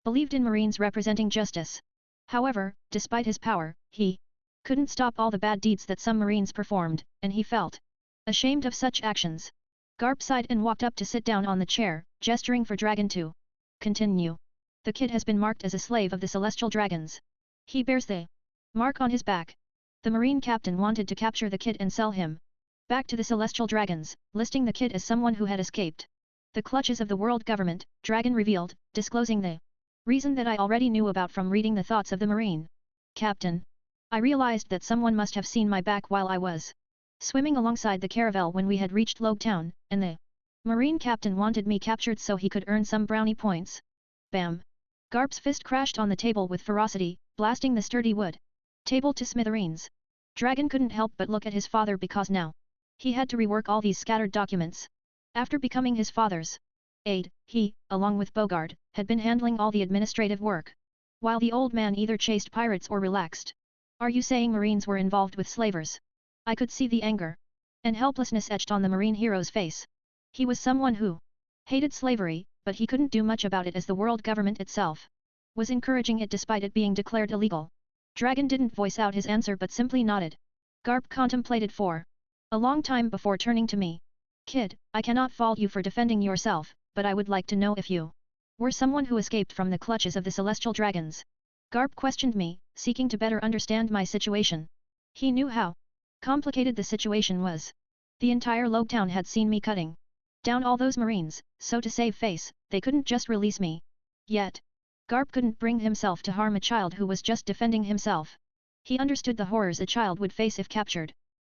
believed in Marines representing justice. However, despite his power, he couldn't stop all the bad deeds that some Marines performed, and he felt ashamed of such actions. Garp sighed and walked up to sit down on the chair, gesturing for Dragon to continue. The kid has been marked as a slave of the Celestial Dragons. He bears the mark on his back. The Marine captain wanted to capture the kid and sell him back to the Celestial Dragons, listing the kid as someone who had escaped the clutches of the world government, Dragon revealed, disclosing the reason that I already knew about from reading the thoughts of the Marine captain. I realized that someone must have seen my back while I was swimming alongside the caravel when we had reached Logetown, and the Marine captain wanted me captured so he could earn some brownie points. Bam! Garp's fist crashed on the table with ferocity, blasting the sturdy wood table to smithereens. Dragon couldn't help but look at his father because now he had to rework all these scattered documents. After becoming his father's aide, he, along with Bogard, had been handling all the administrative work, while the old man either chased pirates or relaxed. Are you saying Marines were involved with slavers? I could see the anger and helplessness etched on the Marine hero's face. He was someone who hated slavery, but he couldn't do much about it as the world government itself was encouraging it despite it being declared illegal. Dragon didn't voice out his answer but simply nodded. Garp contemplated for a long time before turning to me. Kid, I cannot fault you for defending yourself, but I would like to know if you were someone who escaped from the clutches of the Celestial Dragons. Garp questioned me, seeking to better understand my situation. He knew how complicated the situation was. The entire Logetown had seen me cutting down all those Marines, so to save face, they couldn't just release me. Yet, Garp couldn't bring himself to harm a child who was just defending himself. He understood the horrors a child would face if captured.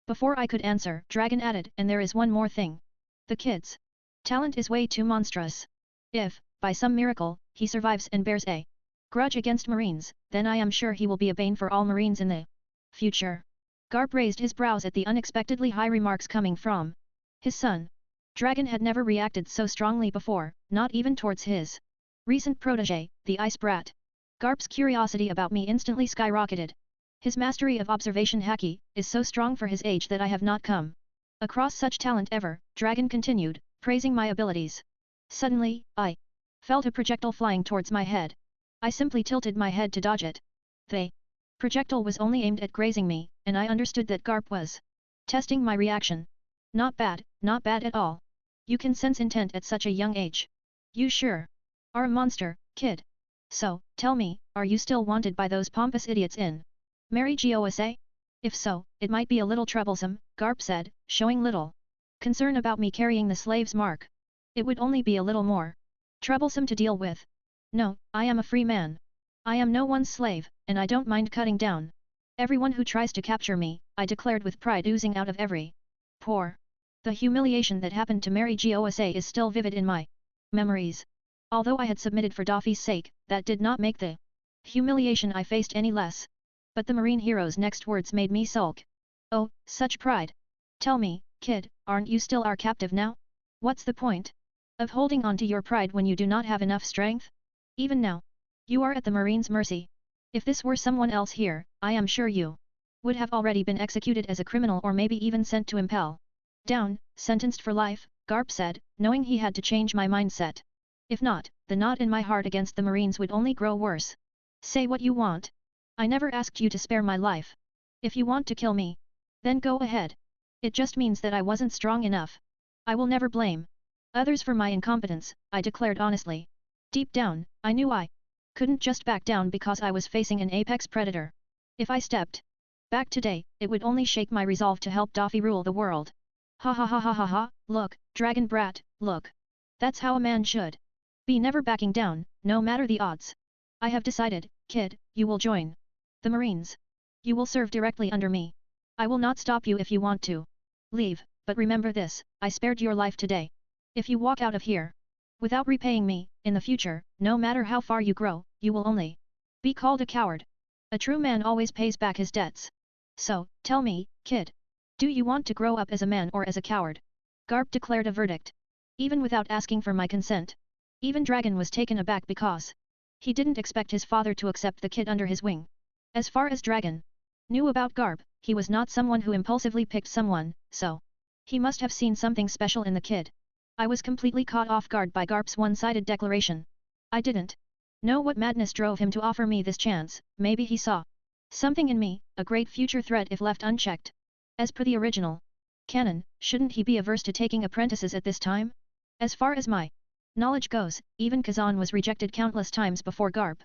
Before I could answer, Dragon added, and there is one more thing. The kid's talent is way too monstrous. If, by some miracle, he survives and bears a grudge against Marines, then I am sure he will be a bane for all Marines in the future. Garp raised his brows at the unexpectedly high remarks coming from his son. Dragon had never reacted so strongly before, not even towards his recent protégé, the ice brat. Garp's curiosity about me instantly skyrocketed. His mastery of observation haki is so strong for his age that I have not come across such talent ever, Dragon continued, praising my abilities. Suddenly, I felt a projectile flying towards my head. I simply tilted my head to dodge it. The projectile was only aimed at grazing me, and I understood that Garp was testing my reaction. Not bad at all. You can sense intent at such a young age. You sure are a monster, kid. So, tell me, are you still wanted by those pompous idiots in Mary Gosa? If so, it might be a little troublesome, Garp said, showing little concern about me carrying the slave's mark. It would only be a little more troublesome to deal with. No, I am a free man. I am no one's slave, and I don't mind cutting down everyone who tries to capture me, I declared with pride oozing out of every pore. The humiliation that happened to Mary Gosa is still vivid in my memories. Although I had submitted for Daffy's sake, that did not make the humiliation I faced any less. But the marine hero's next words made me sulk. Oh, such pride! Tell me, kid, aren't you still our captive now? What's the point of holding on to your pride when you do not have enough strength? Even now, you are at the marine's mercy. If this were someone else here, I am sure you would have already been executed as a criminal or maybe even sent to impel down, sentenced for life, Garp said, knowing he had to change my mindset. If not, the knot in my heart against the Marines would only grow worse. Say what you want. I never asked you to spare my life. If you want to kill me, then go ahead. It just means that I wasn't strong enough. I will never blame others for my incompetence, I declared honestly. Deep down, I knew I couldn't just back down because I was facing an apex predator. If I stepped back today, it would only shake my resolve to help Daffy rule the world. Ha ha ha ha ha ha, look, dragon brat, look. That's how a man should be, never backing down, no matter the odds. I have decided, kid, you will join the Marines. You will serve directly under me. I will not stop you if you want to leave, but remember this, I spared your life today. If you walk out of here without repaying me, in the future, no matter how far you grow, you will only be called a coward. A true man always pays back his debts. So, tell me, kid. Do you want to grow up as a man or as a coward? Garp declared a verdict. Even without asking for my consent. Even Dragon was taken aback because he didn't expect his father to accept the kid under his wing. As far as Dragon knew about Garp, he was not someone who impulsively picked someone, so he must have seen something special in the kid. I was completely caught off guard by Garp's one-sided declaration. I didn't know what madness drove him to offer me this chance. Maybe he saw something in me, a great future threat if left unchecked. As per the original canon, shouldn't he be averse to taking apprentices at this time? As far as my knowledge goes, even Kazan was rejected countless times before Garp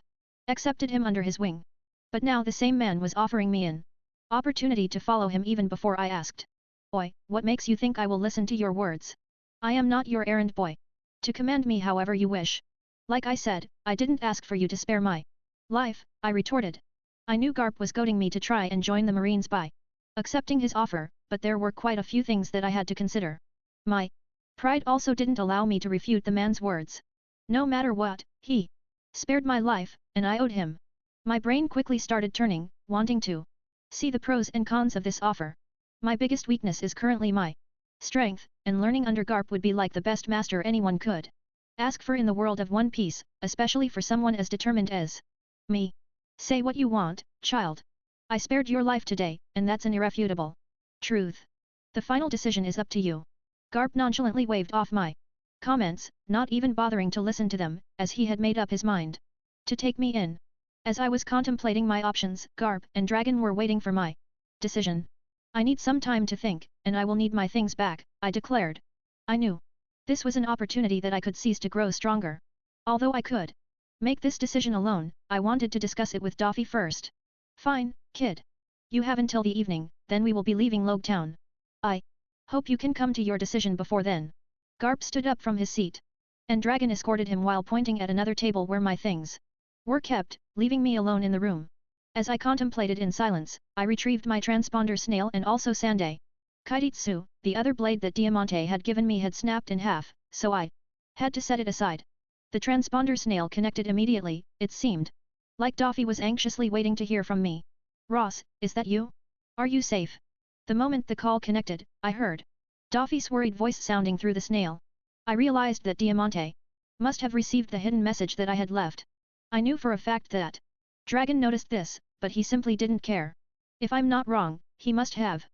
accepted him under his wing. But now the same man was offering me an opportunity to follow him even before I asked. Oi, what makes you think I will listen to your words? I am not your errand boy. To command me however you wish. Like I said, I didn't ask for you to spare my life, I retorted. I knew Garp was goading me to try and join the Marines by accepting his offer, but there were quite a few things that I had to consider. My pride also didn't allow me to refute the man's words. No matter what, he spared my life, and I owed him. My brain quickly started turning, wanting to see the pros and cons of this offer. My biggest weakness is currently my strength, and learning under Garp would be like the best master anyone could ask for in the world of One Piece, especially for someone as determined as me. Say what you want, child. I spared your life today, and that's an irrefutable truth. The final decision is up to you. Garp nonchalantly waved off my comments, not even bothering to listen to them, as he had made up his mind to take me in. As I was contemplating my options, Garp and Dragon were waiting for my decision. I need some time to think, and I will need my things back, I declared. I knew this was an opportunity that I could seize to grow stronger. Although I could make this decision alone, I wanted to discuss it with Daffy first. Fine, kid. You have until the evening, then we will be leaving Logue Town. I hope you can come to your decision before then. Garp stood up from his seat. And Dragon escorted him while pointing at another table where my things were kept, leaving me alone in the room. As I contemplated in silence, I retrieved my transponder snail and also Sandai Kaititsu, the other blade that Diamante had given me had snapped in half, so I had to set it aside. The transponder snail connected immediately, it seemed like Daffy was anxiously waiting to hear from me. Ross, is that you? Are you safe? The moment the call connected, I heard Daffy's worried voice sounding through the snail. I realized that Diamante must have received the hidden message that I had left. I knew for a fact that Dragon noticed this, but he simply didn't care. If I'm not wrong, he must have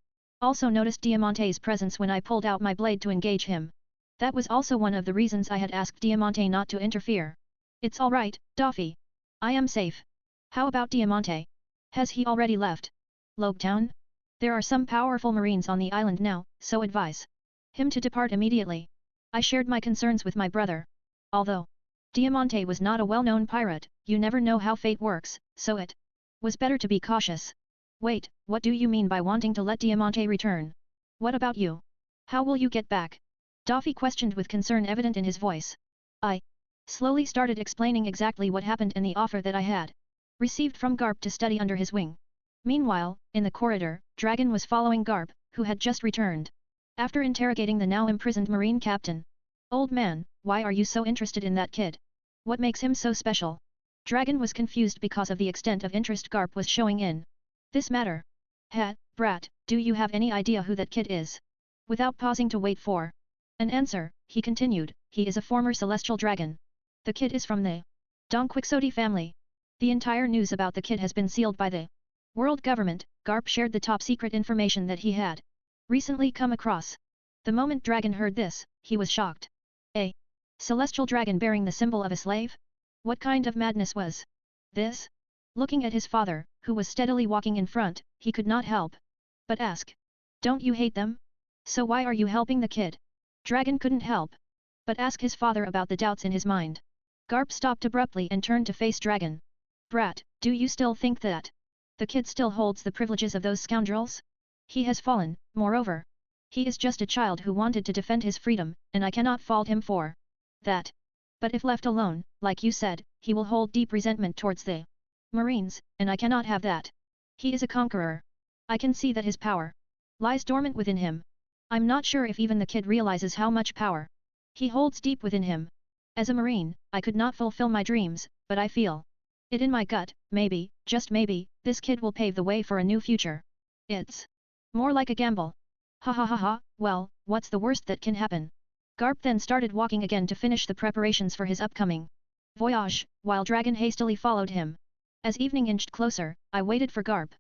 also noticed Diamante's presence when I pulled out my blade to engage him. That was also one of the reasons I had asked Diamante not to interfere. It's alright, Daffy. I am safe. How about Diamante? Has he already left Logue Town? There are some powerful Marines on the island now, so advise him to depart immediately. I shared my concerns with my brother. Although Diamante was not a well-known pirate, you never know how fate works, so it was better to be cautious. Wait, what do you mean by wanting to let Diamante return? What about you? How will you get back? Daffy questioned with concern evident in his voice. I slowly started explaining exactly what happened and the offer that I had received from Garp to study under his wing. Meanwhile, in the corridor, Dragon was following Garp, who had just returned. After interrogating the now imprisoned Marine captain. Old man, why are you so interested in that kid? What makes him so special? Dragon was confused because of the extent of interest Garp was showing in this matter. Brat, do you have any idea who that kid is? Without pausing to wait for an answer, he continued, he is a former celestial dragon. The kid is from the Don Quixote family. The entire news about the kid has been sealed by the world government. Garp shared the top secret information that he had recently come across. The moment Dragon heard this, he was shocked. A celestial dragon bearing the symbol of a slave? What kind of madness was this? Looking at his father, who was steadily walking in front, he could not help but ask. Don't you hate them? So why are you helping the kid? Dragon couldn't help but ask his father about the doubts in his mind. Garp stopped abruptly and turned to face Dragon. Brat, do you still think that the kid still holds the privileges of those scoundrels? He has fallen, moreover. He is just a child who wanted to defend his freedom, and I cannot fault him for that. But if left alone, like you said, he will hold deep resentment towards the Marines, and I cannot have that. He is a conqueror. I can see that his power lies dormant within him. I'm not sure if even the kid realizes how much power he holds deep within him. As a Marine, I could not fulfill my dreams, but I feel it in my gut, maybe, just maybe, this kid will pave the way for a new future. It's more like a gamble. Ha ha ha ha, well, what's the worst that can happen? Garp then started walking again to finish the preparations for his upcoming voyage, while Dragon hastily followed him. As evening inched closer, I waited for Garp.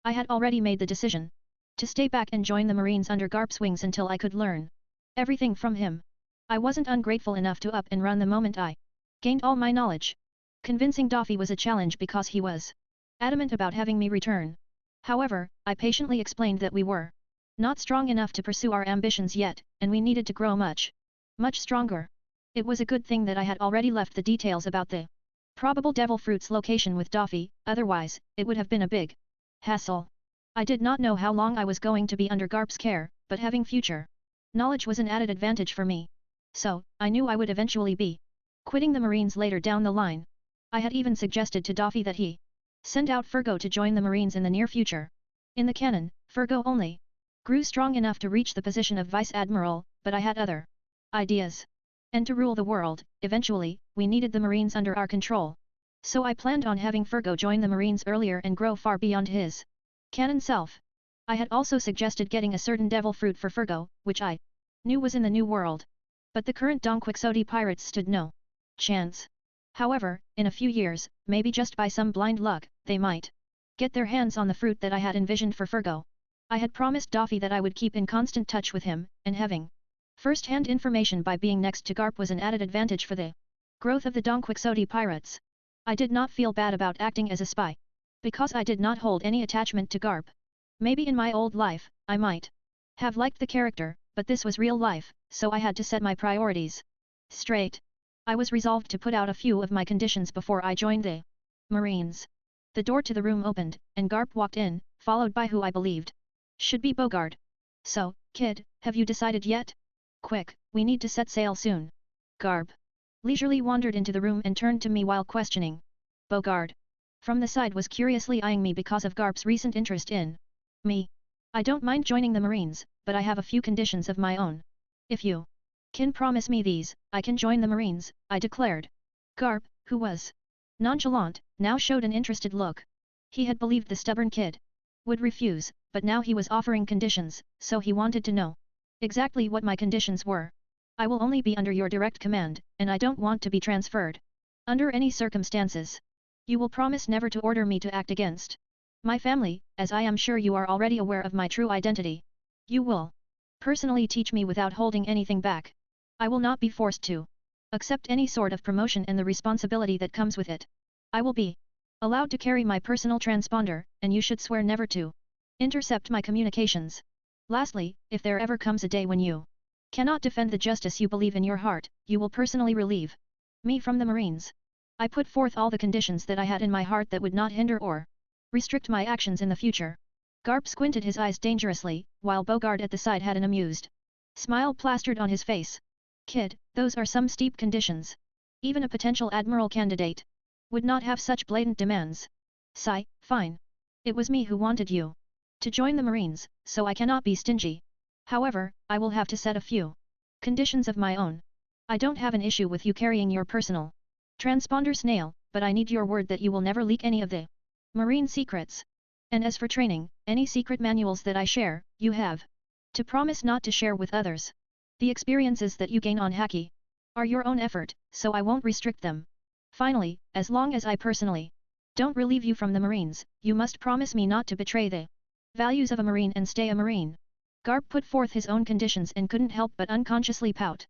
I had already made the decision to stay back and join the Marines under Garp's wings until I could learn everything from him. I wasn't ungrateful enough to up and run the moment I gained all my knowledge. Convincing Daffy was a challenge because he was adamant about having me return. However, I patiently explained that we were not strong enough to pursue our ambitions yet, and we needed to grow much stronger. It was a good thing that I had already left the details about the probable devil fruit's location with Daffy, otherwise, it would have been a big hassle. I did not know how long I was going to be under Garp's care, but having future knowledge was an added advantage for me. So, I knew I would eventually be quitting the Marines later down the line. I had even suggested to Daffy that he send out Fergo to join the Marines in the near future. In the canon, Fergo only grew strong enough to reach the position of Vice Admiral, but I had other ideas. And to rule the world, eventually, we needed the Marines under our control. So I planned on having Fergo join the Marines earlier and grow far beyond his canon self. I had also suggested getting a certain devil fruit for Fergo, which I knew was in the New World. But the current Don Quixote pirates stood no chance. However, in a few years, maybe just by some blind luck, they might get their hands on the fruit that I had envisioned for Fergo. I had promised Daffy that I would keep in constant touch with him, and having first-hand information by being next to Garp was an added advantage for the growth of the Don Quixote pirates. I did not feel bad about acting as a spy, because I did not hold any attachment to Garp. Maybe in my old life, I might have liked the character, but this was real life, so I had to set my priorities straight. I was resolved to put out a few of my conditions before I joined the Marines. The door to the room opened, and Garp walked in, followed by who I believed should be Bogard. So, kid, have you decided yet? Quick, we need to set sail soon. Garp leisurely wandered into the room and turned to me while questioning. Bogard from the side was curiously eyeing me because of Garp's recent interest in me. I don't mind joining the Marines, but I have a few conditions of my own. If you can promise me these, I can join the Marines, I declared. Garp, who was nonchalant, now showed an interested look. He had believed the stubborn kid would refuse, but now he was offering conditions, so he wanted to know exactly what my conditions were. I will only be under your direct command, and I don't want to be transferred under any circumstances. You will promise never to order me to act against my family, as I am sure you are already aware of my true identity. You will personally teach me without holding anything back. I will not be forced to accept any sort of promotion and the responsibility that comes with it. I will be allowed to carry my personal transponder, and you should swear never to intercept my communications. Lastly, if there ever comes a day when you cannot defend the justice you believe in your heart, you will personally relieve me from the Marines. I put forth all the conditions that I had in my heart that would not hinder or restrict my actions in the future. Garp squinted his eyes dangerously, while Bogard at the side had an amused smile plastered on his face. Kid, those are some steep conditions. Even a potential admiral candidate would not have such blatant demands. Sigh, fine. It was me who wanted you to join the Marines, so I cannot be stingy. However, I will have to set a few conditions of my own. I don't have an issue with you carrying your personal transponder snail, but I need your word that you will never leak any of the Marine secrets. And as for training, any secret manuals that I share, you have to promise not to share with others. The experiences that you gain on Haki are your own effort, so I won't restrict them. Finally, as long as I personally don't relieve you from the Marines, you must promise me not to betray the values of a Marine and stay a Marine. Garp put forth his own conditions and couldn't help but unconsciously pout.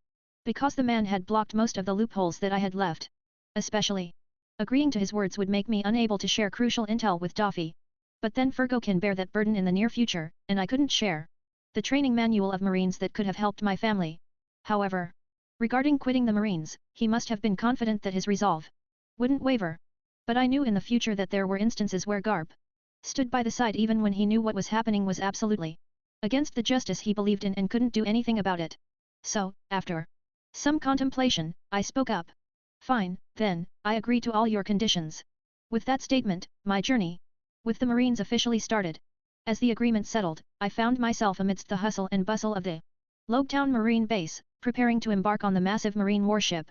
Because the man had blocked most of the loopholes that I had left. Especially, agreeing to his words would make me unable to share crucial intel with Daffy. But then Fergo can bear that burden in the near future, and I couldn't share the training manual of Marines that could have helped my family. However, regarding quitting the Marines, he must have been confident that his resolve wouldn't waver. But I knew in the future that there were instances where Garp stood by the side even when he knew what was happening was absolutely against the justice he believed in and couldn't do anything about it. So, after some contemplation, I spoke up. Fine, then, I agree to all your conditions. With that statement, my journey with the Marines officially started. As the agreement settled, I found myself amidst the hustle and bustle of the Logetown Marine Base, preparing to embark on the massive Marine warship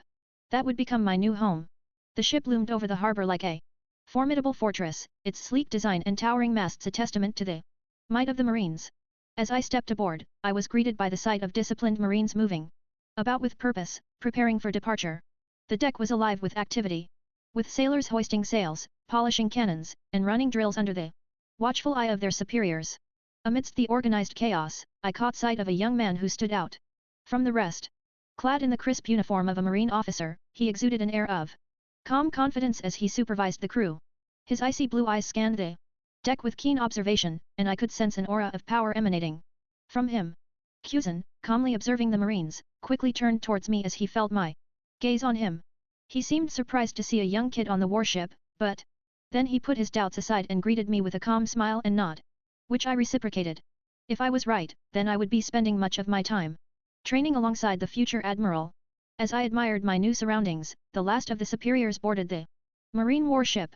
that would become my new home. The ship loomed over the harbor like a formidable fortress, its sleek design and towering masts a testament to the might of the Marines. As I stepped aboard, I was greeted by the sight of disciplined Marines moving about with purpose, preparing for departure. The deck was alive with activity, with sailors hoisting sails, polishing cannons, and running drills under the watchful eye of their superiors. Amidst the organized chaos, I caught sight of a young man who stood out from the rest. Clad in the crisp uniform of a Marine officer, he exuded an air of calm confidence as he supervised the crew. His icy blue eyes scanned the deck with keen observation, and I could sense an aura of power emanating from him. Kuzan, calmly observing the Marines, quickly turned towards me as he felt my gaze on him. He seemed surprised to see a young kid on the warship, but then he put his doubts aside and greeted me with a calm smile and nod, which I reciprocated. If I was right, then I would be spending much of my time training alongside the future admiral. As I admired my new surroundings, the last of the superiors boarded the Marine warship.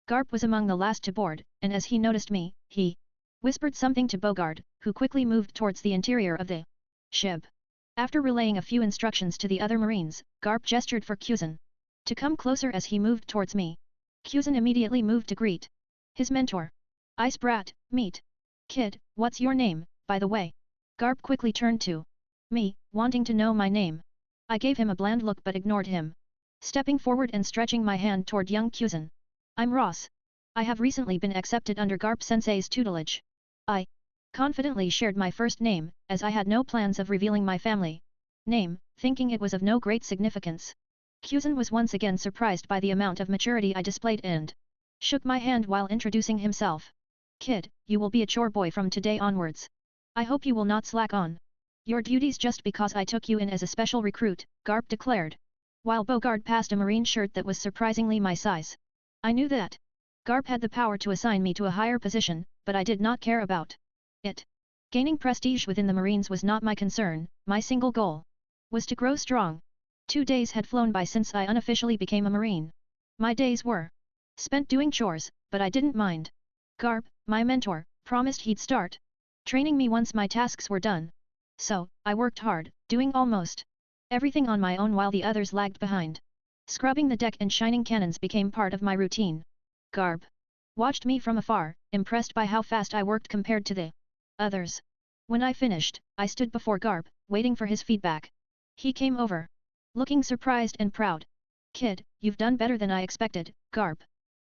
Garp was among the last to board, and as he noticed me, he whispered something to Bogard, who quickly moved towards the interior of the ship. After relaying a few instructions to the other Marines, Garp gestured for Kuzan to come closer as he moved towards me. Kuzan immediately moved to greet his mentor. Ice Brat, meet. Kid, what's your name, by the way? Garp quickly turned to me, wanting to know my name. I gave him a bland look but ignored him, stepping forward and stretching my hand toward young Kuzan. I'm Ross. I have recently been accepted under Garp-sensei's tutelage. I confidently shared my first name, as I had no plans of revealing my family name, thinking it was of no great significance. Kuzan was once again surprised by the amount of maturity I displayed and shook my hand while introducing himself. Kid, you will be a chore boy from today onwards. I hope you will not slack on your duties just because I took you in as a special recruit, Garp declared, while Bogard passed a Marine shirt that was surprisingly my size. I knew that Garp had the power to assign me to a higher position, but I did not care about it. Gaining prestige within the Marines was not my concern, my single goal was to grow strong. 2 days had flown by since I unofficially became a Marine. My days were spent doing chores, but I didn't mind. Garp, my mentor, promised he'd start training me once my tasks were done. So, I worked hard, doing almost everything on my own while the others lagged behind. Scrubbing the deck and shining cannons became part of my routine. Garp watched me from afar, impressed by how fast I worked compared to the others. When I finished, I stood before Garp, waiting for his feedback. He came over, looking surprised and proud. Kid, you've done better than I expected, Garp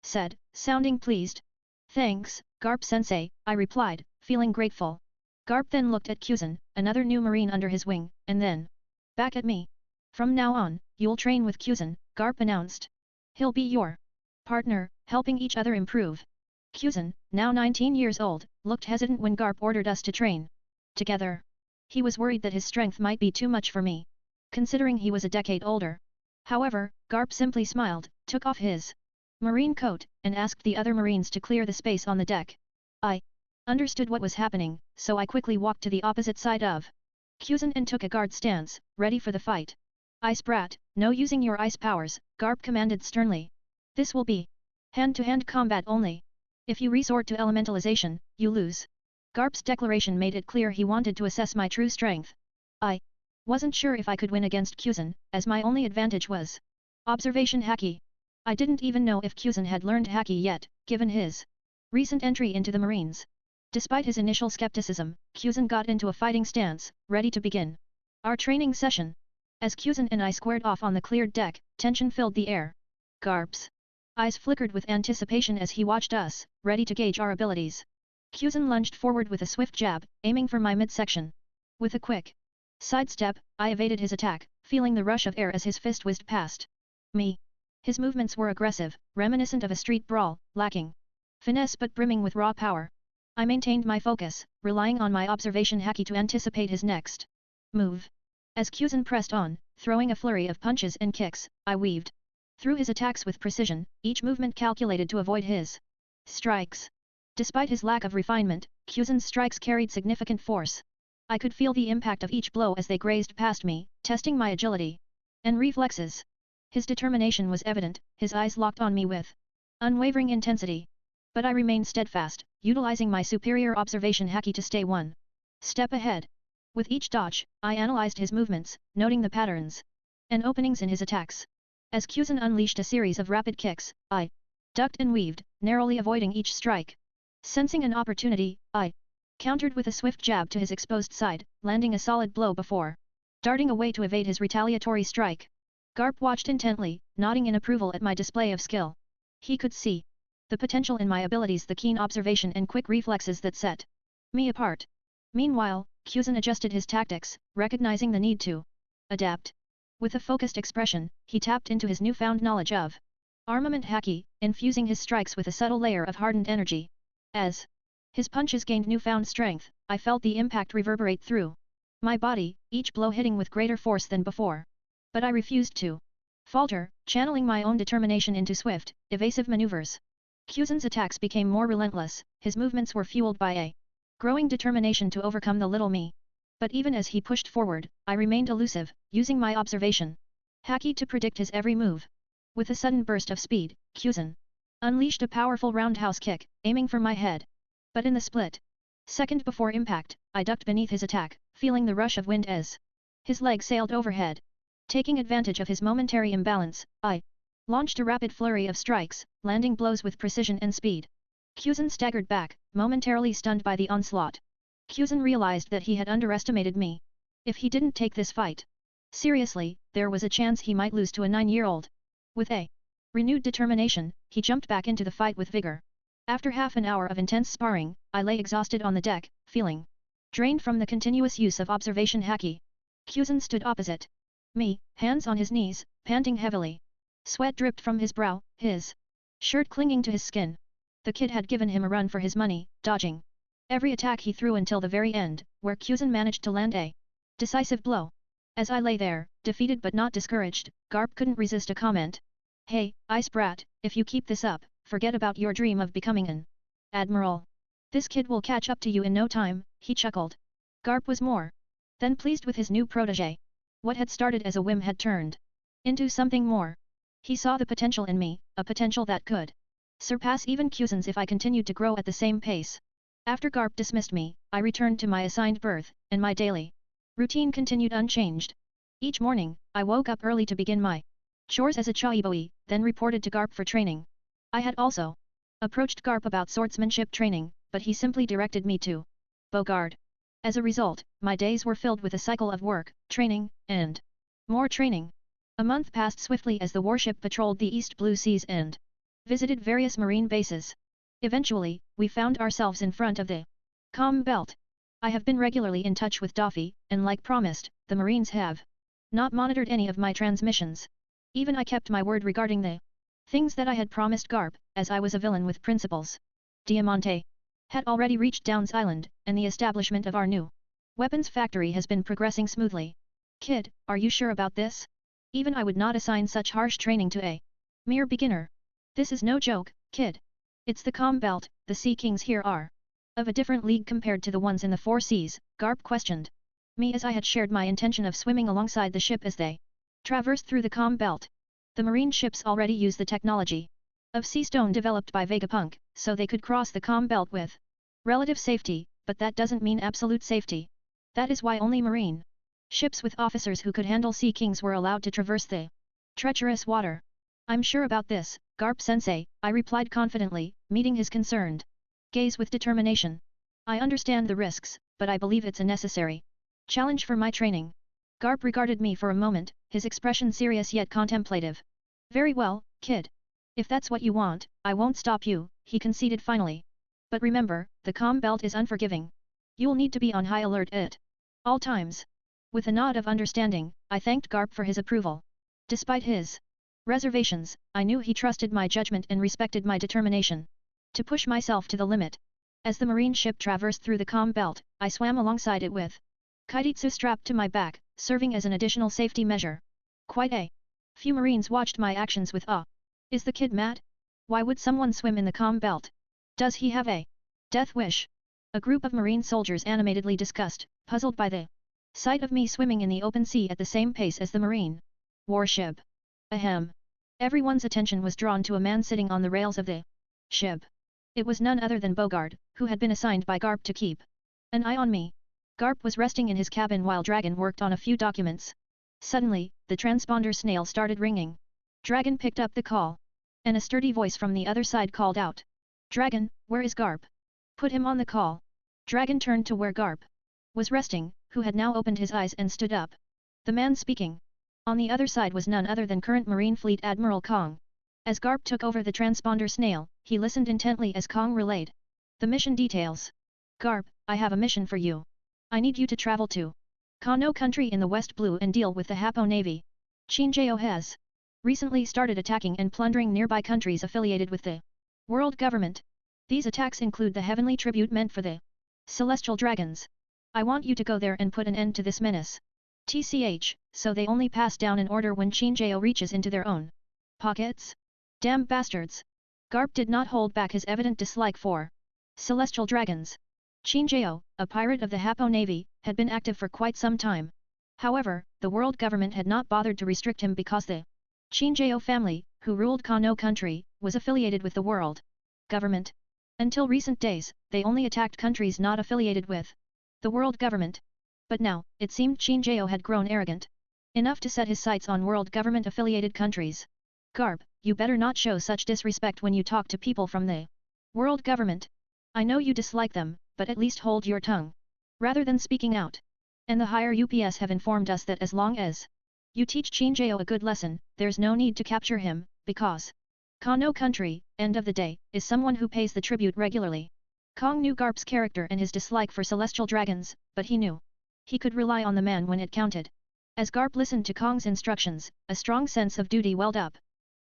said, sounding pleased. Thanks, Garp-sensei, I replied, feeling grateful. Garp then looked at Kuzan, another new Marine under his wing, and then back at me. From now on, you'll train with Kuzan, Garp announced. He'll be your partner, helping each other improve. Kuzan, now 19 years old, looked hesitant when Garp ordered us to train together. He was worried that his strength might be too much for me, considering he was a decade older. However, Garp simply smiled, took off his marine coat, and asked the other marines to clear the space on the deck. I understood what was happening, so I quickly walked to the opposite side of Cusin and took a guard stance, ready for the fight. Ice brat, no using your ice powers, Garp commanded sternly. This will be hand-to-hand combat only. If you resort to elementalization, you lose. Garp's declaration made it clear he wanted to assess my true strength. I wasn't sure if I could win against Cusin, as my only advantage was observation haki. I didn't even know if Cusin had learned haki yet, given his recent entry into the Marines. Despite his initial skepticism, Cusin got into a fighting stance, ready to begin our training session. As Cusin and I squared off on the cleared deck, tension filled the air. Garp's eyes flickered with anticipation as he watched us, ready to gauge our abilities. Cusin lunged forward with a swift jab, aiming for my midsection. With a quick sidestep, I evaded his attack, feeling the rush of air as his fist whizzed past me. His movements were aggressive, reminiscent of a street brawl, lacking finesse but brimming with raw power. I maintained my focus, relying on my observation haki to anticipate his next move. As Cusin pressed on, throwing a flurry of punches and kicks, I weaved through his attacks with precision, each movement calculated to avoid his strikes. Despite his lack of refinement, Cusin's strikes carried significant force. I could feel the impact of each blow as they grazed past me, testing my agility and reflexes. His determination was evident, his eyes locked on me with unwavering intensity. But I remained steadfast, utilizing my superior observation haki to stay one step ahead. With each dodge, I analyzed his movements, noting the patterns and openings in his attacks. As Cusin unleashed a series of rapid kicks, I ducked and weaved, narrowly avoiding each strike. Sensing an opportunity, I countered with a swift jab to his exposed side, landing a solid blow before darting away to evade his retaliatory strike. Garp watched intently, nodding in approval at my display of skill. He could see the potential in my abilities, the keen observation and quick reflexes that set me apart. Meanwhile, Cusin adjusted his tactics, recognizing the need to adapt. With a focused expression, he tapped into his newfound knowledge of armament haki, infusing his strikes with a subtle layer of hardened energy. As his punches gained newfound strength, I felt the impact reverberate through my body, each blow hitting with greater force than before. But I refused to falter, channeling my own determination into swift, evasive maneuvers. Cusin's attacks became more relentless, his movements were fueled by a growing determination to overcome the little me. But even as he pushed forward, I remained elusive, using my observation haki to predict his every move. With a sudden burst of speed, Cusin unleashed a powerful roundhouse kick, aiming for my head. But in the split second before impact, I ducked beneath his attack, feeling the rush of wind as his leg sailed overhead. Taking advantage of his momentary imbalance, I launched a rapid flurry of strikes, landing blows with precision and speed. Cusin staggered back, momentarily stunned by the onslaught. Cusin realized that he had underestimated me. If he didn't take this fight seriously, there was a chance he might lose to a 9-year-old. With a renewed determination, he jumped back into the fight with vigor. After half an hour of intense sparring, I lay exhausted on the deck, feeling drained from the continuous use of observation haki. Cusin stood opposite me, hands on his knees, panting heavily. Sweat dripped from his brow, his shirt clinging to his skin. The kid had given him a run for his money, dodging every attack he threw until the very end, where Cusin managed to land a decisive blow. As I lay there, defeated but not discouraged, Garp couldn't resist a comment. "Hey, Ice Brat, if you keep this up, forget about your dream of becoming an admiral. This kid will catch up to you in no time," he chuckled. Garp was more than pleased with his new protege. What had started as a whim had turned into something more. He saw the potential in me, a potential that could surpass even Cusin's if I continued to grow at the same pace. After Garp dismissed me, I returned to my assigned berth, and my daily routine continued unchanged. Each morning, I woke up early to begin my chores as a chaiboi, then reported to Garp for training. I had also approached Garp about swordsmanship training, but he simply directed me to Bogard. As a result, my days were filled with a cycle of work, training, and more training. A month passed swiftly as the warship patrolled the East Blue Seas and visited various marine bases. Eventually, we found ourselves in front of the comm belt. I have been regularly in touch with Daffy, and like promised, the Marines have not monitored any of my transmissions. Even I kept my word regarding the things that I had promised Garp, as I was a villain with principles. Diamante had already reached Downs Island, and the establishment of our new weapons factory has been progressing smoothly. Kid, are you sure about this? Even I would not assign such harsh training to a Mere beginner. This is no joke, kid. It's the calm belt, the Sea Kings here are of a different league compared to the ones in the four seas, Garp questioned me as I had shared my intention of swimming alongside the ship as they traversed through the calm belt. The marine ships already use the technology of sea stone developed by Vegapunk, so they could cross the calm belt with relative safety, but that doesn't mean absolute safety. That is why only marine ships with officers who could handle Sea Kings were allowed to traverse the treacherous water. I'm sure about this, Garp-sensei, I replied confidently, meeting his concerned gaze with determination. I understand the risks, but I believe it's a necessary challenge for my training. Garp regarded me for a moment, his expression serious yet contemplative. Very well, kid. If that's what you want, I won't stop you, he conceded finally. But remember, the calm belt is unforgiving. You'll need to be on high alert at all times. With a nod of understanding, I thanked Garp for his approval. Despite his reservations, I knew he trusted my judgment and respected my determination to push myself to the limit. As the marine ship traversed through the calm belt, I swam alongside it with Kaiditsu strapped to my back, serving as an additional safety measure. Quite a few marines watched my actions with awe. Is the kid mad? Why would someone swim in the calm belt? Does he have a death wish? A group of marine soldiers animatedly discussed, puzzled by the sight of me swimming in the open sea at the same pace as the marine warship. Ahem. Everyone's attention was drawn to a man sitting on the rails of the ship. It was none other than Bogard, who had been assigned by Garp to keep an eye on me. Garp was resting in his cabin while Dragon worked on a few documents. Suddenly, the transponder snail started ringing. Dragon picked up the call. And a sturdy voice from the other side called out. Dragon, where is Garp? Put him on the call. Dragon turned to where Garp was resting, who had now opened his eyes and stood up. The man speaking on the other side was none other than current Marine Fleet Admiral Kong. As Garp took over the transponder snail, he listened intently as Kong relayed the mission details. Garp, I have a mission for you. I need you to travel to Kano country in the West Blue and deal with the Hapo Navy. Chinjao has recently started attacking and plundering nearby countries affiliated with the world government. These attacks include the heavenly tribute meant for the celestial dragons. I want you to go there and put an end to this menace. TCH, so they only pass down an order when Chinjao reaches into their own pockets? Damn bastards! Garp did not hold back his evident dislike for celestial dragons. Chinjao, a pirate of the Hapo Navy, had been active for quite some time. However, the world government had not bothered to restrict him because the Chinjao family, who ruled Kano country, was affiliated with the world government. Until recent days, they only attacked countries not affiliated with the world government. But now, it seemed Chinjao had grown arrogant enough to set his sights on world government-affiliated countries. Garp, you better not show such disrespect when you talk to people from the world government. I know you dislike them, but at least hold your tongue rather than speaking out. And the higher UPS have informed us that as long as you teach Chinjao a good lesson, there's no need to capture him, because Kano country, end of the day, is someone who pays the tribute regularly. Kong knew Garp's character and his dislike for celestial dragons, but he knew he could rely on the man when it counted. As Garp listened to Kong's instructions, a strong sense of duty welled up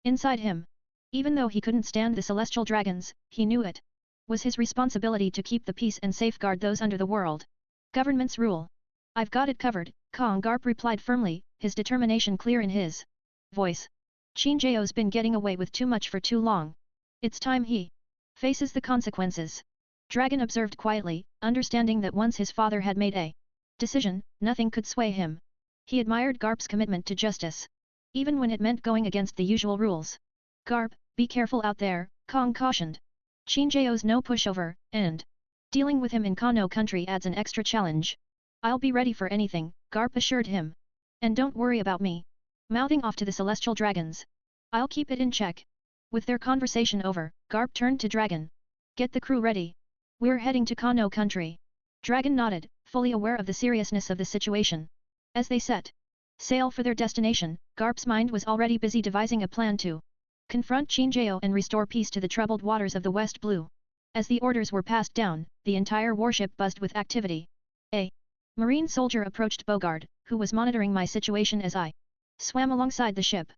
inside him. Even though he couldn't stand the celestial dragons, he knew it was his responsibility to keep the peace and safeguard those under the world government's rule. I've got it covered, Kong. Garp replied firmly, his determination clear in his voice. Chinjao's been getting away with too much for too long. It's time he faces the consequences. Dragon observed quietly, understanding that once his father had made a decision, nothing could sway him. He admired Garp's commitment to justice, even when it meant going against the usual rules. Garp, be careful out there, Kong cautioned. Chinjao's no pushover, and dealing with him in Kano country adds an extra challenge. I'll be ready for anything, Garp assured him. And don't worry about me. Mouthing off to the celestial dragons. I'll keep it in check. With their conversation over, Garp turned to Dragon. Get the crew ready. We're heading to Kano country. Dragon nodded, fully aware of the seriousness of the situation. As they set sail for their destination, Garp's mind was already busy devising a plan to confront Chinjao and restore peace to the troubled waters of the West Blue. As the orders were passed down, the entire warship buzzed with activity. A marine soldier approached Bogard, who was monitoring my situation as I swam alongside the ship.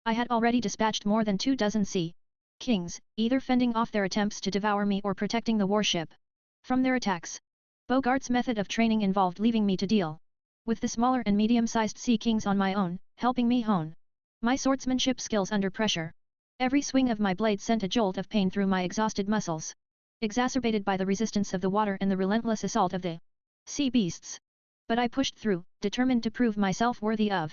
I had already dispatched more than 24 sea kings, either fending off their attempts to devour me or protecting the warship from their attacks. Bogard's method of training involved leaving me to deal with the smaller and medium-sized sea kings on my own, helping me hone my swordsmanship skills under pressure. Every swing of my blade sent a jolt of pain through my exhausted muscles, exacerbated by the resistance of the water and the relentless assault of the sea beasts. But I pushed through, determined to prove myself worthy of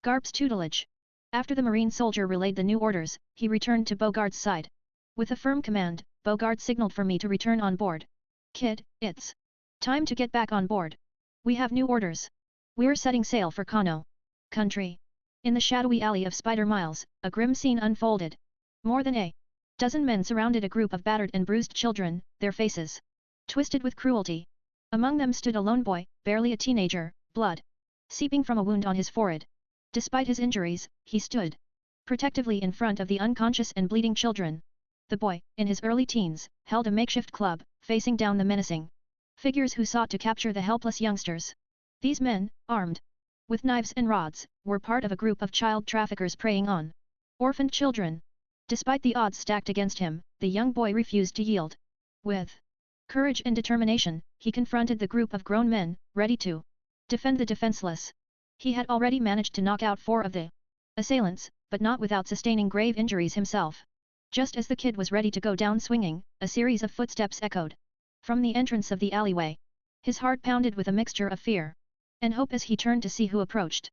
Garp's tutelage. After the marine soldier relayed the new orders, he returned to Bogart's side. With a firm command, Bogart signaled for me to return on board. Kid, it's time to get back on board. We have new orders. We're setting sail for Kano country. In the shadowy alley of Spider Miles, a grim scene unfolded. More than a dozen men surrounded a group of battered and bruised children, their faces twisted with cruelty. Among them stood a lone boy, barely a teenager, blood seeping from a wound on his forehead. Despite his injuries, he stood protectively in front of the unconscious and bleeding children. The boy, in his early teens, held a makeshift club, facing down the menacing figures who sought to capture the helpless youngsters. These men, armed with knives and rods, were part of a group of child traffickers preying on orphaned children. Despite the odds stacked against him, the young boy refused to yield. With courage and determination, he confronted the group of grown men, ready to defend the defenseless. He had already managed to knock out 4 of the assailants, but not without sustaining grave injuries himself. Just as the kid was ready to go down swinging, a series of footsteps echoed from the entrance of the alleyway. His heart pounded with a mixture of fear and hope as he turned to see who approached.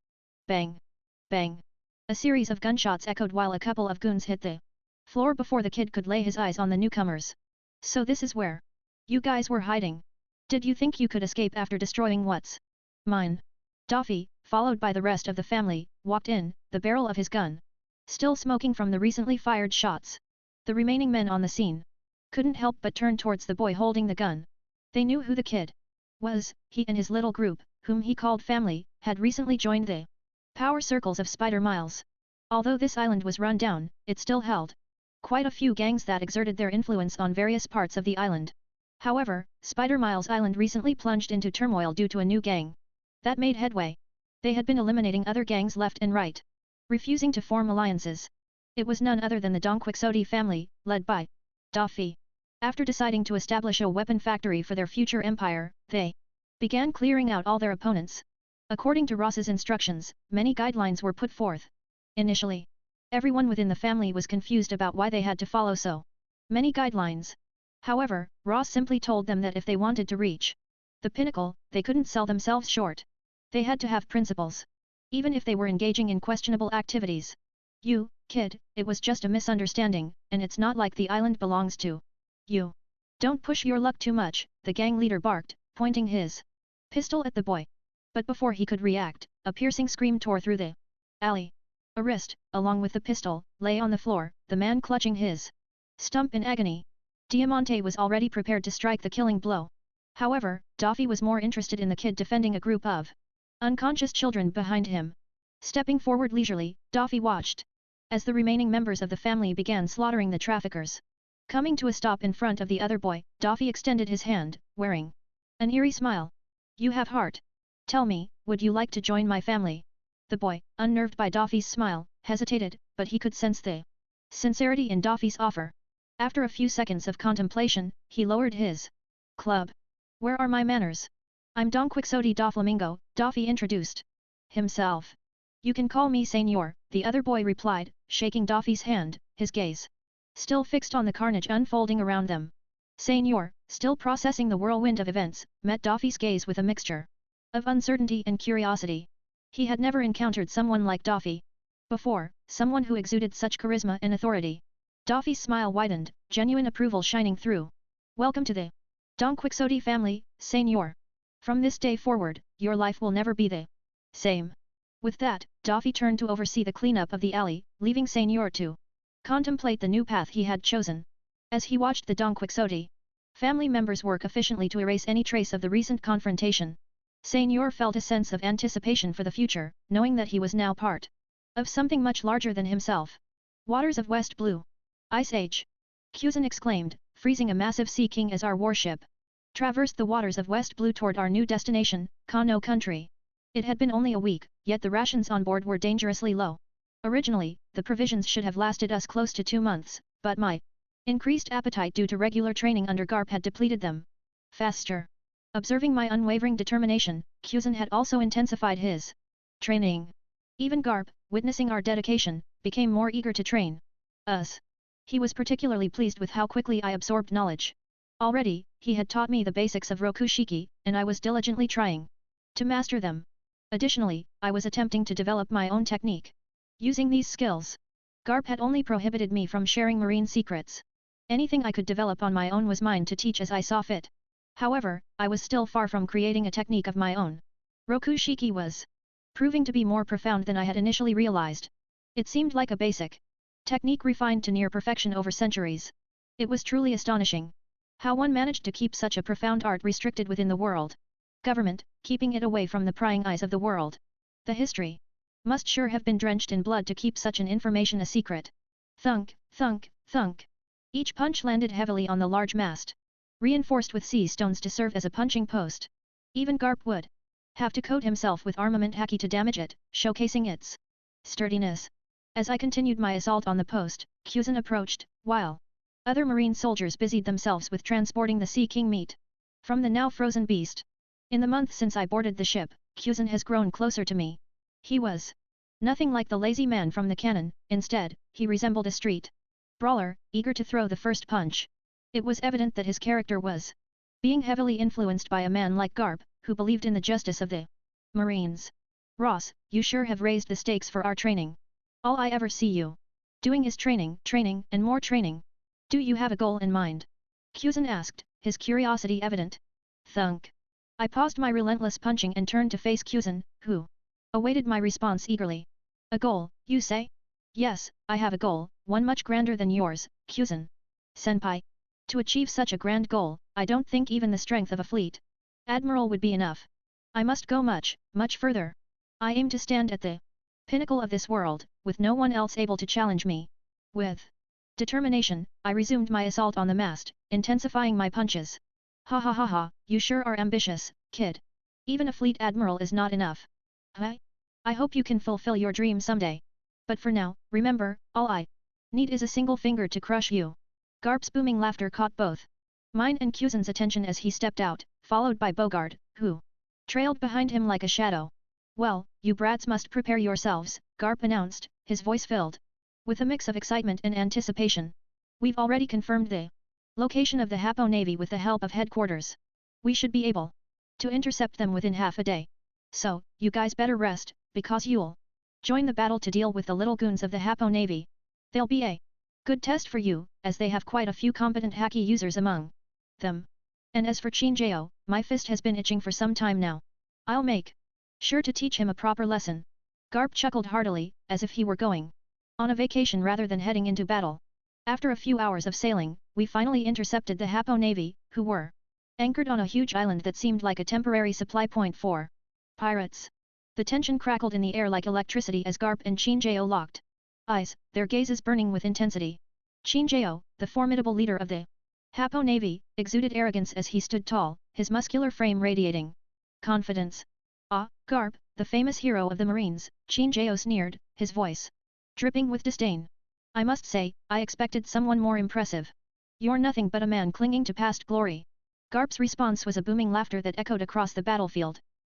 Bang! Bang! A series of gunshots echoed while a couple of goons hit the floor before the kid could lay his eyes on the newcomers. So this is where you guys were hiding. Did you think you could escape after destroying what's mine? Doffy, followed by the rest of the family, walked in, the barrel of his gun still smoking from the recently fired shots. The remaining men on the scene couldn't help but turn towards the boy holding the gun. They knew who the kid was. He and his little group, whom he called family, had recently joined the power circles of Spider Miles. Although this island was run down, it still held quite a few gangs that exerted their influence on various parts of the island. However, Spider Miles Island recently plunged into turmoil due to a new gang that made headway. They had been eliminating other gangs left and right, refusing to form alliances. It was none other than the Don Quixote family, led by Doffy. After deciding to establish a weapon factory for their future empire, they began clearing out all their opponents. According to Ross's instructions, many guidelines were put forth. Initially, everyone within the family was confused about why they had to follow so many guidelines. However, Ross simply told them that if they wanted to reach the pinnacle, they couldn't sell themselves short. They had to have principles, even if they were engaging in questionable activities. You, kid, it was just a misunderstanding, and it's not like the island belongs to you. Don't push your luck too much, the gang leader barked, pointing his pistol at the boy. But before he could react, a piercing scream tore through the alley. A wrist, along with the pistol, lay on the floor, the man clutching his stump in agony. Diamante was already prepared to strike the killing blow. However, Doffy was more interested in the kid defending a group of unconscious children behind him. Stepping forward leisurely, Doffy watched as the remaining members of the family began slaughtering the traffickers. Coming to a stop in front of the other boy, Doffy extended his hand, wearing an eerie smile. You have heart. Tell me, would you like to join my family? The boy, unnerved by Doffy's smile, hesitated, but he could sense the sincerity in Doffy's offer. After a few seconds of contemplation, he lowered his club. Where are my manners? I'm Don Quixote da Flamingo, Doffy introduced himself. You can call me Señor, the other boy replied, shaking Doffy's hand, his gaze still fixed on the carnage unfolding around them. Señor, still processing the whirlwind of events, met Doffy's gaze with a mixture of uncertainty and curiosity. He had never encountered someone like Doffy before, someone who exuded such charisma and authority. Doffy's smile widened, genuine approval shining through. Welcome to the Don Quixote family, Señor. From this day forward, your life will never be the same. With that, Doffy turned to oversee the cleanup of the alley, leaving Señor to contemplate the new path he had chosen. As he watched the Don Quixote family members work efficiently to erase any trace of the recent confrontation, Señor felt a sense of anticipation for the future, knowing that he was now part of something much larger than himself. Waters of West Blue. Ice Age. Kuzan exclaimed, freezing a massive sea king as our warship traversed the waters of West Blue toward our new destination, Kano country. It had been only a week, yet the rations on board were dangerously low. Originally, the provisions should have lasted us close to 2 months, but my increased appetite due to regular training under Garp had depleted them faster. Observing my unwavering determination, Kuzan had also intensified his training. Even Garp, witnessing our dedication, became more eager to train. Us. He was particularly pleased with how quickly I absorbed knowledge. Already, he had taught me the basics of Rokushiki, and I was diligently trying to master them. Additionally, I was attempting to develop my own technique. Using these skills, Garp had only prohibited me from sharing marine secrets. Anything I could develop on my own was mine to teach as I saw fit. However, I was still far from creating a technique of my own. Rokushiki was proving to be more profound than I had initially realized. It seemed like a basic technique refined to near perfection over centuries. It was truly astonishing how one managed to keep such a profound art restricted within the world government, keeping it away from the prying eyes of the world. The history must sure have been drenched in blood to keep such an information a secret. Thunk, thunk, thunk. Each punch landed heavily on the large mast, reinforced with sea stones to serve as a punching post. Even Garp would have to coat himself with armament haki to damage it, showcasing its sturdiness. As I continued my assault on the post, Kuzan approached, while other marine soldiers busied themselves with transporting the Sea King meat from the now frozen beast. In the month since I boarded the ship, Kuzan has grown closer to me. He was nothing like the lazy man from the canon, instead, he resembled a street brawler, eager to throw the first punch. It was evident that his character was being heavily influenced by a man like Garp, who believed in the justice of the Marines. Ross, you sure have raised the stakes for our training. All I ever see you doing is training, training, and more training. Do you have a goal in mind? Kuzan asked, his curiosity evident. Thunk. I paused my relentless punching and turned to face Kuzan, who awaited my response eagerly. A goal, you say? Yes, I have a goal, one much grander than yours, Kuzan. Senpai. To achieve such a grand goal, I don't think even the strength of a fleet admiral would be enough. I must go much, much further. I aim to stand at the pinnacle of this world, with no one else able to challenge me. With determination, I resumed my assault on the mast, intensifying my punches. Ha ha ha ha, you sure are ambitious, kid. Even a fleet admiral is not enough. Huh? I hope you can fulfill your dream someday. But for now, remember, all I need is a single finger to crush you. Garp's booming laughter caught both mine and Kuzan's attention as he stepped out, followed by Bogard, who trailed behind him like a shadow. Well, you brats must prepare yourselves, Garp announced, his voice filled with a mix of excitement and anticipation. We've already confirmed the location of the Hapo Navy with the help of headquarters. We should be able to intercept them within half a day. So, you guys better rest, because you'll join the battle to deal with the little goons of the Hapo Navy. They'll be a good test for you, as they have quite a few competent haki users among them. And as for Chinjao, my fist has been itching for some time now. I'll make sure to teach him a proper lesson. Garp chuckled heartily, as if he were going on a vacation rather than heading into battle. After a few hours of sailing, we finally intercepted the Hapo Navy, who were anchored on a huge island that seemed like a temporary supply point for pirates. The tension crackled in the air like electricity as Garp and Chinjao locked eyes, their gazes burning with intensity. Chinjao, the formidable leader of the Hapo Navy, exuded arrogance as he stood tall, his muscular frame radiating confidence. Ah, Garp, the famous hero of the Marines, Chinjao sneered, his voice dripping with disdain. I must say, I expected someone more impressive. You're nothing but a man clinging to past glory. Garp's response was a booming laughter that echoed across the battlefield.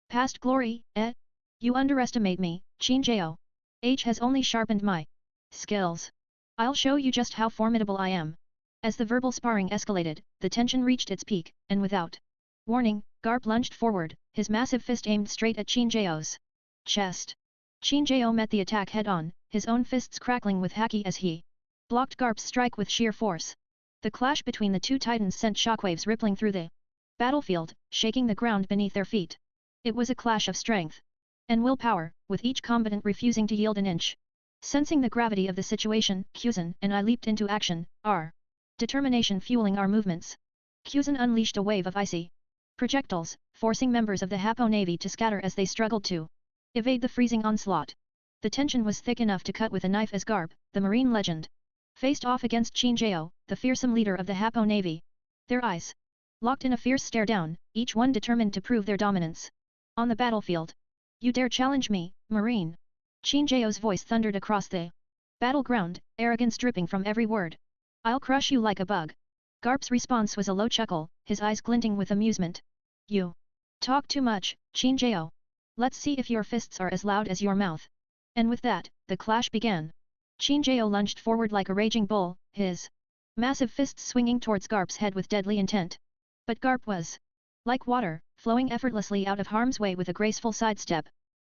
Past glory, eh? You underestimate me, Chinjao. Age has only sharpened my skills. I'll show you just how formidable I am. As the verbal sparring escalated, the tension reached its peak, and without warning, Garp lunged forward, his massive fist aimed straight at Chinjao's chest. Chinjao met the attack head-on, his own fists crackling with haki as he blocked Garp's strike with sheer force. The clash between the two titans sent shockwaves rippling through the battlefield, shaking the ground beneath their feet. It was a clash of strength and willpower, with each combatant refusing to yield an inch. Sensing the gravity of the situation, Kuzan and I leaped into action, our determination fueling our movements. Kuzan unleashed a wave of icy projectiles, forcing members of the Hapo Navy to scatter as they struggled to evade the freezing onslaught. The tension was thick enough to cut with a knife as Garp, the marine legend, faced off against Chinjao, the fearsome leader of the Hapo Navy. Their eyes locked in a fierce stare down, each one determined to prove their dominance on the battlefield. You dare challenge me, Marine? Chinjao's voice thundered across the battleground, arrogance dripping from every word. I'll crush you like a bug. Garp's response was a low chuckle, his eyes glinting with amusement. You talk too much, Chinjao. Let's see if your fists are as loud as your mouth. And with that, the clash began. Chinjao lunged forward like a raging bull, his massive fists swinging towards Garp's head with deadly intent. But Garp was like water, flowing effortlessly out of harm's way with a graceful sidestep.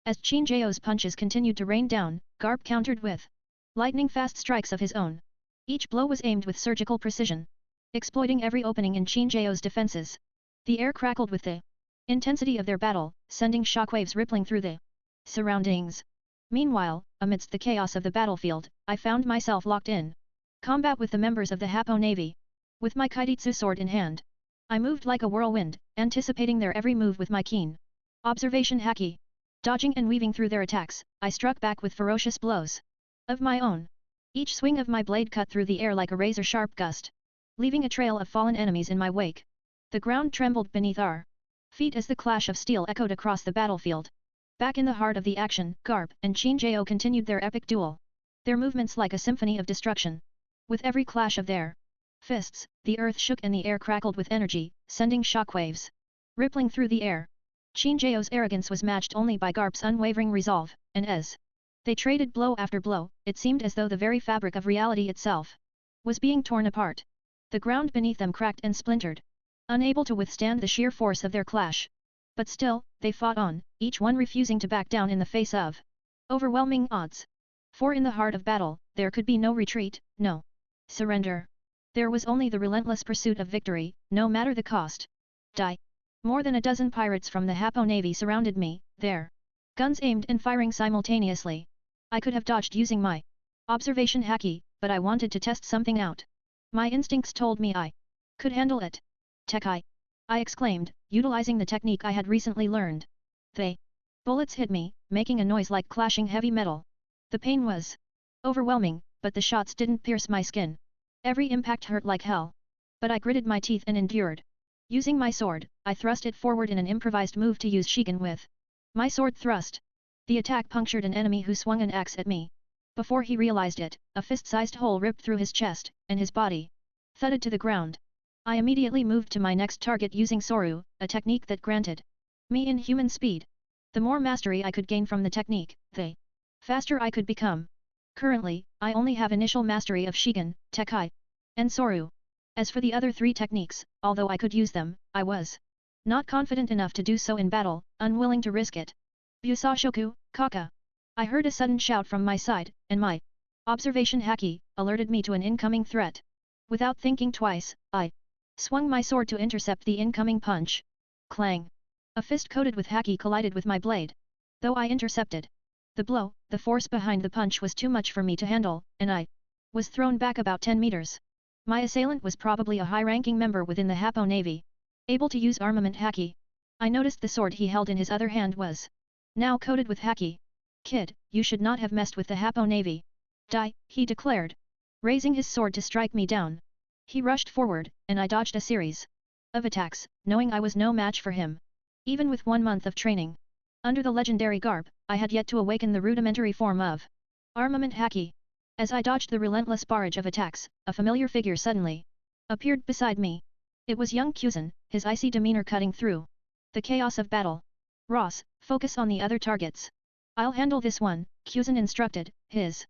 As Chinjao's punches continued to rain down, Garp countered with lightning-fast strikes of his own. Each blow was aimed with surgical precision, exploiting every opening in Chinjao's defenses. The air crackled with the intensity of their battle, sending shockwaves rippling through the surroundings. Meanwhile, amidst the chaos of the battlefield, I found myself locked in combat with the members of the Happo Navy. With my Kaititsu sword in hand, I moved like a whirlwind, anticipating their every move with my keen observation haki. Dodging and weaving through their attacks, I struck back with ferocious blows of my own. Each swing of my blade cut through the air like a razor-sharp gust, leaving a trail of fallen enemies in my wake. The ground trembled beneath our feet as the clash of steel echoed across the battlefield. Back in the heart of the action, Garp and Chinjao continued their epic duel. Their movements like a symphony of destruction. With every clash of their fists, the earth shook and the air crackled with energy, sending shockwaves rippling through the air. Chinjao's arrogance was matched only by Garp's unwavering resolve, and as they traded blow after blow, it seemed as though the very fabric of reality itself was being torn apart. The ground beneath them cracked and splintered, unable to withstand the sheer force of their clash. But still, they fought on, each one refusing to back down in the face of overwhelming odds. For in the heart of battle, there could be no retreat, no surrender. There was only the relentless pursuit of victory, no matter the cost. Die! More than a dozen pirates from the Happo Navy surrounded me, their guns aimed and firing simultaneously. I could have dodged using my observation haki, but I wanted to test something out. My instincts told me I could handle it. Tekai! I exclaimed, utilizing the technique I had recently learned. The bullets hit me, making a noise like clashing heavy metal. The pain was overwhelming, but the shots didn't pierce my skin. Every impact hurt like hell. But I gritted my teeth and endured. Using my sword, I thrust it forward in an improvised move to use Shigen with my sword thrust. The attack punctured an enemy who swung an axe at me. Before he realized it, a fist-sized hole ripped through his chest, and his body thudded to the ground. I immediately moved to my next target using Soru, a technique that granted me inhuman speed. The more mastery I could gain from the technique, the faster I could become. Currently, I only have initial mastery of Shigen, Tekai, and Soru. As for the other three techniques, although I could use them, I was not confident enough to do so in battle, unwilling to risk it. Busashoku, Kaka! I heard a sudden shout from my side, and my observation haki alerted me to an incoming threat. Without thinking twice, I swung my sword to intercept the incoming punch. Clang! A fist coated with haki collided with my blade. Though I intercepted the blow, the force behind the punch was too much for me to handle, and I was thrown back about 10 meters. My assailant was probably a high-ranking member within the Happo Navy, able to use armament haki. I noticed the sword he held in his other hand was now coated with haki. Kid, you should not have messed with the Happo Navy. Die, he declared, raising his sword to strike me down. He rushed forward, and I dodged a series of attacks, knowing I was no match for him. Even with 1 month of training under the legendary Garp, I had yet to awaken the rudimentary form of armament haki. As I dodged the relentless barrage of attacks, a familiar figure suddenly appeared beside me. It was young Kuzan, his icy demeanor cutting through the chaos of battle. Ross, focus on the other targets. I'll handle this one, Kuzan instructed, his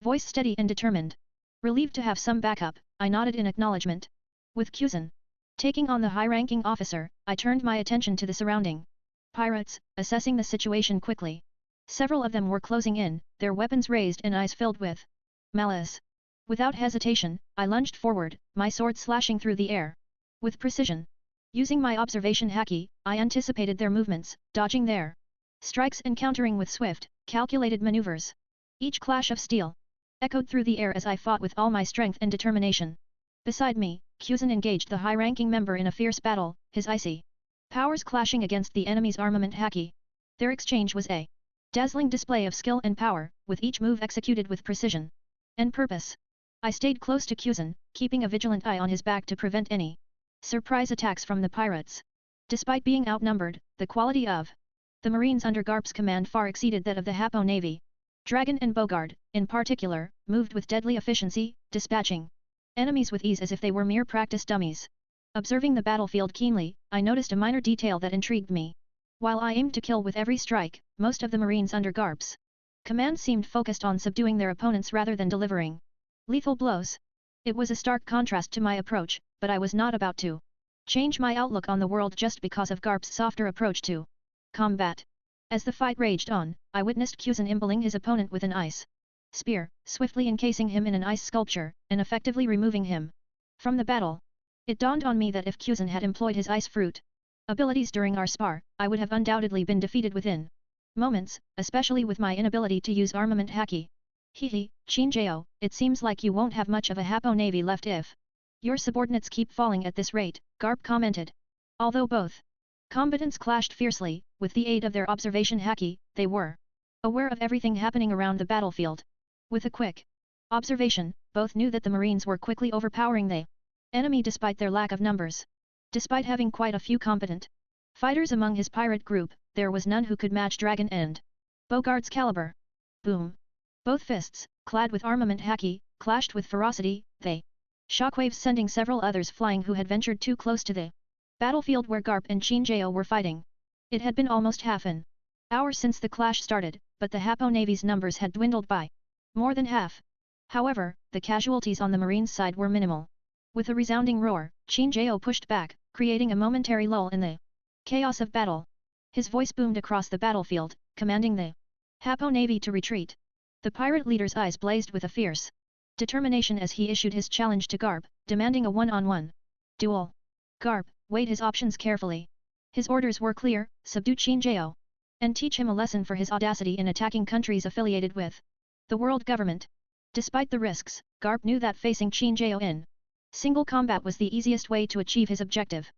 voice steady and determined. Relieved to have some backup, I nodded in acknowledgement. With Kuzan taking on the high-ranking officer, I turned my attention to the surrounding pirates, assessing the situation quickly. Several of them were closing in, their weapons raised and eyes filled with malice. Without hesitation, I lunged forward, my sword slashing through the air. With precision. Using my observation haki, I anticipated their movements, dodging their strikes and countering with swift, calculated maneuvers. Each clash of steel echoed through the air as I fought with all my strength and determination. Beside me, Kuzan engaged the high-ranking member in a fierce battle, his icy powers clashing against the enemy's armament haki. Their exchange was a dazzling display of skill and power, with each move executed with precision and purpose. I stayed close to Kuzan, keeping a vigilant eye on his back to prevent any surprise attacks from the pirates. Despite being outnumbered, the quality of the Marines under Garp's command far exceeded that of the Happo Navy. Dragon and Bogard, in particular, moved with deadly efficiency, dispatching enemies with ease as if they were mere practice dummies. Observing the battlefield keenly, I noticed a minor detail that intrigued me. While I aimed to kill with every strike, most of the Marines under Garp's Command seemed focused on subduing their opponents rather than delivering lethal blows. It was a stark contrast to my approach, but I was not about to change my outlook on the world just because of Garp's softer approach to combat. As the fight raged on, I witnessed Kuzan impaling his opponent with an ice spear, swiftly encasing him in an ice sculpture, and effectively removing him from the battle. It dawned on me that if Kuzan had employed his ice fruit abilities during our spar, I would have undoubtedly been defeated within moments, especially with my inability to use armament haki. Hehe, Shinjao, it seems like you won't have much of a Hapo navy left if your subordinates keep falling at this rate, Garp commented. Although both combatants clashed fiercely, with the aid of their observation haki, they were aware of everything happening around the battlefield. With a quick observation, both knew that the Marines were quickly overpowering the enemy despite their lack of numbers. Despite having quite a few competent fighters among his pirate group, there was none who could match Dragon and Bogart's caliber. Boom! Both fists, clad with armament haki, clashed with ferocity, they shockwaves sending several others flying who had ventured too close to the battlefield where Garp and Shinjao were fighting. It had been almost half an hour since the clash started, but the Hapo Navy's numbers had dwindled by more than half. However, the casualties on the Marines' side were minimal. With a resounding roar, Shinjao pushed back, creating a momentary lull in the chaos of battle. His voice boomed across the battlefield, commanding the Hapo Navy to retreat. The pirate leader's eyes blazed with a fierce determination as he issued his challenge to Garp, demanding a one-on-one duel. Garp weighed his options carefully. His orders were clear: subdue Shinjao and teach him a lesson for his audacity in attacking countries affiliated with the world government. Despite the risks, Garp knew that facing Shinjao in single combat was the easiest way to achieve his objective.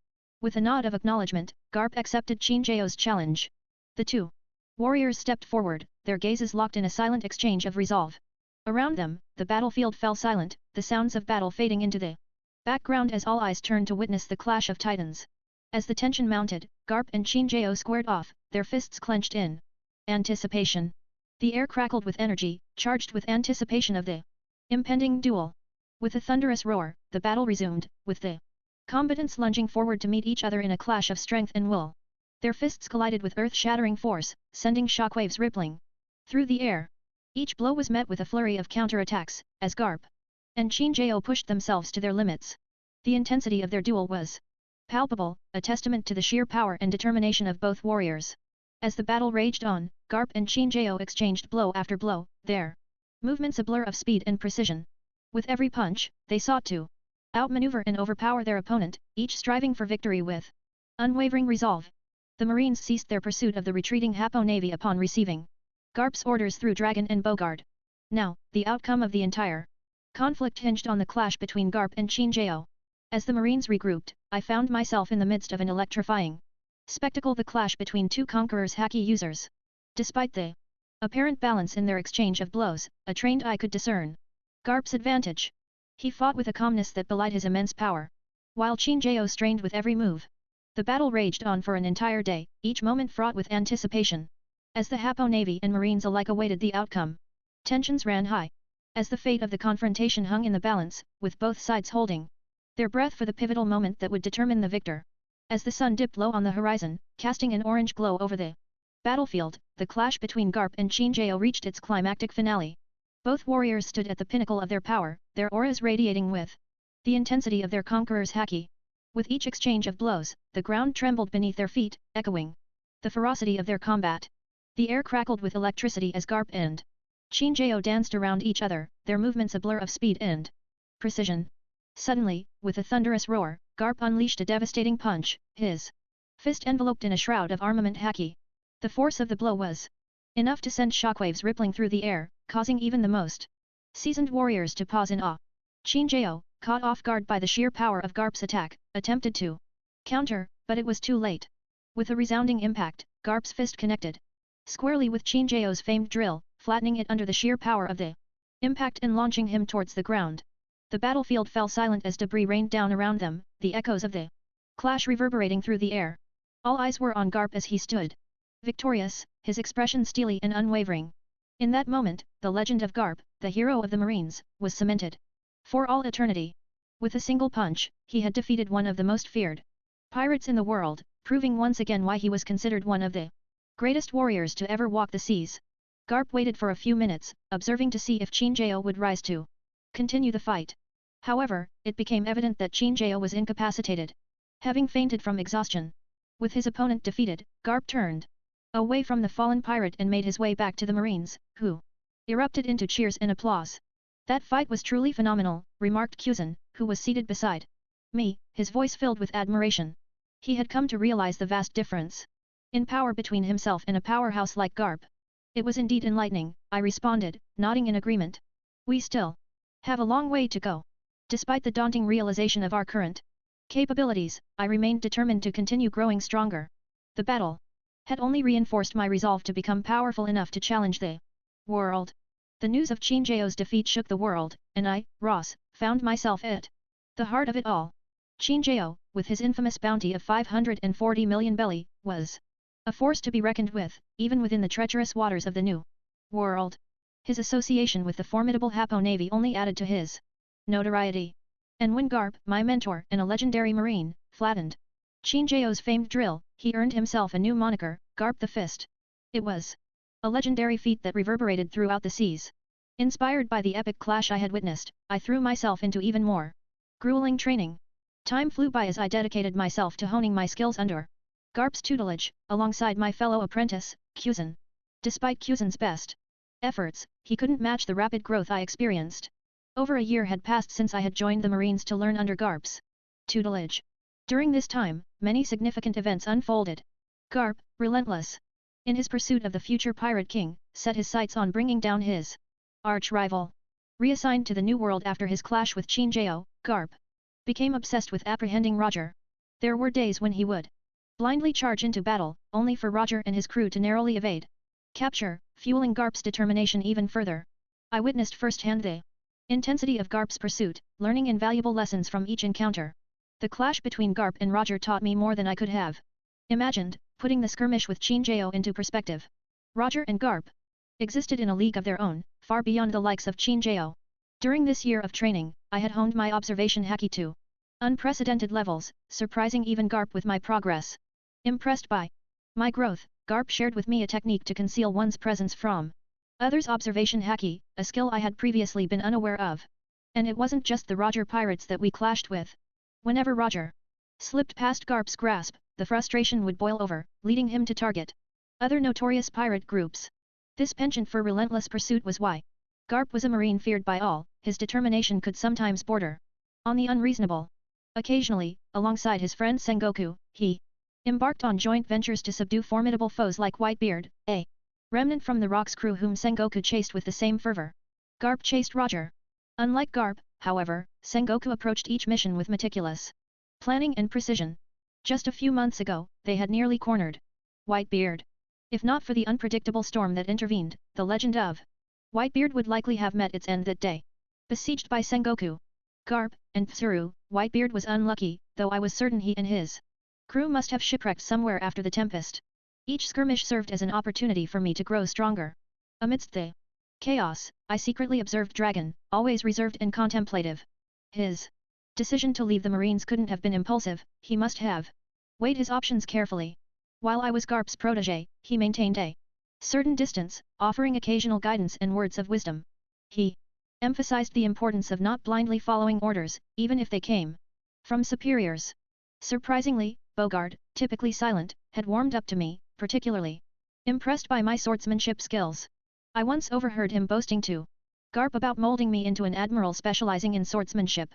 With a nod of acknowledgement, Garp accepted Shinjao's challenge. The two warriors stepped forward, their gazes locked in a silent exchange of resolve. Around them, the battlefield fell silent, the sounds of battle fading into the background as all eyes turned to witness the clash of titans. As the tension mounted, Garp and Shinjao squared off, their fists clenched in anticipation. The air crackled with energy, charged with anticipation of the impending duel. With a thunderous roar, the battle resumed, with the combatants lunging forward to meet each other in a clash of strength and will. Their fists collided with earth-shattering force, sending shockwaves rippling through the air. Each blow was met with a flurry of counterattacks, as Garp and Shinjao pushed themselves to their limits. The intensity of their duel was palpable, a testament to the sheer power and determination of both warriors. As the battle raged on, Garp and Shinjao exchanged blow after blow, their movements a blur of speed and precision. With every punch, they sought to outmaneuver and overpower their opponent, each striving for victory with unwavering resolve. The Marines ceased their pursuit of the retreating Hapo Navy upon receiving Garp's orders through Dragon and Bogard. Now, the outcome of the entire conflict hinged on the clash between Garp and Shinjao. As the Marines regrouped, I found myself in the midst of an electrifying spectacle: the clash between two conquerors' haki users. Despite the apparent balance in their exchange of blows, a trained eye could discern Garp's advantage. He fought with a calmness that belied his immense power, while Shinjao strained with every move. The battle raged on for an entire day, each moment fraught with anticipation. As the Hapo Navy and Marines alike awaited the outcome, tensions ran high. As the fate of the confrontation hung in the balance, with both sides holding their breath for the pivotal moment that would determine the victor. As the sun dipped low on the horizon, casting an orange glow over the battlefield, the clash between Garp and Shinjao reached its climactic finale. Both warriors stood at the pinnacle of their power, their auras radiating with the intensity of their conqueror's haki. With each exchange of blows, the ground trembled beneath their feet, echoing the ferocity of their combat. The air crackled with electricity as Garp and Shinjao danced around each other, their movements a blur of speed and precision. Suddenly, with a thunderous roar, Garp unleashed a devastating punch, his fist enveloped in a shroud of armament haki. The force of the blow was enough to send shockwaves rippling through the air, causing even the most seasoned warriors to pause in awe. Shinjao, caught off guard by the sheer power of Garp's attack, attempted to counter, but it was too late. With a resounding impact, Garp's fist connected squarely with Shinjao's famed drill, flattening it under the sheer power of the impact and launching him towards the ground. The battlefield fell silent as debris rained down around them, the echoes of the clash reverberating through the air. All eyes were on Garp as he stood victorious, his expression steely and unwavering. In that moment, the legend of Garp, the hero of the Marines, was cemented for all eternity. With a single punch, he had defeated one of the most feared pirates in the world, proving once again why he was considered one of the greatest warriors to ever walk the seas. Garp waited for a few minutes, observing to see if Chinjao would rise to continue the fight. However, it became evident that Chinjao was incapacitated, having fainted from exhaustion. With his opponent defeated, Garp turned away from the fallen pirate and made his way back to the Marines, who erupted into cheers and applause. That fight was truly phenomenal, remarked Kuzan, who was seated beside me, his voice filled with admiration. He had come to realize the vast difference in power between himself and a powerhouse like Garp. It was indeed enlightening, I responded, nodding in agreement. We still have a long way to go. Despite the daunting realization of our current capabilities, I remained determined to continue growing stronger. The battle had only reinforced my resolve to become powerful enough to challenge the world. The news of Chinjao's defeat shook the world, and I, Ross, found myself at the heart of it all. Chinjao, with his infamous bounty of 540 million belly, was a force to be reckoned with, even within the treacherous waters of the New World. His association with the formidable Hapo Navy only added to his notoriety. And when Garp, my mentor and a legendary marine, flattened Chinjao's famed drill, he earned himself a new moniker, Garp the Fist. It was a legendary feat that reverberated throughout the seas. Inspired by the epic clash I had witnessed, I threw myself into even more grueling training. Time flew by as I dedicated myself to honing my skills under Garp's tutelage, alongside my fellow apprentice, Kuzan. Despite Kuzan's best efforts, he couldn't match the rapid growth I experienced. Over a year had passed since I had joined the Marines to learn under Garp's tutelage. During this time, many significant events unfolded. Garp, relentless in his pursuit of the future Pirate King, set his sights on bringing down his arch-rival. Reassigned to the New World after his clash with Chinjao, Garp became obsessed with apprehending Roger. There were days when he would blindly charge into battle, only for Roger and his crew to narrowly evade capture, fueling Garp's determination even further. I witnessed firsthand the intensity of Garp's pursuit, learning invaluable lessons from each encounter. The clash between Garp and Roger taught me more than I could have imagined, putting the skirmish with Chinjao into perspective. Roger and Garp existed in a league of their own, far beyond the likes of Chinjao. During this year of training, I had honed my observation haki to unprecedented levels, surprising even Garp with my progress. Impressed by my growth, Garp shared with me a technique to conceal one's presence from others' observation haki, a skill I had previously been unaware of. And it wasn't just the Roger pirates that we clashed with. Whenever Roger slipped past Garp's grasp, the frustration would boil over, leading him to target other notorious pirate groups. This penchant for relentless pursuit was why Garp was a marine feared by all. His determination could sometimes border on the unreasonable. Occasionally, alongside his friend Sengoku, he embarked on joint ventures to subdue formidable foes like Whitebeard, a remnant from the Rock's crew whom Sengoku chased with the same fervor. Garp chased Roger. Unlike Garp, however, Sengoku approached each mission with meticulous planning and precision. Just a few months ago, they had nearly cornered Whitebeard. If not for the unpredictable storm that intervened, the legend of Whitebeard would likely have met its end that day. Besieged by Sengoku, Garp, and Tsuru, Whitebeard was unlucky, though I was certain he and his crew must have shipwrecked somewhere after the tempest. Each skirmish served as an opportunity for me to grow stronger. Amidst the chaos, I secretly observed Dragon, always reserved and contemplative. His decision to leave the Marines couldn't have been impulsive, he must have weighed his options carefully. While I was Garp's protégé, he maintained a certain distance, offering occasional guidance and words of wisdom. He emphasized the importance of not blindly following orders, even if they came from superiors. Surprisingly, Bogard, typically silent, had warmed up to me, particularly impressed by my swordsmanship skills. I once overheard him boasting to Garp about molding me into an admiral specializing in swordsmanship.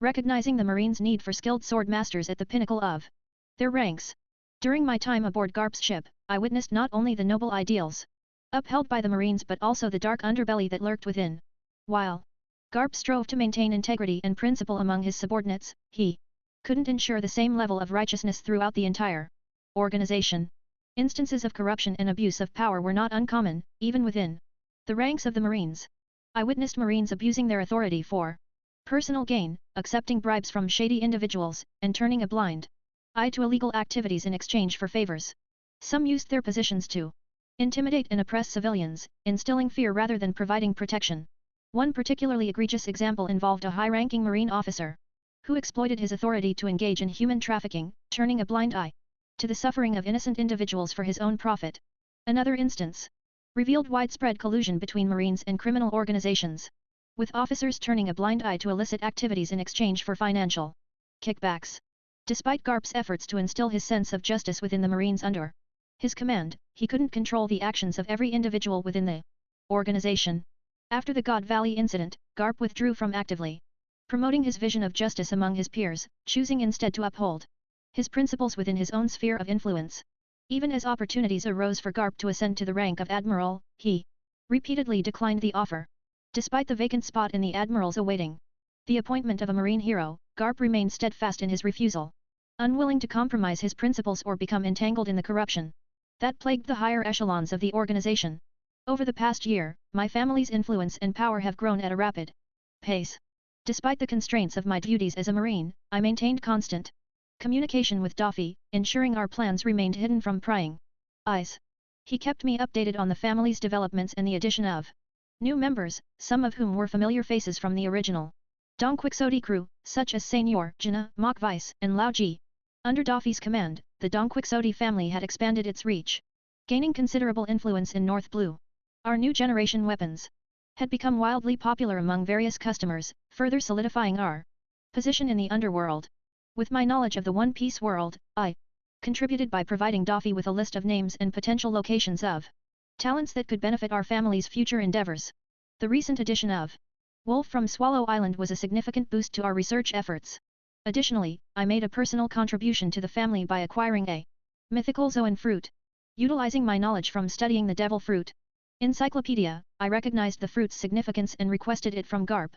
Recognizing the Marines' need for skilled sword masters at the pinnacle of their ranks. During my time aboard Garp's ship, I witnessed not only the noble ideals upheld by the Marines but also the dark underbelly that lurked within. While Garp strove to maintain integrity and principle among his subordinates, he couldn't ensure the same level of righteousness throughout the entire organization. Instances of corruption and abuse of power were not uncommon, even within the ranks of the Marines. I witnessed Marines abusing their authority for personal gain, accepting bribes from shady individuals, and turning a blind eye to illegal activities in exchange for favors. Some used their positions to intimidate and oppress civilians, instilling fear rather than providing protection. One particularly egregious example involved a high-ranking Marine officer who exploited his authority to engage in human trafficking, turning a blind eye to the suffering of innocent individuals for his own profit. Another instance revealed widespread collusion between Marines and criminal organizations, with officers turning a blind eye to illicit activities in exchange for financial kickbacks. Despite Garp's efforts to instill his sense of justice within the Marines under his command, he couldn't control the actions of every individual within the organization. After the God Valley incident, Garp withdrew from actively promoting his vision of justice among his peers, choosing instead to uphold his principles within his own sphere of influence. Even as opportunities arose for Garp to ascend to the rank of Admiral, he repeatedly declined the offer. Despite the vacant spot in the Admiral's awaiting the appointment of a Marine hero, Garp remained steadfast in his refusal, unwilling to compromise his principles or become entangled in the corruption that plagued the higher echelons of the organization. Over the past year, my family's influence and power have grown at a rapid pace. Despite the constraints of my duties as a Marine, I maintained constant communication with Daffy, ensuring our plans remained hidden from prying eyes. He kept me updated on the family's developments and the addition of new members, some of whom were familiar faces from the original Dong Quixote crew, such as Senior, Jina, Mok Vice, and Lao Ji. Under Daffy's command, the Dong Quixote family had expanded its reach, gaining considerable influence in North Blue. Our new generation weapons had become wildly popular among various customers, further solidifying our position in the underworld. With my knowledge of the One Piece world, I contributed by providing Daffy with a list of names and potential locations of talents that could benefit our family's future endeavors. The recent addition of Wolf from Swallow Island was a significant boost to our research efforts. Additionally, I made a personal contribution to the family by acquiring a mythical Zoan fruit. Utilizing my knowledge from studying the Devil Fruit encyclopedia, I recognized the fruit's significance and requested it from Garp.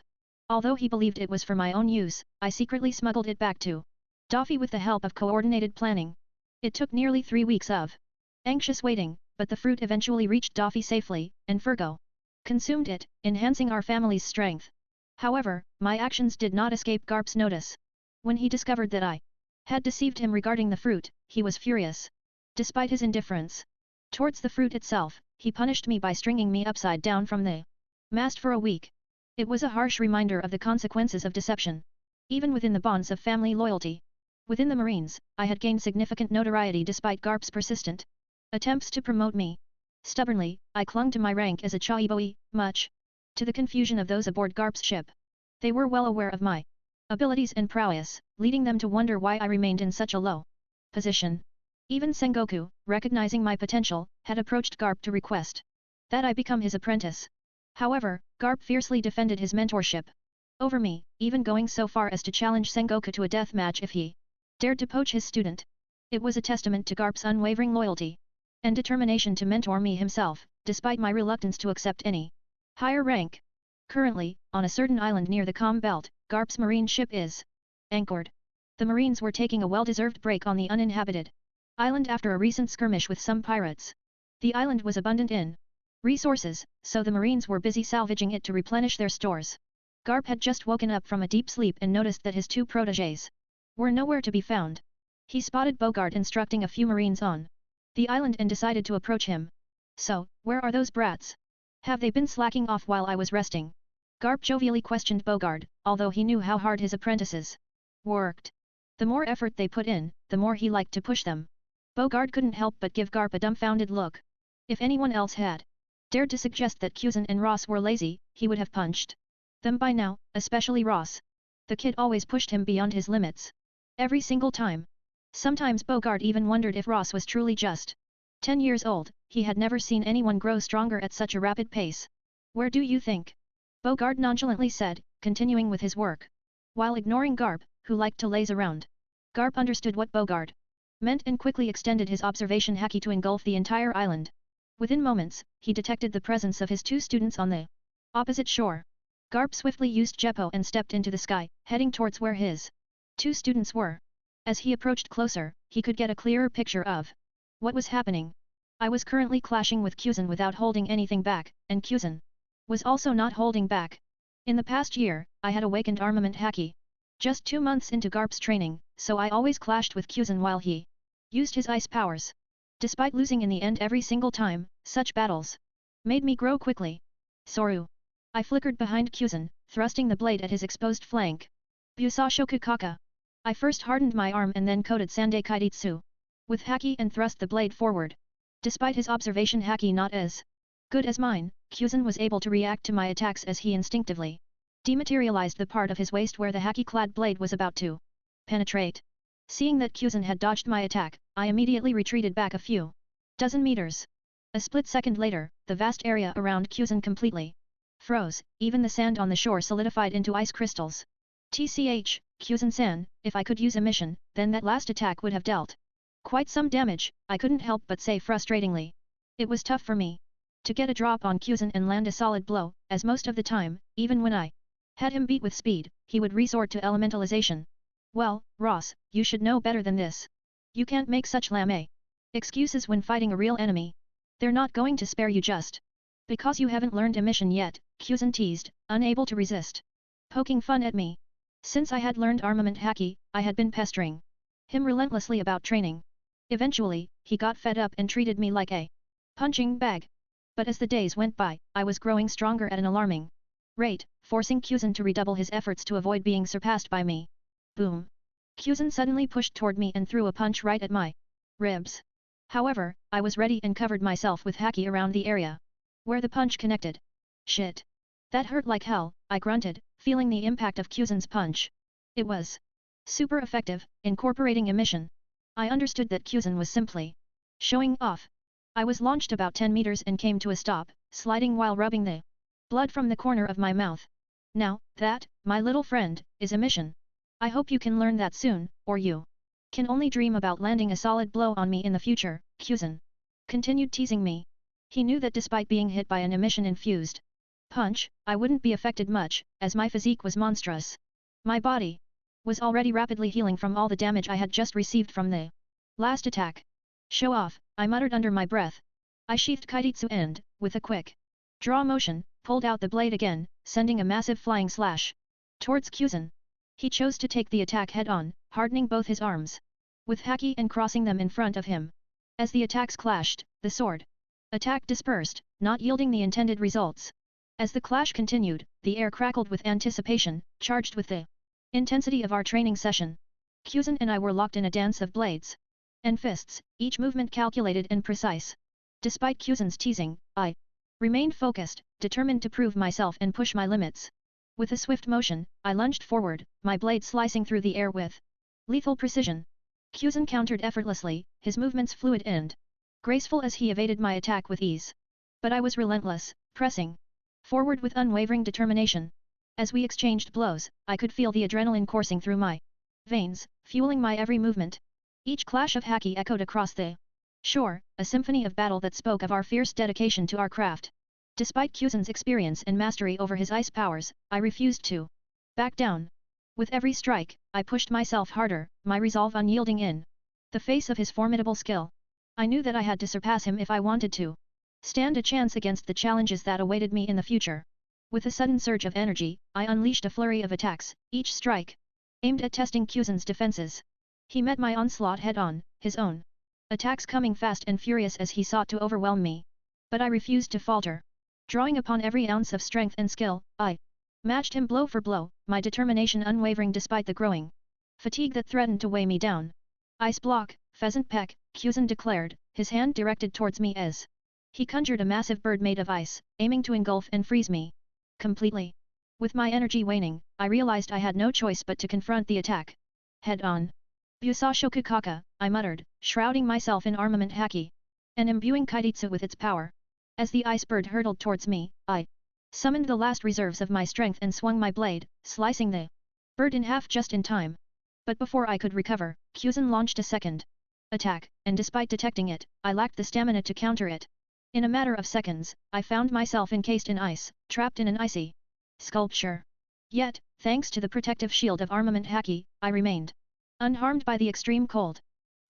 Although he believed it was for my own use, I secretly smuggled it back to Daffy with the help of coordinated planning. It took nearly 3 weeks of anxious waiting, but the fruit eventually reached Daffy safely, and Fergo consumed it, enhancing our family's strength. However, my actions did not escape Garp's notice. When he discovered that I had deceived him regarding the fruit, he was furious. Despite his indifference towards the fruit itself, he punished me by stringing me upside down from the mast for a week. It was a harsh reminder of the consequences of deception, even within the bonds of family loyalty. Within the Marines, I had gained significant notoriety despite Garp's persistent attempts to promote me. Stubbornly, I clung to my rank as a Chaiboi, much to the confusion of those aboard Garp's ship. They were well aware of my abilities and prowess, leading them to wonder why I remained in such a low position. Even Sengoku, recognizing my potential, had approached Garp to request that I become his apprentice. However, Garp fiercely defended his mentorship over me, even going so far as to challenge Sengoku to a death match if he dared to poach his student. It was a testament to Garp's unwavering loyalty and determination to mentor me himself, despite my reluctance to accept any higher rank. Currently, on a certain island near the Calm Belt, Garp's marine ship is anchored. The Marines were taking a well-deserved break on the uninhabited island after a recent skirmish with some pirates. The island was abundant in resources, so the Marines were busy salvaging it to replenish their stores. Garp had just woken up from a deep sleep and noticed that his 2 protégés were nowhere to be found. He spotted Bogart instructing a few Marines on the island and decided to approach him. So, where are those brats? Have they been slacking off while I was resting? Garp jovially questioned Bogart, although he knew how hard his apprentices worked. The more effort they put in, the more he liked to push them. Bogart couldn't help but give Garp a dumbfounded look. If anyone else had dared to suggest that Kuzan and Ross were lazy, he would have punched them by now, especially Ross. The kid always pushed him beyond his limits. Every single time. Sometimes Bogart even wondered if Ross was truly just 10 years old. He had never seen anyone grow stronger at such a rapid pace. Where do you think? Bogart nonchalantly said, continuing with his work, while ignoring Garp, who liked to laze around. Garp understood what Bogart meant and quickly extended his observation haki to engulf the entire island. Within moments, he detected the presence of his 2 students on the opposite shore. Garp swiftly used Jeppo and stepped into the sky, heading towards where his 2 students were. As he approached closer, he could get a clearer picture of what was happening. I was currently clashing with Kuzan without holding anything back, and Kuzan was also not holding back. In the past year, I had awakened armament haki. Just 2 months into Garp's training, so I always clashed with Kuzan while he used his ice powers. Despite losing in the end every single time, such battles made me grow quickly. Soru. I flickered behind Kuzan, thrusting the blade at his exposed flank. Busashoku Kaka. I first hardened my arm and then coded Sandai Kaiditsu with haki and thrust the blade forward. Despite his observation haki not as Good as mine, Kuzan was able to react to my attacks as he instinctively dematerialized the part of his waist where the haki-clad blade was about to penetrate. Seeing that Kuzan had dodged my attack, I immediately retreated back a few dozen meters. A split second later, the vast area around Kuzan completely froze, even the sand on the shore solidified into ice crystals. TCH, Kuzan-san, if I could use emission, then that last attack would have dealt quite some damage, I couldn't help but say frustratingly. It was tough for me to get a drop on Kuzan and land a solid blow, as most of the time, even when I had him beat with speed, he would resort to elementalization. Well, Ross, you should know better than this. You can't make such lame excuses when fighting a real enemy. They're not going to spare you just because you haven't learned emission yet, Kuzan teased, unable to resist poking fun at me. Since I had learned armament haki, I had been pestering him relentlessly about training. Eventually, he got fed up and treated me like a punching bag. But as the days went by, I was growing stronger at an alarming rate, forcing Kuzan to redouble his efforts to avoid being surpassed by me. Boom! Kuzan suddenly pushed toward me and threw a punch right at my ribs. However, I was ready and covered myself with haki around the area where the punch connected. Shit! That hurt like hell, I grunted, feeling the impact of Kuzan's punch. It was super effective, incorporating emission. I understood that Kuzan was simply showing off. I was launched about 10 meters and came to a stop, sliding while rubbing the blood from the corner of my mouth. Now, that, my little friend, is emission. I hope you can learn that soon, or you can only dream about landing a solid blow on me in the future, Kuzan continued teasing me. He knew that despite being hit by an emission-infused punch, I wouldn't be affected much, as my physique was monstrous. My body was already rapidly healing from all the damage I had just received from the last attack. Show off, I muttered under my breath. I sheathed Kaititsu and, with a quick draw motion, pulled out the blade again, sending a massive flying slash towards Kuzan. He chose to take the attack head-on, hardening both his arms with haki and crossing them in front of him. As the attacks clashed, the sword attack dispersed, not yielding the intended results. As the clash continued, the air crackled with anticipation, charged with the intensity of our training session. Kuzan and I were locked in a dance of blades and fists, each movement calculated and precise. Despite Kuzan's teasing, I remained focused, determined to prove myself and push my limits. With a swift motion, I lunged forward, my blade slicing through the air with lethal precision. Kuzan countered effortlessly, his movements fluid and graceful as he evaded my attack with ease. But I was relentless, pressing forward with unwavering determination. As we exchanged blows, I could feel the adrenaline coursing through my veins, fueling my every movement. Each clash of haki echoed across the shore, a symphony of battle that spoke of our fierce dedication to our craft. Despite Kuzan's experience and mastery over his ice powers, I refused to back down. With every strike, I pushed myself harder, my resolve unyielding in the face of his formidable skill. I knew that I had to surpass him if I wanted to stand a chance against the challenges that awaited me in the future. With a sudden surge of energy, I unleashed a flurry of attacks, each strike aimed at testing Kuzan's defenses. He met my onslaught head-on, his own attacks coming fast and furious as he sought to overwhelm me. But I refused to falter. Drawing upon every ounce of strength and skill, I matched him blow for blow, my determination unwavering despite the growing fatigue that threatened to weigh me down. Ice block, pheasant peck, Kuzan declared, his hand directed towards me as he conjured a massive bird made of ice, aiming to engulf and freeze me completely. With my energy waning, I realized I had no choice but to confront the attack head-on. Busashoku Kaka, I muttered, shrouding myself in armament haki and imbuing Kaititsu with its power. As the ice bird hurtled towards me, I summoned the last reserves of my strength and swung my blade, slicing the bird in half just in time. But before I could recover, Kuzan launched a second attack, and despite detecting it, I lacked the stamina to counter it. In a matter of seconds, I found myself encased in ice, trapped in an icy sculpture. Yet, thanks to the protective shield of armament haki, I remained unharmed by the extreme cold.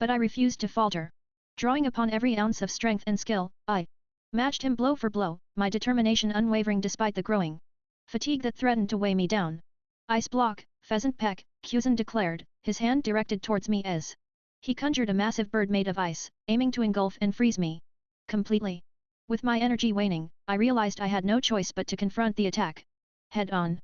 But I refused to falter. Drawing upon every ounce of strength and skill, I matched him blow for blow, my determination unwavering despite the growing fatigue that threatened to weigh me down. Ice block, pheasant peck, Kuzan declared, his hand directed towards me as he conjured a massive bird made of ice, aiming to engulf and freeze me completely. With my energy waning, I realized I had no choice but to confront the attack head-on.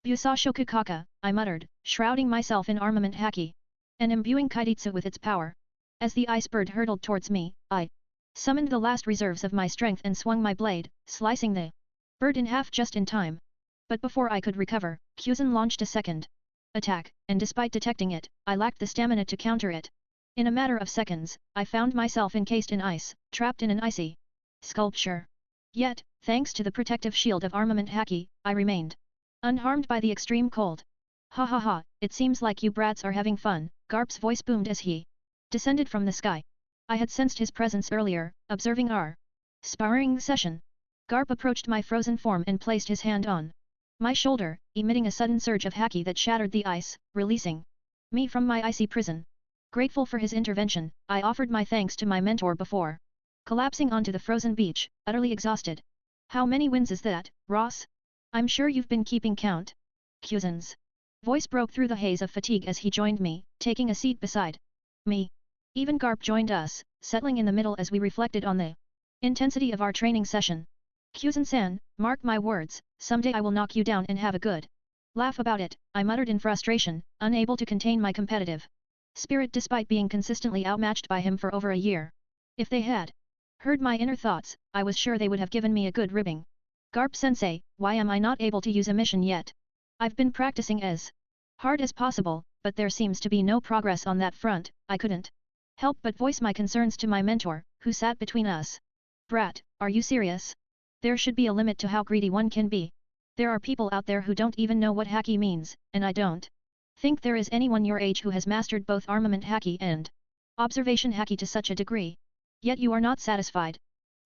Busashoku Kaka, I muttered, shrouding myself in armament haki and imbuing Kaititsu with its power. As the ice bird hurtled towards me, I Summoned the last reserves of my strength and swung my blade, slicing the bird in half just in time. But before I could recover, Kuzan launched a second attack, and despite detecting it, I lacked the stamina to counter it. In a matter of seconds, I found myself encased in ice, trapped in an icy sculpture. Yet, thanks to the protective shield of armament haki, I remained unharmed by the extreme cold. Ha ha ha, it seems like you brats are having fun, Garp's voice boomed as he descended from the sky. I had sensed his presence earlier, observing our sparring session. Garp approached my frozen form and placed his hand on my shoulder, emitting a sudden surge of haki that shattered the ice, releasing me from my icy prison. Grateful for his intervention, I offered my thanks to my mentor before collapsing onto the frozen beach, utterly exhausted. How many wins is that, Ross? I'm sure you've been keeping count. Kuzan's voice broke through the haze of fatigue as he joined me, taking a seat beside me. Even Garp joined us, settling in the middle as we reflected on the intensity of our training session. Kuzan-san, mark my words, someday I will knock you down and have a good laugh about it, I muttered in frustration, unable to contain my competitive spirit despite being consistently outmatched by him for over a year. If they had heard my inner thoughts, I was sure they would have given me a good ribbing. Garp-sensei, why am I not able to use a mission yet? I've been practicing as hard as possible, but there seems to be no progress on that front. I couldn't help but voice my concerns to my mentor, who sat between us. Brat, are you serious? There should be a limit to how greedy one can be. There are people out there who don't even know what haki means, and I don't think there is anyone your age who has mastered both armament haki and observation haki to such a degree. Yet you are not satisfied.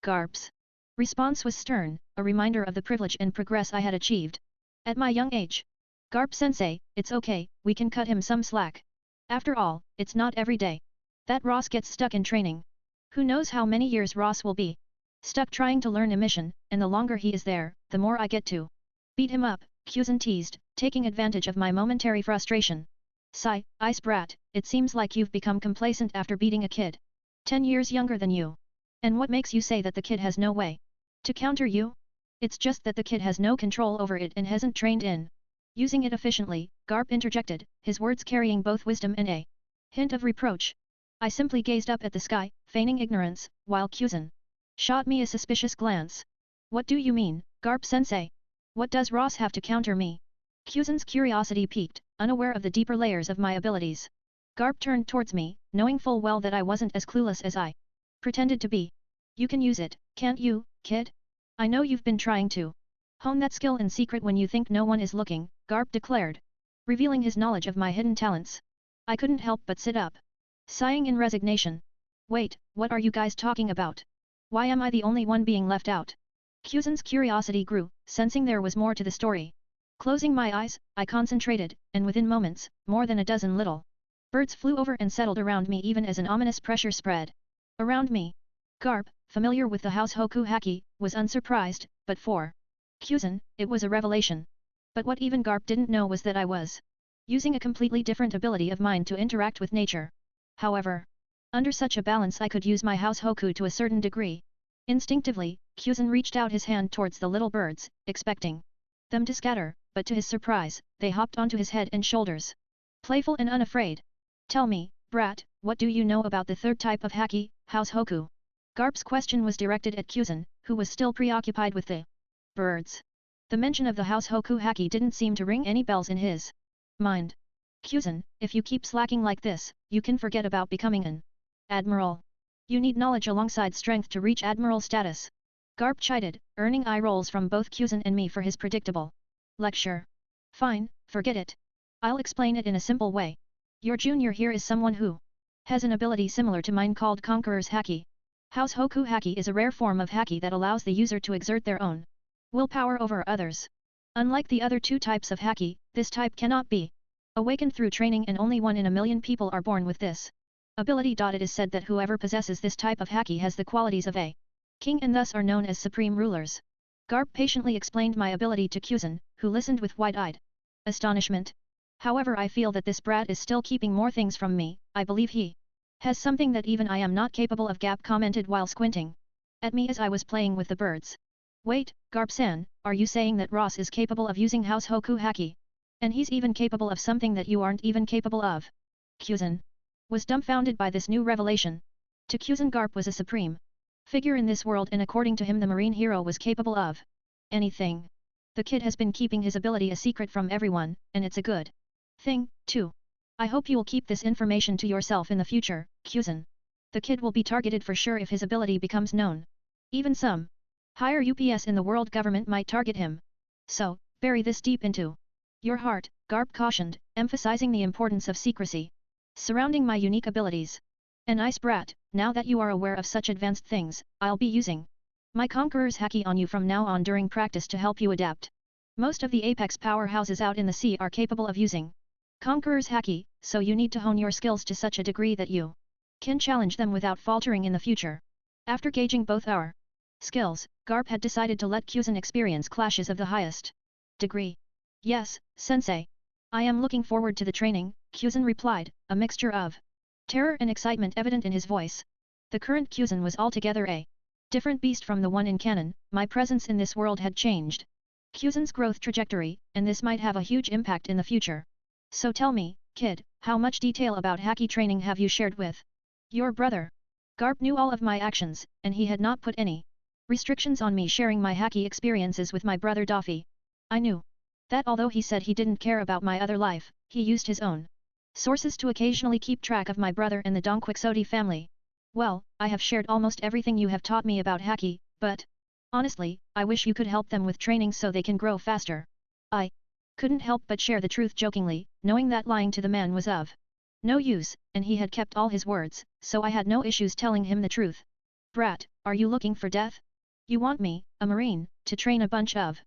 Garp's response was stern, a reminder of the privilege and progress I had achieved at my young age. Garp-sensei, it's okay, we can cut him some slack. After all, it's not every day that Ross gets stuck in training. Who knows how many years Ross will be stuck trying to learn a mission, and the longer he is there, the more I get to beat him up, Kuzan teased, taking advantage of my momentary frustration. Sigh, ice brat, it seems like you've become complacent after beating a kid 10 years younger than you. And what makes you say that the kid has no way to counter you? It's just that the kid has no control over it and hasn't trained in using it efficiently, Garp interjected, his words carrying both wisdom and a hint of reproach. I simply gazed up at the sky, feigning ignorance, while Kuzan shot me a suspicious glance. What do you mean, Garp-sensei? What does Ross have to counter me? Kuzan's curiosity piqued, unaware of the deeper layers of my abilities. Garp turned towards me, knowing full well that I wasn't as clueless as I pretended to be. You can use it, can't you, kid? I know you've been trying to hone that skill in secret when you think no one is looking, Garp declared, revealing his knowledge of my hidden talents. I couldn't help but sit up, sighing in resignation. Wait, what are you guys talking about? Why am I the only one being left out? Kuzan's curiosity grew, sensing there was more to the story. Closing my eyes, I concentrated, and within moments, more than a dozen little birds flew over and settled around me even as an ominous pressure spread around me. Garp, familiar with the house Hoku haki, was unsurprised, but for Kuzan, it was a revelation. But what even Garp didn't know was that I was using a completely different ability of mine to interact with nature. However, under such a balance I could use my house Hoku to a certain degree. Instinctively, Kuzan reached out his hand towards the little birds, expecting them to scatter, but to his surprise, they hopped onto his head and shoulders. Playful and unafraid. Tell me, brat, what do you know about the third type of haki, house Hoku? Garp's question was directed at Kuzan, who was still preoccupied with the birds. The mention of the house Hoku haki didn't seem to ring any bells in his mind. Kuzan, if you keep slacking like this, you can forget about becoming an admiral. You need knowledge alongside strength to reach admiral status. Garp chided, earning eye rolls from both Kuzan and me for his predictable lecture. Fine, forget it. I'll explain it in a simple way. Your junior here is someone who has an ability similar to mine called Conqueror's Haki. House Hoku Haki is a rare form of Haki that allows the user to exert their own willpower over others. Unlike the other two types of Haki, this type cannot be awakened through training and only 1 in a million people are born with this ability. It is said that whoever possesses this type of Haki has the qualities of a king and thus are known as supreme rulers. Garp patiently explained my ability to Kuzan, who listened with wide-eyed astonishment. However, I feel that this brat is still keeping more things from me. I believe he has something that even I am not capable of, Gap commented while squinting at me as I was playing with the birds. Wait, Garp-san, are you saying that Ross is capable of using House Hoku Haki? And he's even capable of something that you aren't even capable of? Kuzan was dumbfounded by this new revelation. To Kuzan, Garp was a supreme figure in this world, and according to him the marine hero was capable of anything. The kid has been keeping his ability a secret from everyone, and it's a good thing, too. I hope you'll keep this information to yourself in the future, Cousin. The kid will be targeted for sure if his ability becomes known. Even some higher UPS in the world government might target him. So, bury this deep into your heart, Garp cautioned, emphasizing the importance of secrecy surrounding my unique abilities. A nice brat, now that you are aware of such advanced things, I'll be using my Conqueror's Haki on you from now on during practice to help you adapt. Most of the Apex powerhouses out in the sea are capable of using Conqueror's Haki, so you need to hone your skills to such a degree that you can challenge them without faltering in the future. After gauging both our skills, Garp had decided to let Cousin experience clashes of the highest degree. Yes, Sensei. I am looking forward to the training, Cousin replied, a mixture of terror and excitement evident in his voice. The current Cousin was altogether a different beast from the one in canon. My presence in this world had changed Cousin's growth trajectory, and this might have a huge impact in the future. So tell me, kid, how much detail about Haki training have you shared with your brother? Garp knew all of my actions, and he had not put any restrictions on me sharing my Haki experiences with my brother Daffy. I knew that although he said he didn't care about my other life, he used his own sources to occasionally keep track of my brother and the Don Quixote family. Well, I have shared almost everything you have taught me about Haki, but honestly, I wish you could help them with training so they can grow faster. I couldn't help but share the truth jokingly, knowing that lying to the man was of no use, and he had kept all his words, so I had no issues telling him the truth. Brat, are you looking for death? You want me, a marine, to train a bunch of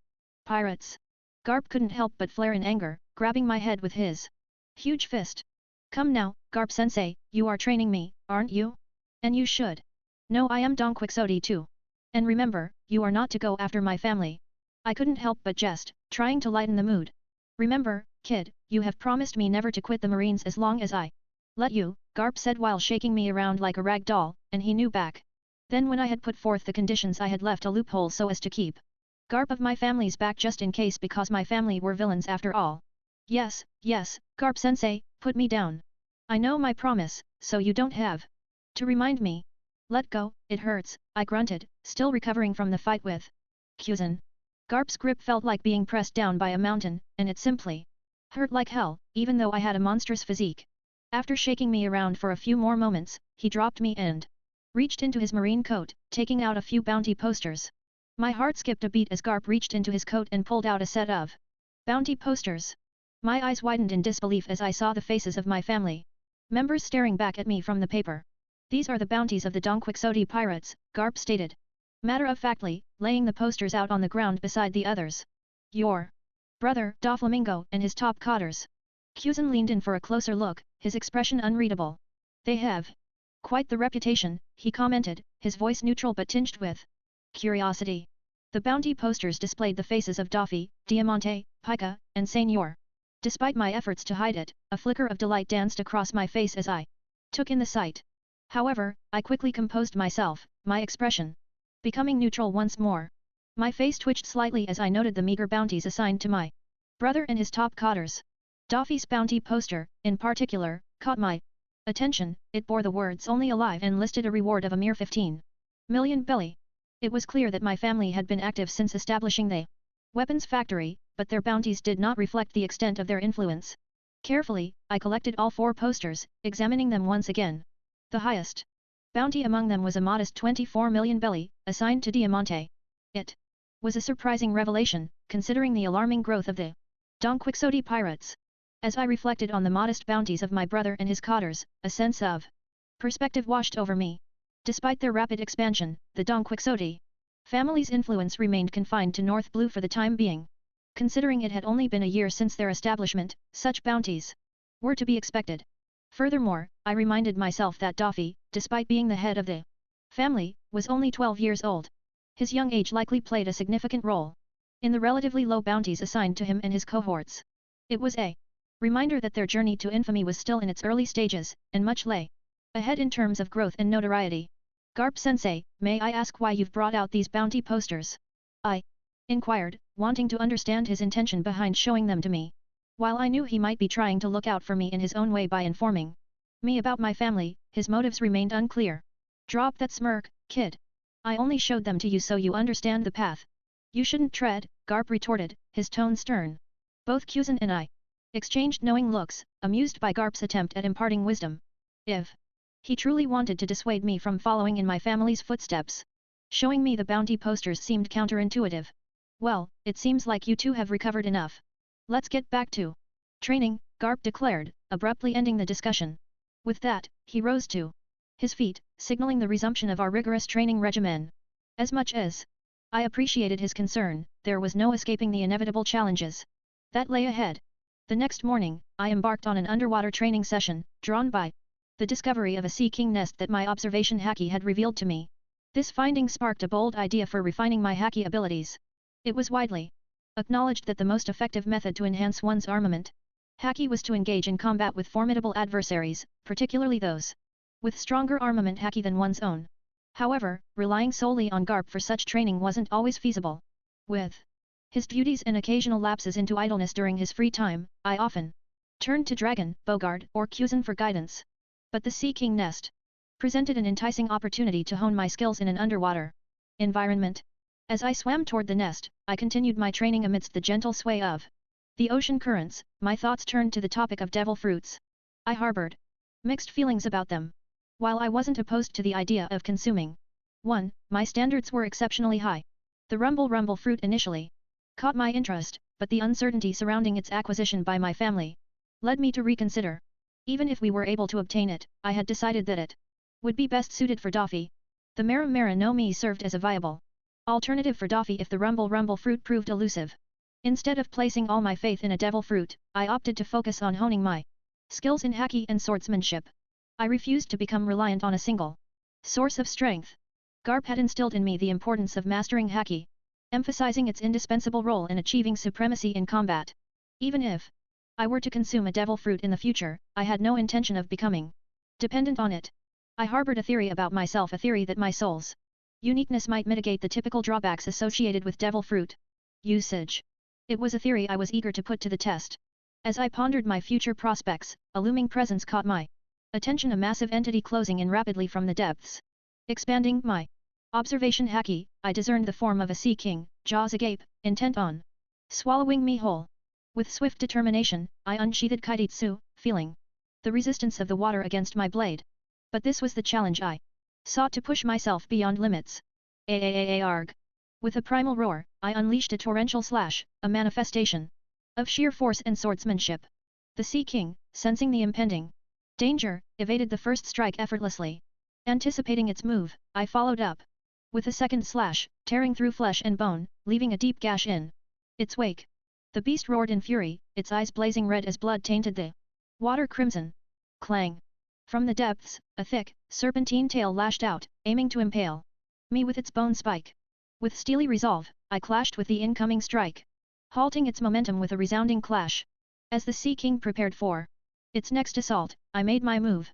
pirates? Garp couldn't help but flare in anger, grabbing my head with his huge fist. Come now, Garp sensei, you are training me, aren't you? And you should know I am Don Quixote too. And remember, you are not to go after my family. I couldn't help but jest, trying to lighten the mood. Remember, kid, you have promised me never to quit the Marines as long as I let you, Garp said while shaking me around like a rag doll, and he knew back then when I had put forth the conditions I had left a loophole so as to keep Garp of my family's back just in case because my family were villains after all. Yes, Garp sensei, put me down. I know my promise, so you don't have to remind me. Let go, it hurts, I grunted, still recovering from the fight with Cousin. Garp's grip felt like being pressed down by a mountain, and it simply hurt like hell, even though I had a monstrous physique. After shaking me around for a few more moments, he dropped me and reached into his marine coat, taking out a few bounty posters. My heart skipped a beat as Garp reached into his coat and pulled out a set of bounty posters. My eyes widened in disbelief as I saw the faces of my family members staring back at me from the paper. These are the bounties of the Don Quixote pirates, Garp stated matter-of-factly, laying the posters out on the ground beside the others. Your brother, Doflamingo, and his top cotters. Cousin leaned in for a closer look, his expression unreadable. They have quite the reputation, he commented, his voice neutral but tinged with curiosity. The bounty posters displayed the faces of Daffy, Diamante, Pica, and Señor. Despite my efforts to hide it, a flicker of delight danced across my face as I took in the sight. However, I quickly composed myself, my expression becoming neutral once more. My face twitched slightly as I noted the meager bounties assigned to my brother and his top cotters. Daffy's bounty poster, in particular, caught my attention. It bore the words "only alive" and listed a reward of a mere 15 million belly. It was clear that my family had been active since establishing the weapons factory, but their bounties did not reflect the extent of their influence. Carefully, I collected all 4 posters, examining them once again. The highest bounty among them was a modest 24 million belly, assigned to Diamante. It was a surprising revelation, considering the alarming growth of the Don Quixote pirates. As I reflected on the modest bounties of my brother and his cotters, a sense of perspective washed over me. Despite their rapid expansion, the Don Quixote family's influence remained confined to North Blue for the time being. Considering it had only been a year since their establishment, such bounties were to be expected. Furthermore, I reminded myself that Daffy, despite being the head of the family, was only 12 years old. His young age likely played a significant role in the relatively low bounties assigned to him and his cohorts. It was a reminder that their journey to infamy was still in its early stages, and much lay ahead in terms of growth and notoriety. Garp-sensei, may I ask why you've brought out these bounty posters? I inquired, wanting to understand his intention behind showing them to me. While I knew he might be trying to look out for me in his own way by informing me about my family, his motives remained unclear. Drop that smirk, kid. I only showed them to you so you understand the path. You shouldn't tread, Garp retorted, his tone stern. Both Kuzan and I exchanged knowing looks, amused by Garp's attempt at imparting wisdom. If he truly wanted to dissuade me from following in my family's footsteps, showing me the bounty posters seemed counterintuitive. Well, it seems like you two have recovered enough. Let's get back to training, Garp declared, abruptly ending the discussion. With that, he rose to his feet, signaling the resumption of our rigorous training regimen. As much as I appreciated his concern, there was no escaping the inevitable challenges that lay ahead. The next morning, I embarked on an underwater training session, drawn by the discovery of a sea king nest that my observation haki had revealed to me. This finding sparked a bold idea for refining my haki abilities. It was widely acknowledged that the most effective method to enhance one's armament haki was to engage in combat with formidable adversaries, particularly those with stronger armament haki than one's own. However, relying solely on Garp for such training wasn't always feasible. With his duties and occasional lapses into idleness during his free time, I often turned to Dragon, Bogard, or Kuzan for guidance. But the Sea King nest presented an enticing opportunity to hone my skills in an underwater environment. As I swam toward the nest, I continued my training amidst the gentle sway of the ocean currents. My thoughts turned to the topic of devil fruits. I harbored mixed feelings about them. While I wasn't opposed to the idea of consuming one, my standards were exceptionally high. The rumble fruit initially caught my interest, but the uncertainty surrounding its acquisition by my family led me to reconsider. Even if we were able to obtain it, I had decided that it would be best suited for Daffy. The Mara no Mi served as a viable alternative for Daffy if the rumble fruit proved elusive. Instead of placing all my faith in a devil fruit, I opted to focus on honing my skills in haki and swordsmanship. I refused to become reliant on a single source of strength. Garp had instilled in me the importance of mastering haki, emphasizing its indispensable role in achieving supremacy in combat. Even if I were to consume a devil fruit in the future, I had no intention of becoming dependent on it. I harbored a theory about myself, a theory that my soul's uniqueness might mitigate the typical drawbacks associated with devil fruit usage. It was a theory I was eager to put to the test. As I pondered my future prospects, a looming presence caught my attention, a massive entity closing in rapidly from the depths. Expanding my observation haki, I discerned the form of a sea king, jaws agape, intent on swallowing me whole. With swift determination, I unsheathed Kaititsu, feeling the resistance of the water against my blade. But this was the challenge I sought, to push myself beyond limits. Arg! With a primal roar, I unleashed a torrential slash, a manifestation of sheer force and swordsmanship. The Sea King, sensing the impending danger, evaded the first strike effortlessly. Anticipating its move, I followed up with a second slash, tearing through flesh and bone, leaving a deep gash in its wake. The beast roared in fury, its eyes blazing red as blood tainted the water crimson. Clang! From the depths, a thick, serpentine tail lashed out, aiming to impale me with its bone spike. With steely resolve, I clashed with the incoming strike, halting its momentum with a resounding clash. As the Sea King prepared for its next assault, I made my move.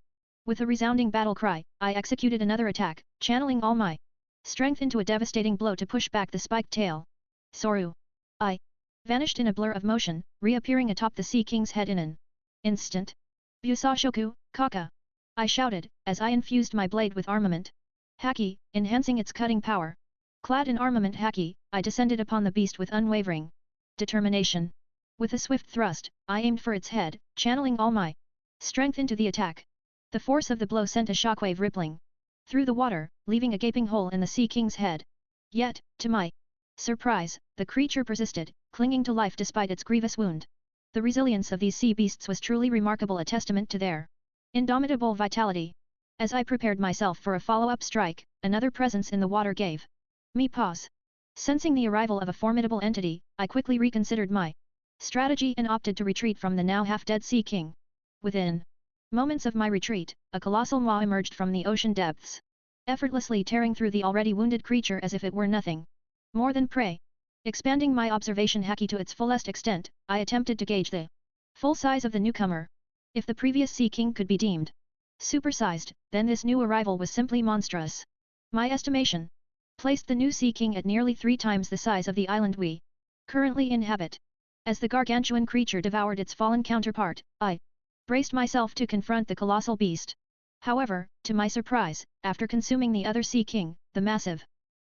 With a resounding battle cry, I executed another attack, channeling all my strength into a devastating blow to push back the spiked tail. Soru! I vanished in a blur of motion, reappearing atop the Sea King's head in an instant. Busashoku, Kaka! I shouted, as I infused my blade with armament haki, enhancing its cutting power. Clad in armament haki, I descended upon the beast with unwavering determination. With a swift thrust, I aimed for its head, channeling all my strength into the attack. The force of the blow sent a shockwave rippling through the water, leaving a gaping hole in the Sea King's head. Yet, to my surprise, the creature persisted, clinging to life despite its grievous wound. The resilience of these sea beasts was truly remarkable, a testament to their indomitable vitality. As I prepared myself for a follow-up strike, another presence in the water gave me pause. Sensing the arrival of a formidable entity, I quickly reconsidered my strategy and opted to retreat from the now half-dead Sea King. Within moments of my retreat, a colossal maw emerged from the ocean depths, effortlessly tearing through the already wounded creature as if it were nothing more than prey. Expanding my observation haki to its fullest extent, I attempted to gauge the full size of the newcomer. If the previous Sea King could be deemed supersized, then this new arrival was simply monstrous. My estimation placed the new Sea King at nearly 3 times the size of the island we currently inhabit. As the gargantuan creature devoured its fallen counterpart, I braced myself to confront the colossal beast. However, to my surprise, after consuming the other Sea King, the massive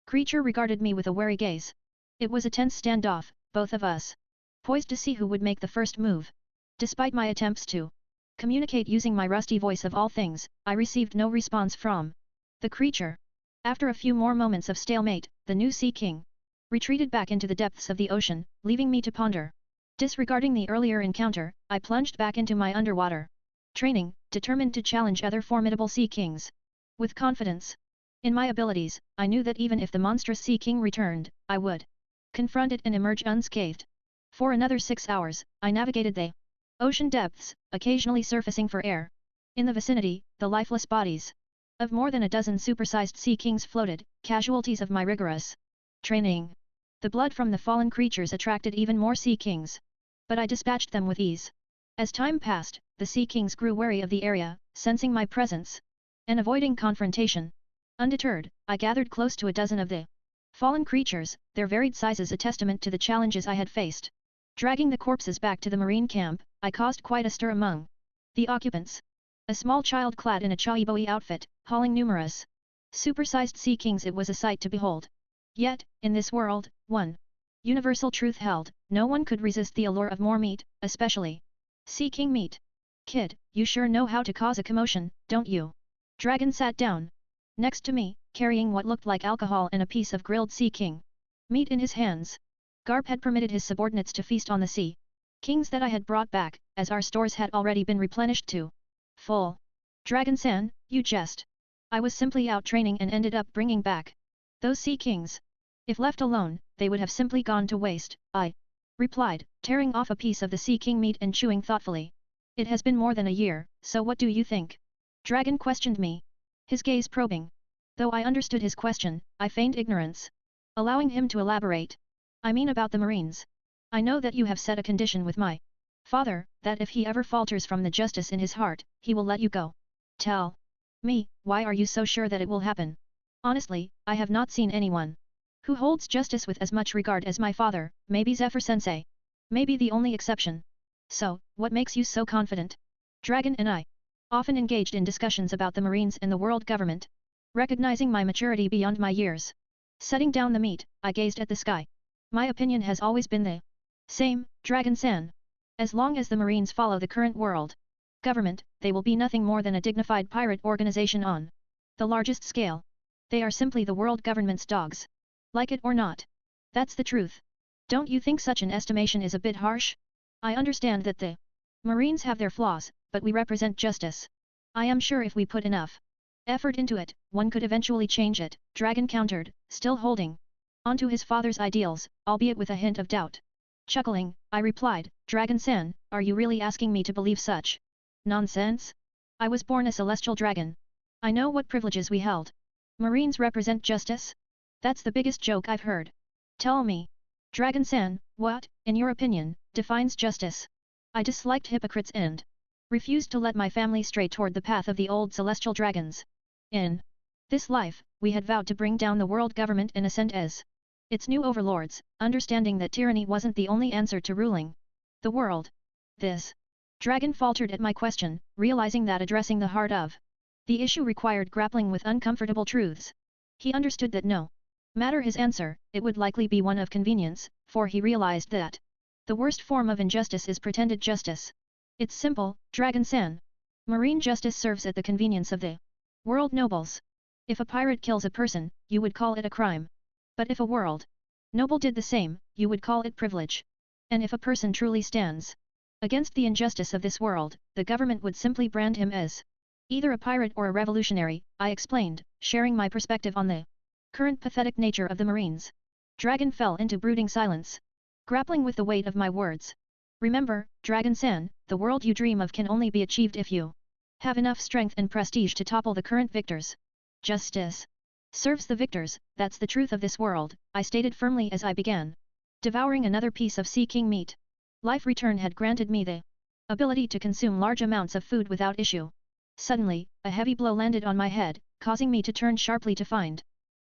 Creature regarded me with a wary gaze. It was a tense standoff, both of us poised to see who would make the first move. Despite my attempts to communicate using my rusty voice of all things, I received no response from the creature. After a few more moments of stalemate, the new Sea King retreated back into the depths of the ocean, leaving me to ponder. Disregarding the earlier encounter, I plunged back into my underwater training, determined to challenge other formidable Sea Kings. With confidence in my abilities, I knew that even if the monstrous Sea King returned, I would confront it and emerge unscathed. For another 6 hours, I navigated the ocean depths, occasionally surfacing for air. In the vicinity, the lifeless bodies of more than a dozen supersized Sea Kings floated, casualties of my rigorous training. The blood from the fallen creatures attracted even more Sea Kings. But I dispatched them with ease. As time passed, the Sea Kings grew wary of the area, sensing my presence and avoiding confrontation. Undeterred, I gathered close to a dozen of the fallen creatures, their varied sizes a testament to the challenges I had faced. Dragging the corpses back to the marine camp, I caused quite a stir among the occupants. A small child clad in a chaiboi outfit, hauling numerous supersized Sea Kings, it was a sight to behold. Yet, in this world, one universal truth held, no one could resist the allure of more meat, especially Sea King meat. Kid, you sure know how to cause a commotion, don't you? Dragon sat down next to me, carrying what looked like alcohol and a piece of grilled Sea King meat in his hands. Garp had permitted his subordinates to feast on the Sea Kings that I had brought back, as our stores had already been replenished to full. Dragon-san, you jest. I was simply out training and ended up bringing back those Sea Kings. If left alone, they would have simply gone to waste, I replied, tearing off a piece of the Sea King meat and chewing thoughtfully. It has been more than a year, so what do you think? Dragon questioned me, his gaze probing. Though I understood his question, I feigned ignorance, allowing him to elaborate. I mean about the Marines. I know that you have set a condition with my father, that if he ever falters from the justice in his heart, he will let you go. Tell me, why are you so sure that it will happen? Honestly, I have not seen anyone who holds justice with as much regard as my father, maybe Zephyr-sensei. Maybe the only exception. So, what makes you so confident? Dragon and I often engaged in discussions about the Marines and the world government. Recognizing my maturity beyond my years, setting down the meat, I gazed at the sky. My opinion has always been the same, Dragon-san. As long as the Marines follow the current world government, they will be nothing more than a dignified pirate organization on the largest scale. They are simply the world government's dogs. Like it or not. That's the truth. Don't you think such an estimation is a bit harsh? I understand that the Marines have their flaws, but we represent justice. I am sure if we put enough effort into it, one could eventually change it, Dragon countered, still holding onto his father's ideals, albeit with a hint of doubt. Chuckling, I replied, Dragon-san, are you really asking me to believe such nonsense? I was born a celestial dragon. I know what privileges we held. Marines represent justice? That's the biggest joke I've heard. Tell me, Dragon-san, what, in your opinion, defines justice? I disliked hypocrites and refused to let my family stray toward the path of the old celestial dragons. In this life, we had vowed to bring down the world government and ascend as its new overlords, understanding that tyranny wasn't the only answer to ruling the world. This dragon faltered at my question, realizing that addressing the heart of the issue required grappling with uncomfortable truths. He understood that no matter his answer, it would likely be one of convenience, for he realized that the worst form of injustice is pretended justice. It's simple, Dragon-san. Marine justice serves at the convenience of the world nobles. If a pirate kills a person, you would call it a crime. But if a world noble did the same, you would call it privilege. And if a person truly stands against the injustice of this world, the government would simply brand him as either a pirate or a revolutionary, I explained, sharing my perspective on the current pathetic nature of the Marines. Dragon fell into brooding silence, grappling with the weight of my words. Remember, Dragon-san, the world you dream of can only be achieved if you have enough strength and prestige to topple the current victors. Justice serves the victors, that's the truth of this world, I stated firmly as I began devouring another piece of Sea King meat. Life return had granted me the ability to consume large amounts of food without issue. Suddenly, a heavy blow landed on my head, causing me to turn sharply to find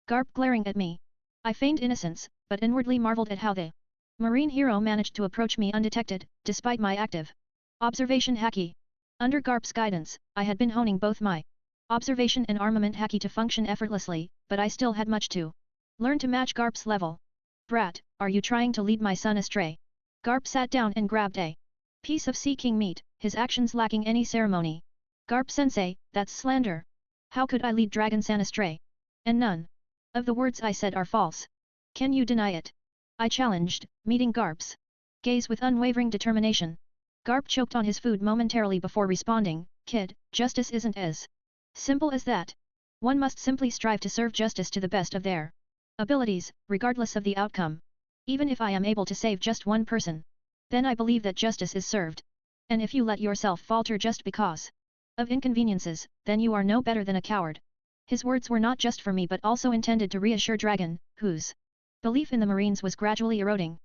Garp glaring at me. I feigned innocence, but inwardly marveled at how the Marine hero managed to approach me undetected, despite my active observation haki. Under Garp's guidance, I had been honing both my observation and armament haki to function effortlessly, but I still had much to Learn to match Garp's level. Brat, are you trying to lead my son astray? Garp sat down and grabbed a piece of Sea King meat, his actions lacking any ceremony. Garp-sensei, that's slander. How could I lead Dragon-san astray? And none of the words I said are false. Can you deny it? I challenged, meeting Garp's gaze with unwavering determination. Garp choked on his food momentarily before responding, kid, justice isn't as simple as that. One must simply strive to serve justice to the best of their abilities, regardless of the outcome. Even if I am able to save just one person, then I believe that justice is served. And if you let yourself falter just because of inconveniences, then you are no better than a coward. His words were not just for me but also intended to reassure Dragon, whose belief in the Marines was gradually eroding.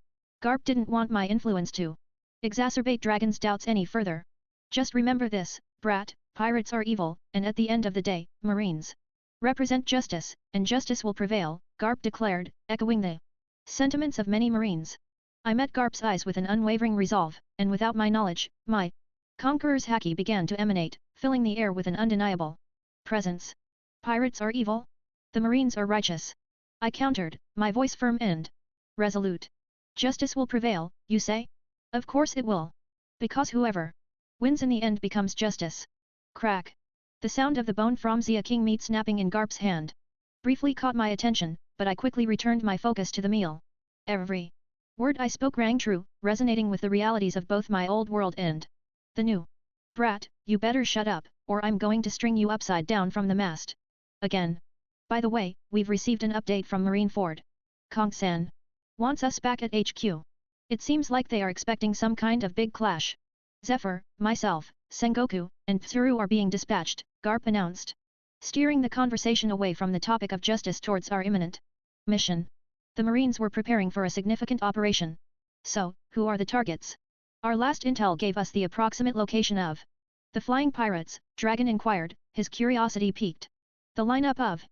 Garp didn't want my influence to exacerbate Dragon's doubts any further. Just remember this, brat, pirates are evil, and at the end of the day, Marines represent justice, and justice will prevail, Garp declared, echoing the sentiments of many Marines. I met Garp's eyes with an unwavering resolve, and without my knowledge, my conqueror's haki began to emanate, filling the air with an undeniable presence. Pirates are evil? The Marines are righteous. I countered, my voice firm and resolute. Justice will prevail, you say? Of course it will. Because whoever wins in the end becomes justice. Crack. The sound of the bone from Sea King meat snapping in Garp's hand briefly caught my attention, but I quickly returned my focus to the meal. Every word I spoke rang true, resonating with the realities of both my old world and the new. Brat, you better shut up, or I'm going to string you upside down from the mast. Again. By the way, we've received an update from Marineford. Kong-san wants us back at HQ. It seems like they are expecting some kind of big clash. Zephyr, myself, Sengoku, and Tsuru are being dispatched, Garp announced, steering the conversation away from the topic of justice towards our imminent mission. The Marines were preparing for a significant operation. So, who are the targets? Our last intel gave us the approximate location of the flying pirates, Dragon inquired, his curiosity piqued. The lineup of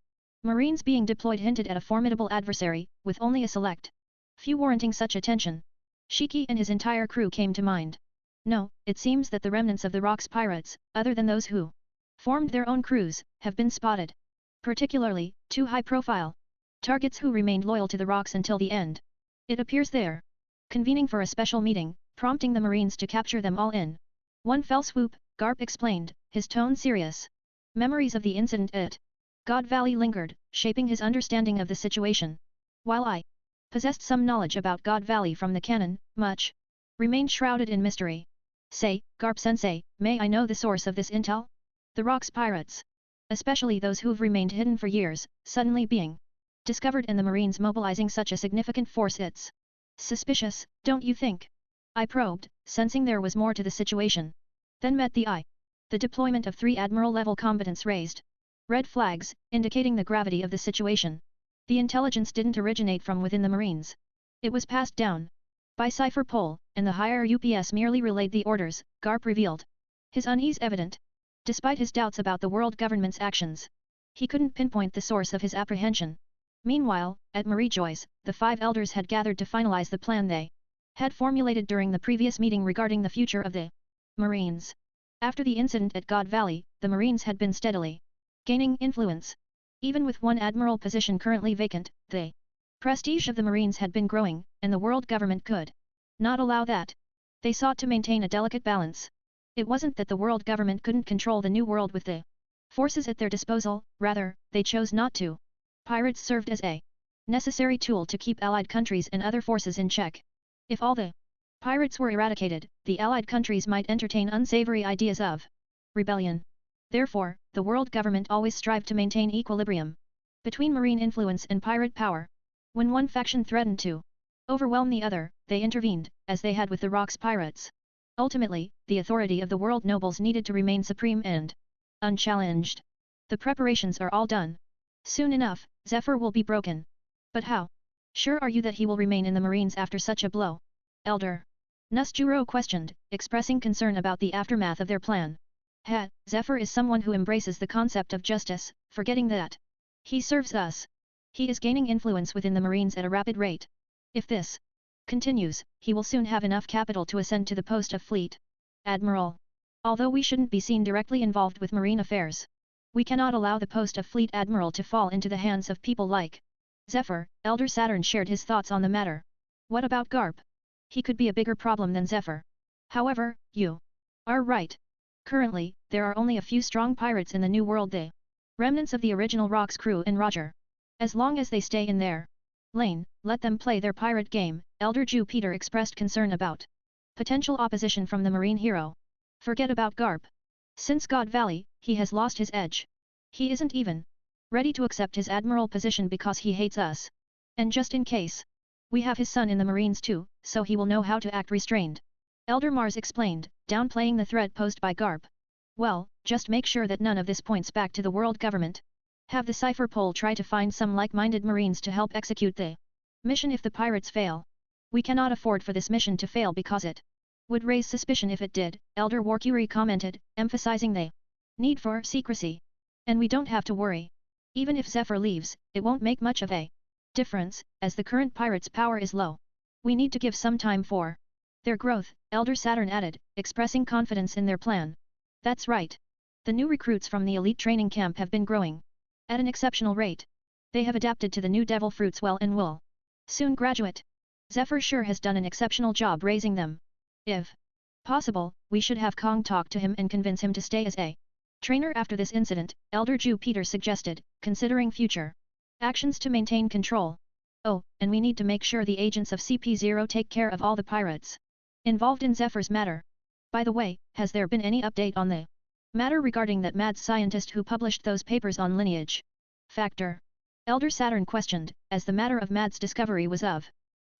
Marines being deployed hinted at a formidable adversary, with only a select few warranting such attention. Shiki and his entire crew came to mind. No, it seems that the remnants of the Rocks pirates, other than those who formed their own crews, have been spotted. Particularly, two high-profile targets who remained loyal to the Rocks until the end. It appears they're convening for a special meeting, prompting the Marines to capture them all in one fell swoop, Garp explained, his tone serious. Memories of the incident at God Valley lingered, shaping his understanding of the situation. While I possessed some knowledge about God Valley from the canon, much remained shrouded in mystery. Say, Garp-sensei, may I know the source of this intel? The Rocks pirates, especially those who've remained hidden for years, suddenly being discovered and the Marines mobilizing such a significant force, it's suspicious, don't you think? I probed, sensing there was more to the situation. Then met the eye. The deployment of 3 admiral-level combatants raised red flags, indicating the gravity of the situation. The intelligence didn't originate from within the Marines. It was passed down by Cipher Pole, and the higher UPS merely relayed the orders, Garp revealed. His unease evident. Despite his doubts about the world government's actions, he couldn't pinpoint the source of his apprehension. Meanwhile, at Marie Joy's, the 5 elders had gathered to finalize the plan they had formulated during the previous meeting regarding the future of the Marines. After the incident at God Valley, the Marines had been steadily gaining influence. Even with one admiral position currently vacant, the prestige of the Marines had been growing, and the world government could not allow that. They sought to maintain a delicate balance. It wasn't that the world government couldn't control the new world with the forces at their disposal, rather, they chose not to. Pirates served as a necessary tool to keep allied countries and other forces in check. If all the pirates were eradicated, the allied countries might entertain unsavory ideas of rebellion. Therefore, the world government always strived to maintain equilibrium between marine influence and pirate power. When one faction threatened to overwhelm the other, they intervened, as they had with the Rocks pirates. Ultimately, the authority of the world nobles needed to remain supreme and unchallenged. The preparations are all done. Soon enough, Zephyr will be broken. But how sure are you that he will remain in the Marines after such a blow? Elder Nusjuro questioned, expressing concern about the aftermath of their plan. Zephyr is someone who embraces the concept of justice, forgetting that he serves us. He is gaining influence within the Marines at a rapid rate. If this continues, he will soon have enough capital to ascend to the post of Fleet Admiral. Although we shouldn't be seen directly involved with marine affairs, we cannot allow the post of Fleet Admiral to fall into the hands of people like Zephyr, Elder Saturn shared his thoughts on the matter. What about Garp? He could be a bigger problem than Zephyr. However, you are right. Currently, there are only a few strong pirates in the New World, the remnants of the original Rock's crew and Roger. As long as they stay in their lane, let them play their pirate game, Elder Jupiter expressed concern about potential opposition from the marine hero. Forget about Garp. Since God Valley, he has lost his edge. He isn't even ready to accept his admiral position because he hates us. And just in case, we have his son in the Marines too, so he will know how to act restrained. Elder Mars explained, downplaying the threat posed by Garp. Well, just make sure that none of this points back to the world government. Have the Cipher Pole try to find some like-minded Marines to help execute the mission if the pirates fail. We cannot afford for this mission to fail because it would raise suspicion if it did, Elder Warcury commented, emphasizing the need for secrecy. And we don't have to worry. Even if Zephyr leaves, it won't make much of a difference, as the current pirates' power is low. We need to give some time for their growth, Elder Saturn added, expressing confidence in their plan. That's right. The new recruits from the elite training camp have been growing at an exceptional rate. They have adapted to the new devil fruits well and will soon graduate. Zephyr sure has done an exceptional job raising them. If possible, we should have Kong talk to him and convince him to stay as a trainer after this incident, Elder Jupiter suggested, considering future actions to maintain control. Oh, and we need to make sure the agents of CP0 take care of all the pirates involved in Zephyr's matter. By the way, has there been any update on the matter regarding that mad scientist who published those papers on lineage factor? Elder Saturn questioned, as the matter of Mad's discovery was of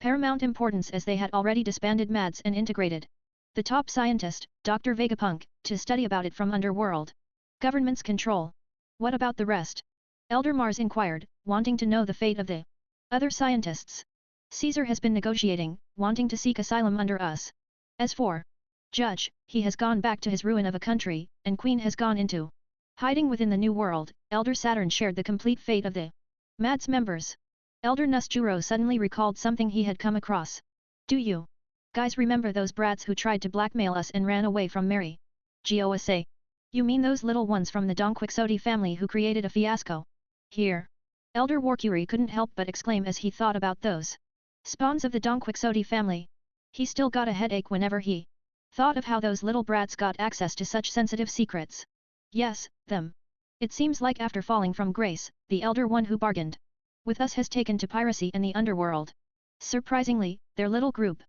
paramount importance as they had already disbanded Mads and integrated the top scientist, Dr. Vegapunk, to study about it from underworld government's control. What about the rest? Elder Mars inquired, wanting to know the fate of the other scientists. Caesar has been negotiating, wanting to seek asylum under us. As for Judge, he has gone back to his ruin of a country, and Queen has gone into hiding within the New World. Elder Saturn shared the complete fate of the Mads members. Elder Nusjuro suddenly recalled something he had come across. Do you guys remember those brats who tried to blackmail us and ran away from Mary? Gosa. You mean those little ones from the Don Quixote family who created a fiasco? Here. Elder Warcury couldn't help but exclaim as he thought about those spawns of the Don Quixote family. He still got a headache whenever he thought of how those little brats got access to such sensitive secrets. Yes, them. It seems like after falling from grace, the Elder One who bargained with us has taken to piracy and the underworld. Surprisingly, their little group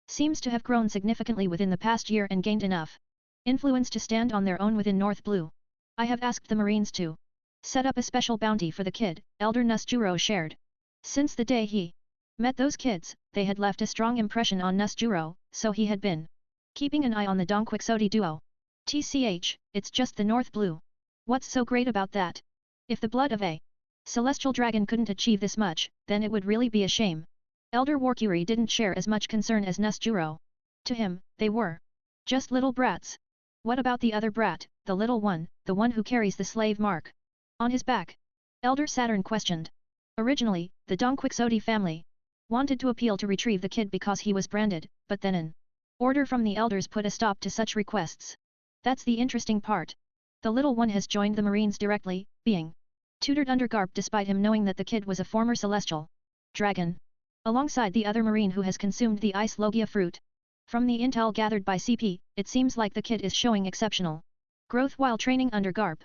seems to have grown significantly within the past year and gained enough influence to stand on their own within North Blue. I have asked the Marines to set up a special bounty for the kid, Elder Nusjuro shared. Since the day he met those kids, they had left a strong impression on Nusjuro, so he had been keeping an eye on the Don Quixote duo. TCH, it's just the North Blue. What's so great about that? If the blood of a celestial dragon couldn't achieve this much, then it would really be a shame. Elder Warcury didn't share as much concern as Nusjuro. To him, they were just little brats. What about the other brat, the little one, the one who carries the slave mark on his back? Elder Saturn questioned. Originally, the Don Quixote family wanted to appeal to retrieve the kid because he was branded, but then an order from the elders put a stop to such requests. That's the interesting part. The little one has joined the Marines directly, being tutored under Garp despite him knowing that the kid was a former celestial dragon. Alongside the other Marine who has consumed the ice logia fruit. From the intel gathered by CP, it seems like the kid is showing exceptional growth while training under Garp.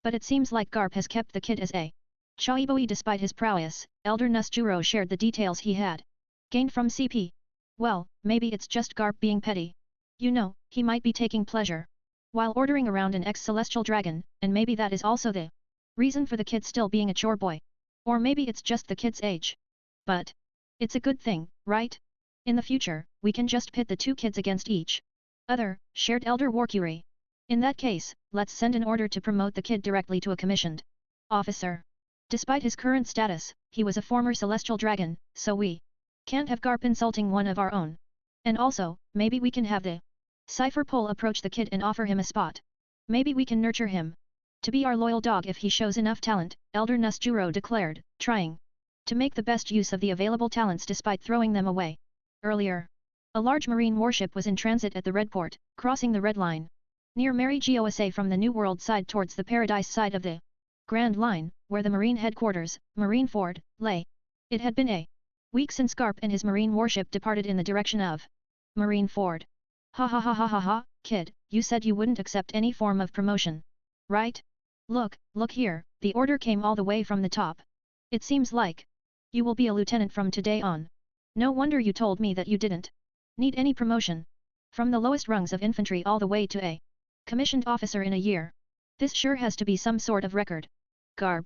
But it seems like Garp has kept the kid as a Chaiboi despite his prowess. Elder Nusjuro shared the details he had gained from CP. Well, maybe it's just Garp being petty. You know, he might be taking pleasure while ordering around an ex-celestial dragon, and maybe that is also the reason for the kid still being a chore boy. Or maybe it's just the kid's age. But it's a good thing, right? In the future, we can just pit the two kids against each other, shared Elder Warcury. In that case, let's send an order to promote the kid directly to a commissioned officer. Despite his current status, he was a former celestial dragon, so we can't have Garp insulting one of our own. And also, maybe we can have the Cipher Pole approach the kid and offer him a spot. Maybe we can nurture him to be our loyal dog if he shows enough talent, Elder Nusjuro declared, trying to make the best use of the available talents despite throwing them away. Earlier, a large marine warship was in transit at the Red Port, crossing the Red Line near Mary Gosa from the New World side towards the Paradise side of the Grand Line, where the Marine headquarters, Marineford, lay. It had been a week since Garp and his marine warship departed in the direction of Marine Ford. Ha ha ha ha ha ha, kid, you said you wouldn't accept any form of promotion. Right? Look here, the order came all the way from the top. It seems like you will be a lieutenant from today on. No wonder you told me that you didn't need any promotion. From the lowest rungs of infantry all the way to a commissioned officer in a year. This sure has to be some sort of record. Garp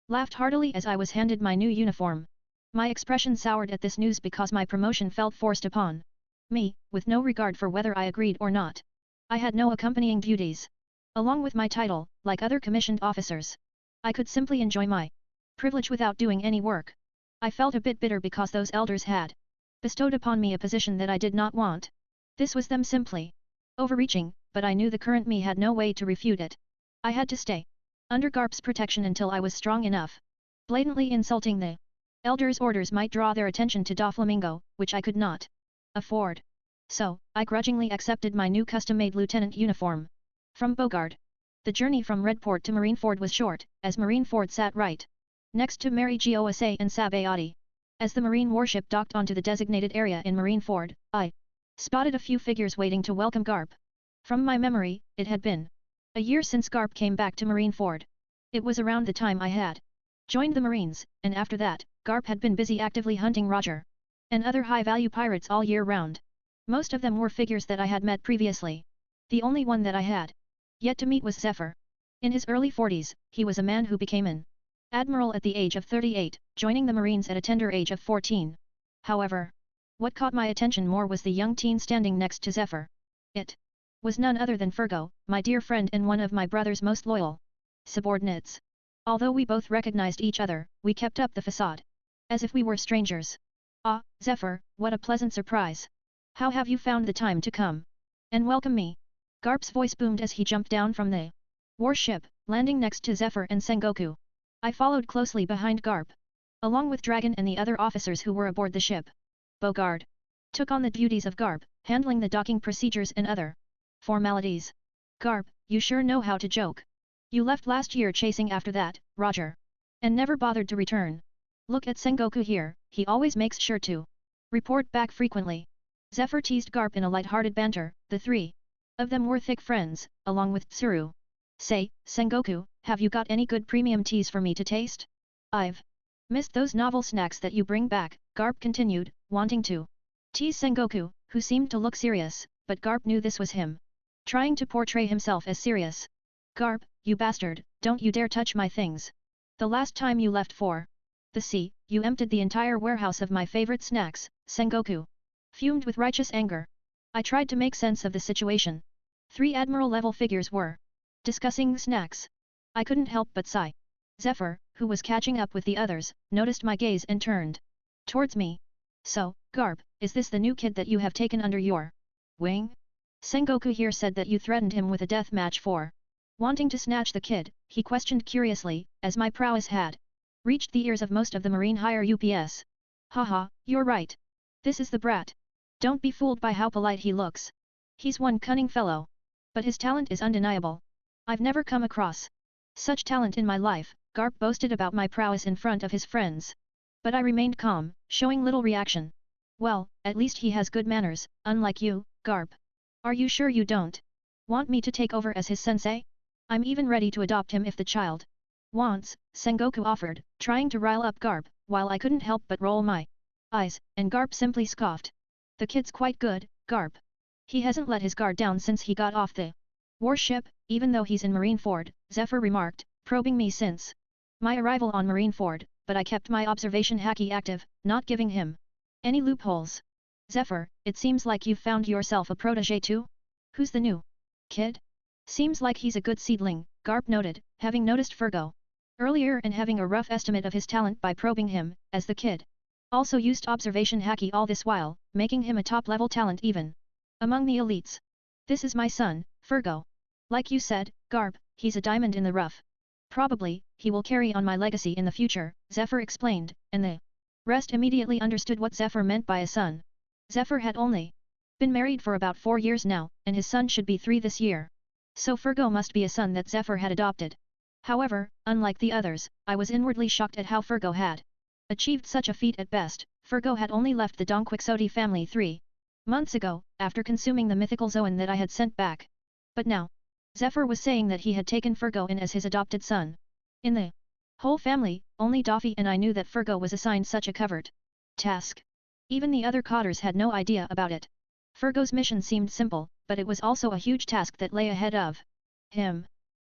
laughed heartily as I was handed my new uniform. My expression soured at this news because my promotion felt forced upon me, with no regard for whether I agreed or not. I had no accompanying duties. Along with my title, like other commissioned officers, I could simply enjoy my privilege without doing any work. I felt a bit bitter because those elders had bestowed upon me a position that I did not want. This was them simply overreaching, but I knew the current me had no way to refute it. I had to stay under Garp's protection until I was strong enough. Blatantly insulting the elders' orders might draw their attention to Doflamingo, which I could not afford. So, I grudgingly accepted my new custom-made lieutenant uniform. From Bogard. The journey from Redport to Marineford was short, as Marineford sat right next to Mary Gosa and Sabayati. As the marine warship docked onto the designated area in Marineford, I spotted a few figures waiting to welcome Garp. From my memory, it had been a year since Garp came back to Marineford. It was around the time I had joined the Marines, and after that, Garp had been busy actively hunting Roger and other high-value pirates all year round. Most of them were figures that I had met previously. The only one that I had yet to meet was Zephyr. In his early 40s, he was a man who became an admiral at the age of 38, joining the Marines at a tender age of 14. However, what caught my attention more was the young teen standing next to Zephyr. It was none other than Fergo, my dear friend and one of my brother's most loyal subordinates. Although we both recognized each other, we kept up the facade as if we were strangers. Ah, Zephyr, what a pleasant surprise. How have you found the time to come and welcome me? Garp's voice boomed as he jumped down from the warship, landing next to Zephyr and Sengoku. I followed closely behind Garp, along with Dragon and the other officers who were aboard the ship. Bogard took on the duties of Garp, handling the docking procedures and other formalities. Garp, you sure know how to joke. You left last year chasing after that, Roger, and never bothered to return. Look at Sengoku here, he always makes sure to report back frequently. Zephyr teased Garp in a light-hearted banter. The three of them were thick friends, along with Tsuru. Say, Sengoku, have you got any good premium teas for me to taste? I've missed those novel snacks that you bring back, Garp continued, wanting to tease Sengoku, who seemed to look serious, but Garp knew this was him trying to portray himself as serious. Garp, you bastard, don't you dare touch my things. The last time you left for the sea, you emptied the entire warehouse of my favorite snacks, Sengoku fumed with righteous anger. I tried to make sense of the situation. 3 admiral-level figures were discussing snacks. I couldn't help but sigh. Zephyr, who was catching up with the others, noticed my gaze and turned towards me. So, Garp, is this the new kid that you have taken under your wing? Sengoku here said that you threatened him with a death match for wanting to snatch the kid, he questioned curiously, as my prowess had reached the ears of most of the marine higher UPS. Haha, you're right. This is the brat. Don't be fooled by how polite he looks. He's one cunning fellow. But his talent is undeniable. I've never come across such talent in my life, Garp boasted about my prowess in front of his friends. But I remained calm, showing little reaction. Well, at least he has good manners, unlike you, Garp. Are you sure you don't want me to take over as his sensei? I'm even ready to adopt him if the child wants, Sengoku offered, trying to rile up Garp, while I couldn't help but roll my eyes, and Garp simply scoffed. The kid's quite good, Garp. He hasn't let his guard down since he got off the warship, even though he's in Marineford, Zephyr remarked, probing me since my arrival on Marineford, but I kept my observation haki active, not giving him any loopholes. Zephyr, it seems like you've found yourself a protege too? Who's the new kid? Seems like he's a good seedling, Garp noted, having noticed Fergo earlier and having a rough estimate of his talent by probing him, as the kid also used observation haki all this while, making him a top-level talent even among the elites. This is my son, Fergo. Like you said, Garp, he's a diamond in the rough. Probably, he will carry on my legacy in the future, Zephyr explained, and the rest immediately understood what Zephyr meant by a son. Zephyr had only been married for about 4 years now, and his son should be 3 this year. So Fergo must be a son that Zephyr had adopted. However, unlike the others, I was inwardly shocked at how Fergo had achieved such a feat at best. Fergo had only left the Don Quixote family 3 months ago, after consuming the mythical Zoan that I had sent back. But now, Zephyr was saying that he had taken Fergo in as his adopted son. In the whole family, only Daffy and I knew that Fergo was assigned such a covert task. Even the other cotters had no idea about it. Fergo's mission seemed simple, but it was also a huge task that lay ahead of him.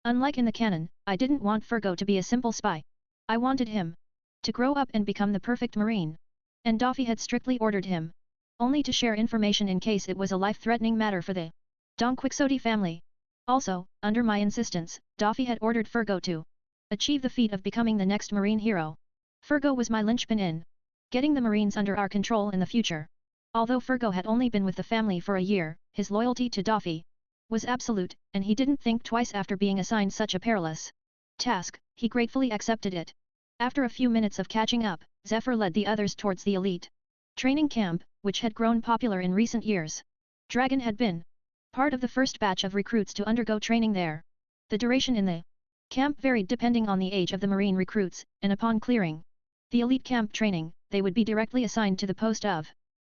Unlike in the canon, I didn't want Fergo to be a simple spy. I wanted him to grow up and become the perfect Marine. And Daffy had strictly ordered him only to share information in case it was a life-threatening matter for the Don Quixote family. Also, under my insistence, Daffy had ordered Fergo to achieve the feat of becoming the next Marine hero. Fergo was my linchpin in getting the Marines under our control in the future. Although Fergo had only been with the family for a year, his loyalty to Daffy was absolute, and he didn't think twice after being assigned such a perilous task. He gratefully accepted it. After a few minutes of catching up, Zephyr led the others towards the elite training camp, which had grown popular in recent years. Dragon had been part of the first batch of recruits to undergo training there. The duration in the camp varied depending on the age of the Marine recruits, and upon clearing the elite camp training, they would be directly assigned to the post of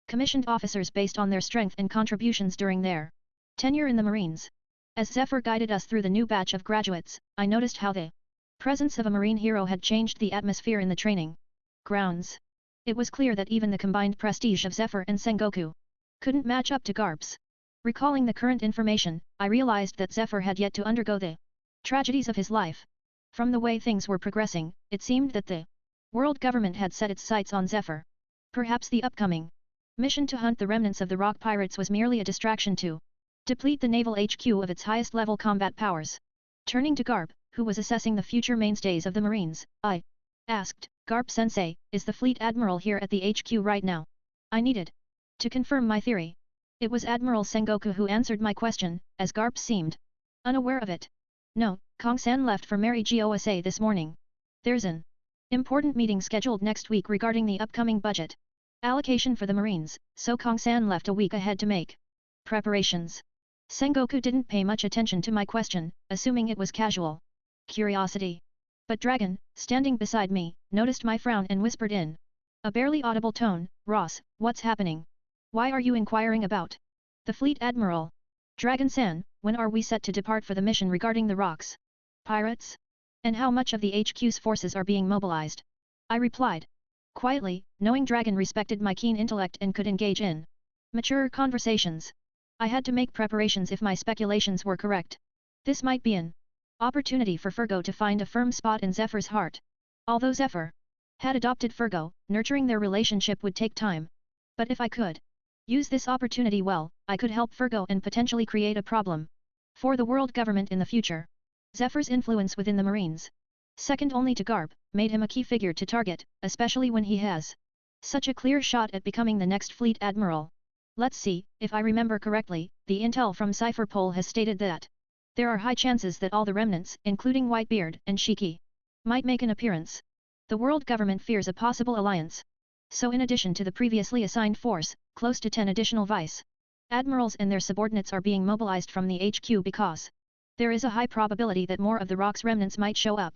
commissioned officers based on their strength and contributions during their tenure in the Marines. As Zephyr guided us through the new batch of graduates, I noticed how the presence of a Marine hero had changed the atmosphere in the training grounds. It was clear that even the combined prestige of Zephyr and Sengoku couldn't match up to Garp's. Recalling the current information, I realized that Zephyr had yet to undergo the tragedies of his life. From the way things were progressing, it seemed that the world government had set its sights on Zephyr. Perhaps the upcoming mission to hunt the remnants of the rock pirates was merely a distraction to deplete the naval HQ of its highest level combat powers. Turning to Garp, who was assessing the future mainstays of the Marines, I asked, Garp-sensei, is the fleet admiral here at the HQ right now? I needed to confirm my theory. It was Admiral Sengoku who answered my question, as Garp seemed unaware of it. No, Kong-san left for Mary Gosa this morning. There's an important meeting scheduled next week regarding the upcoming budget allocation for the Marines, so Kong-san left a week ahead to make preparations. Sengoku didn't pay much attention to my question, assuming it was casual curiosity. But Dragon, standing beside me, noticed my frown and whispered in a barely audible tone, Ross, what's happening? Why are you inquiring about the fleet admiral? Dragon-san, when are we set to depart for the mission regarding the rocks pirates? And how much of the HQ's forces are being mobilized? I replied quietly, knowing Dragon respected my keen intellect and could engage in mature conversations. I had to make preparations if my speculations were correct. This might be an opportunity for Fergo to find a firm spot in Zephyr's heart. Although Zephyr had adopted Fergo, nurturing their relationship would take time. But if I could use this opportunity well, I could help Fergo and potentially create a problem for the world government in the future. Zephyr's influence within the Marines, second only to Garp, made him a key figure to target, especially when he has such a clear shot at becoming the next fleet admiral. Let's see, if I remember correctly, the intel from Cypherpole has stated that there are high chances that all the remnants, including Whitebeard and Shiki, might make an appearance. The world government fears a possible alliance. So in addition to the previously assigned force, close to 10 additional vice admirals and their subordinates are being mobilized from the HQ because there is a high probability that more of the rock's remnants might show up.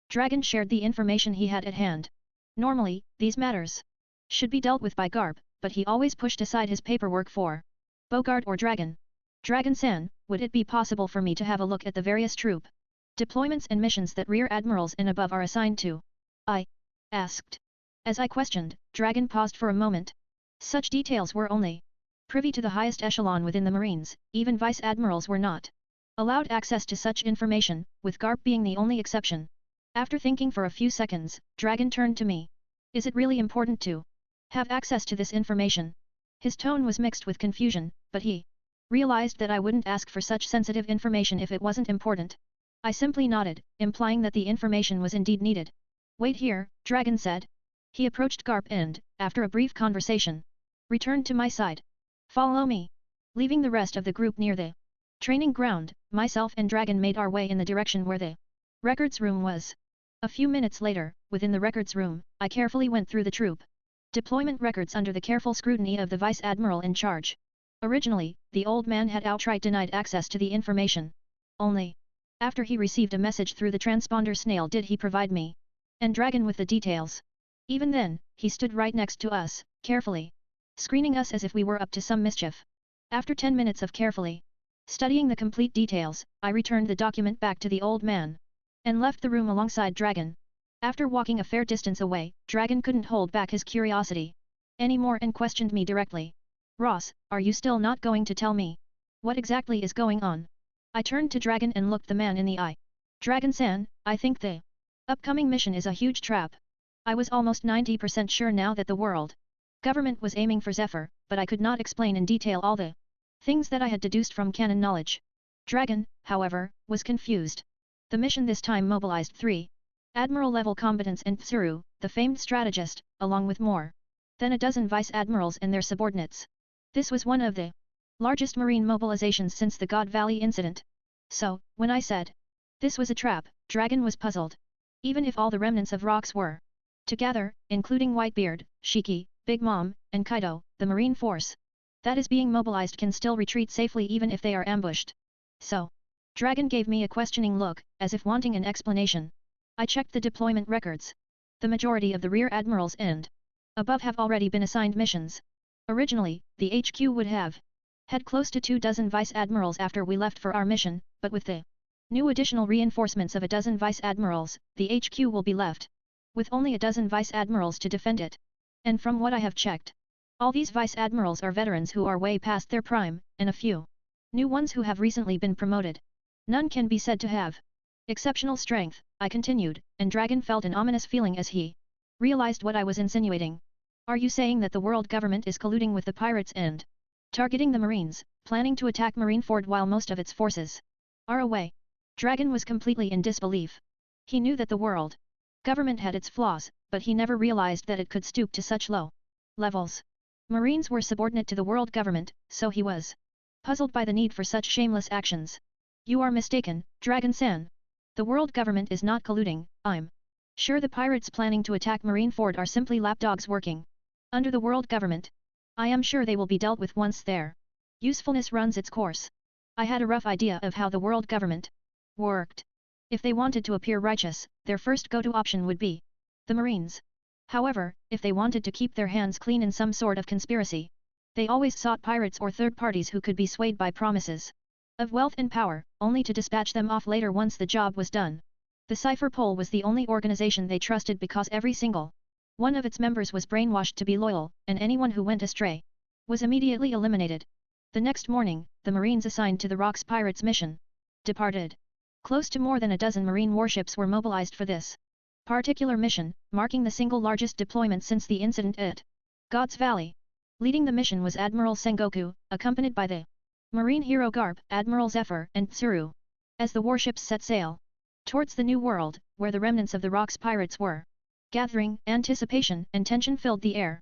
Dragon shared the information he had at hand. Normally, these matters should be dealt with by Garp, but he always pushed aside his paperwork for Bogart or Dragon. Dragon-san, would it be possible for me to have a look at the various troop deployments and missions that Rear Admirals and above are assigned to? I asked. As I questioned, Dragon paused for a moment. Such details were only privy to the highest echelon within the Marines, even Vice Admirals were not allowed access to such information, with Garp being the only exception. After thinking for a few seconds, Dragon turned to me. Is it really important to have access to this information? His tone was mixed with confusion, but he realized that I wouldn't ask for such sensitive information if it wasn't important. I simply nodded, implying that the information was indeed needed. Wait here, Dragon said. He approached Garp and, after a brief conversation, returned to my side. Follow me. Leaving the rest of the group near the training ground, myself and Dragon made our way in the direction where the records room was. A few minutes later, within the records room, I carefully went through the troop deployment records under the careful scrutiny of the Vice Admiral in charge. Originally, the old man had outright denied access to the information. Only after he received a message through the transponder snail did he provide me and Dragon with the details. Even then, he stood right next to us, carefully screening us as if we were up to some mischief. After 10 minutes of carefully studying the complete details, I returned the document back to the old man and left the room alongside Dragon. After walking a fair distance away, Dragon couldn't hold back his curiosity anymore and questioned me directly. Ross, are you still not going to tell me what exactly is going on? I turned to Dragon and looked the man in the eye. Dragon-san, I think the upcoming mission is a huge trap. I was almost 90% sure now that the world government was aiming for Zephyr, but I could not explain in detail all the things that I had deduced from canon knowledge. Dragon, however, was confused. The mission this time mobilized 3 Admiral-level combatants and Tsuru, the famed strategist, along with more than a dozen vice-admirals and their subordinates. This was one of the largest marine mobilizations since the God Valley incident. So, when I said this was a trap, Dragon was puzzled. Even if all the remnants of rocks were together, including Whitebeard, Shiki, Big Mom, and Kaido, the marine force that is being mobilized can still retreat safely even if they are ambushed. So, Dragon gave me a questioning look, as if wanting an explanation. I checked the deployment records. The majority of the rear admirals and above have already been assigned missions. Originally, the HQ would have had close to 24 vice-admirals after we left for our mission, but with the new additional reinforcements of a dozen vice-admirals, the HQ will be left with only a dozen vice-admirals to defend it. And from what I have checked, all these vice-admirals are veterans who are way past their prime, and a few new ones who have recently been promoted. None can be said to have exceptional strength, I continued, and Dragon felt an ominous feeling as he realized what I was insinuating. Are you saying that the world government is colluding with the pirates and targeting the Marines, planning to attack Marineford while most of its forces are away? Dragon was completely in disbelief. He knew that the world government had its flaws, but he never realized that it could stoop to such low levels. Marines were subordinate to the world government, so he was puzzled by the need for such shameless actions. You are mistaken, Dragon-san. The world government is not colluding. I'm sure the pirates planning to attack Marineford are simply lapdogs working under the world government. I am sure they will be dealt with once their usefulness runs its course. I had a rough idea of how the world government worked. If they wanted to appear righteous, their first go-to option would be the Marines. However, if they wanted to keep their hands clean in some sort of conspiracy, they always sought pirates or third parties who could be swayed by promises of wealth and power, only to dispatch them off later once the job was done. The Cipher Pole was the only organization they trusted because every single one of its members was brainwashed to be loyal, and anyone who went astray was immediately eliminated. The next morning, the Marines assigned to the Rocks Pirates mission departed. Close to more than a dozen marine warships were mobilized for this particular mission, marking the single largest deployment since the incident at God's Valley. Leading the mission was Admiral Sengoku, accompanied by the marine hero Garp, Admiral Zephyr, and Tsuru. As the warships set sail towards the New World, where the remnants of the Rocks Pirates were gathering, anticipation and tension filled the air.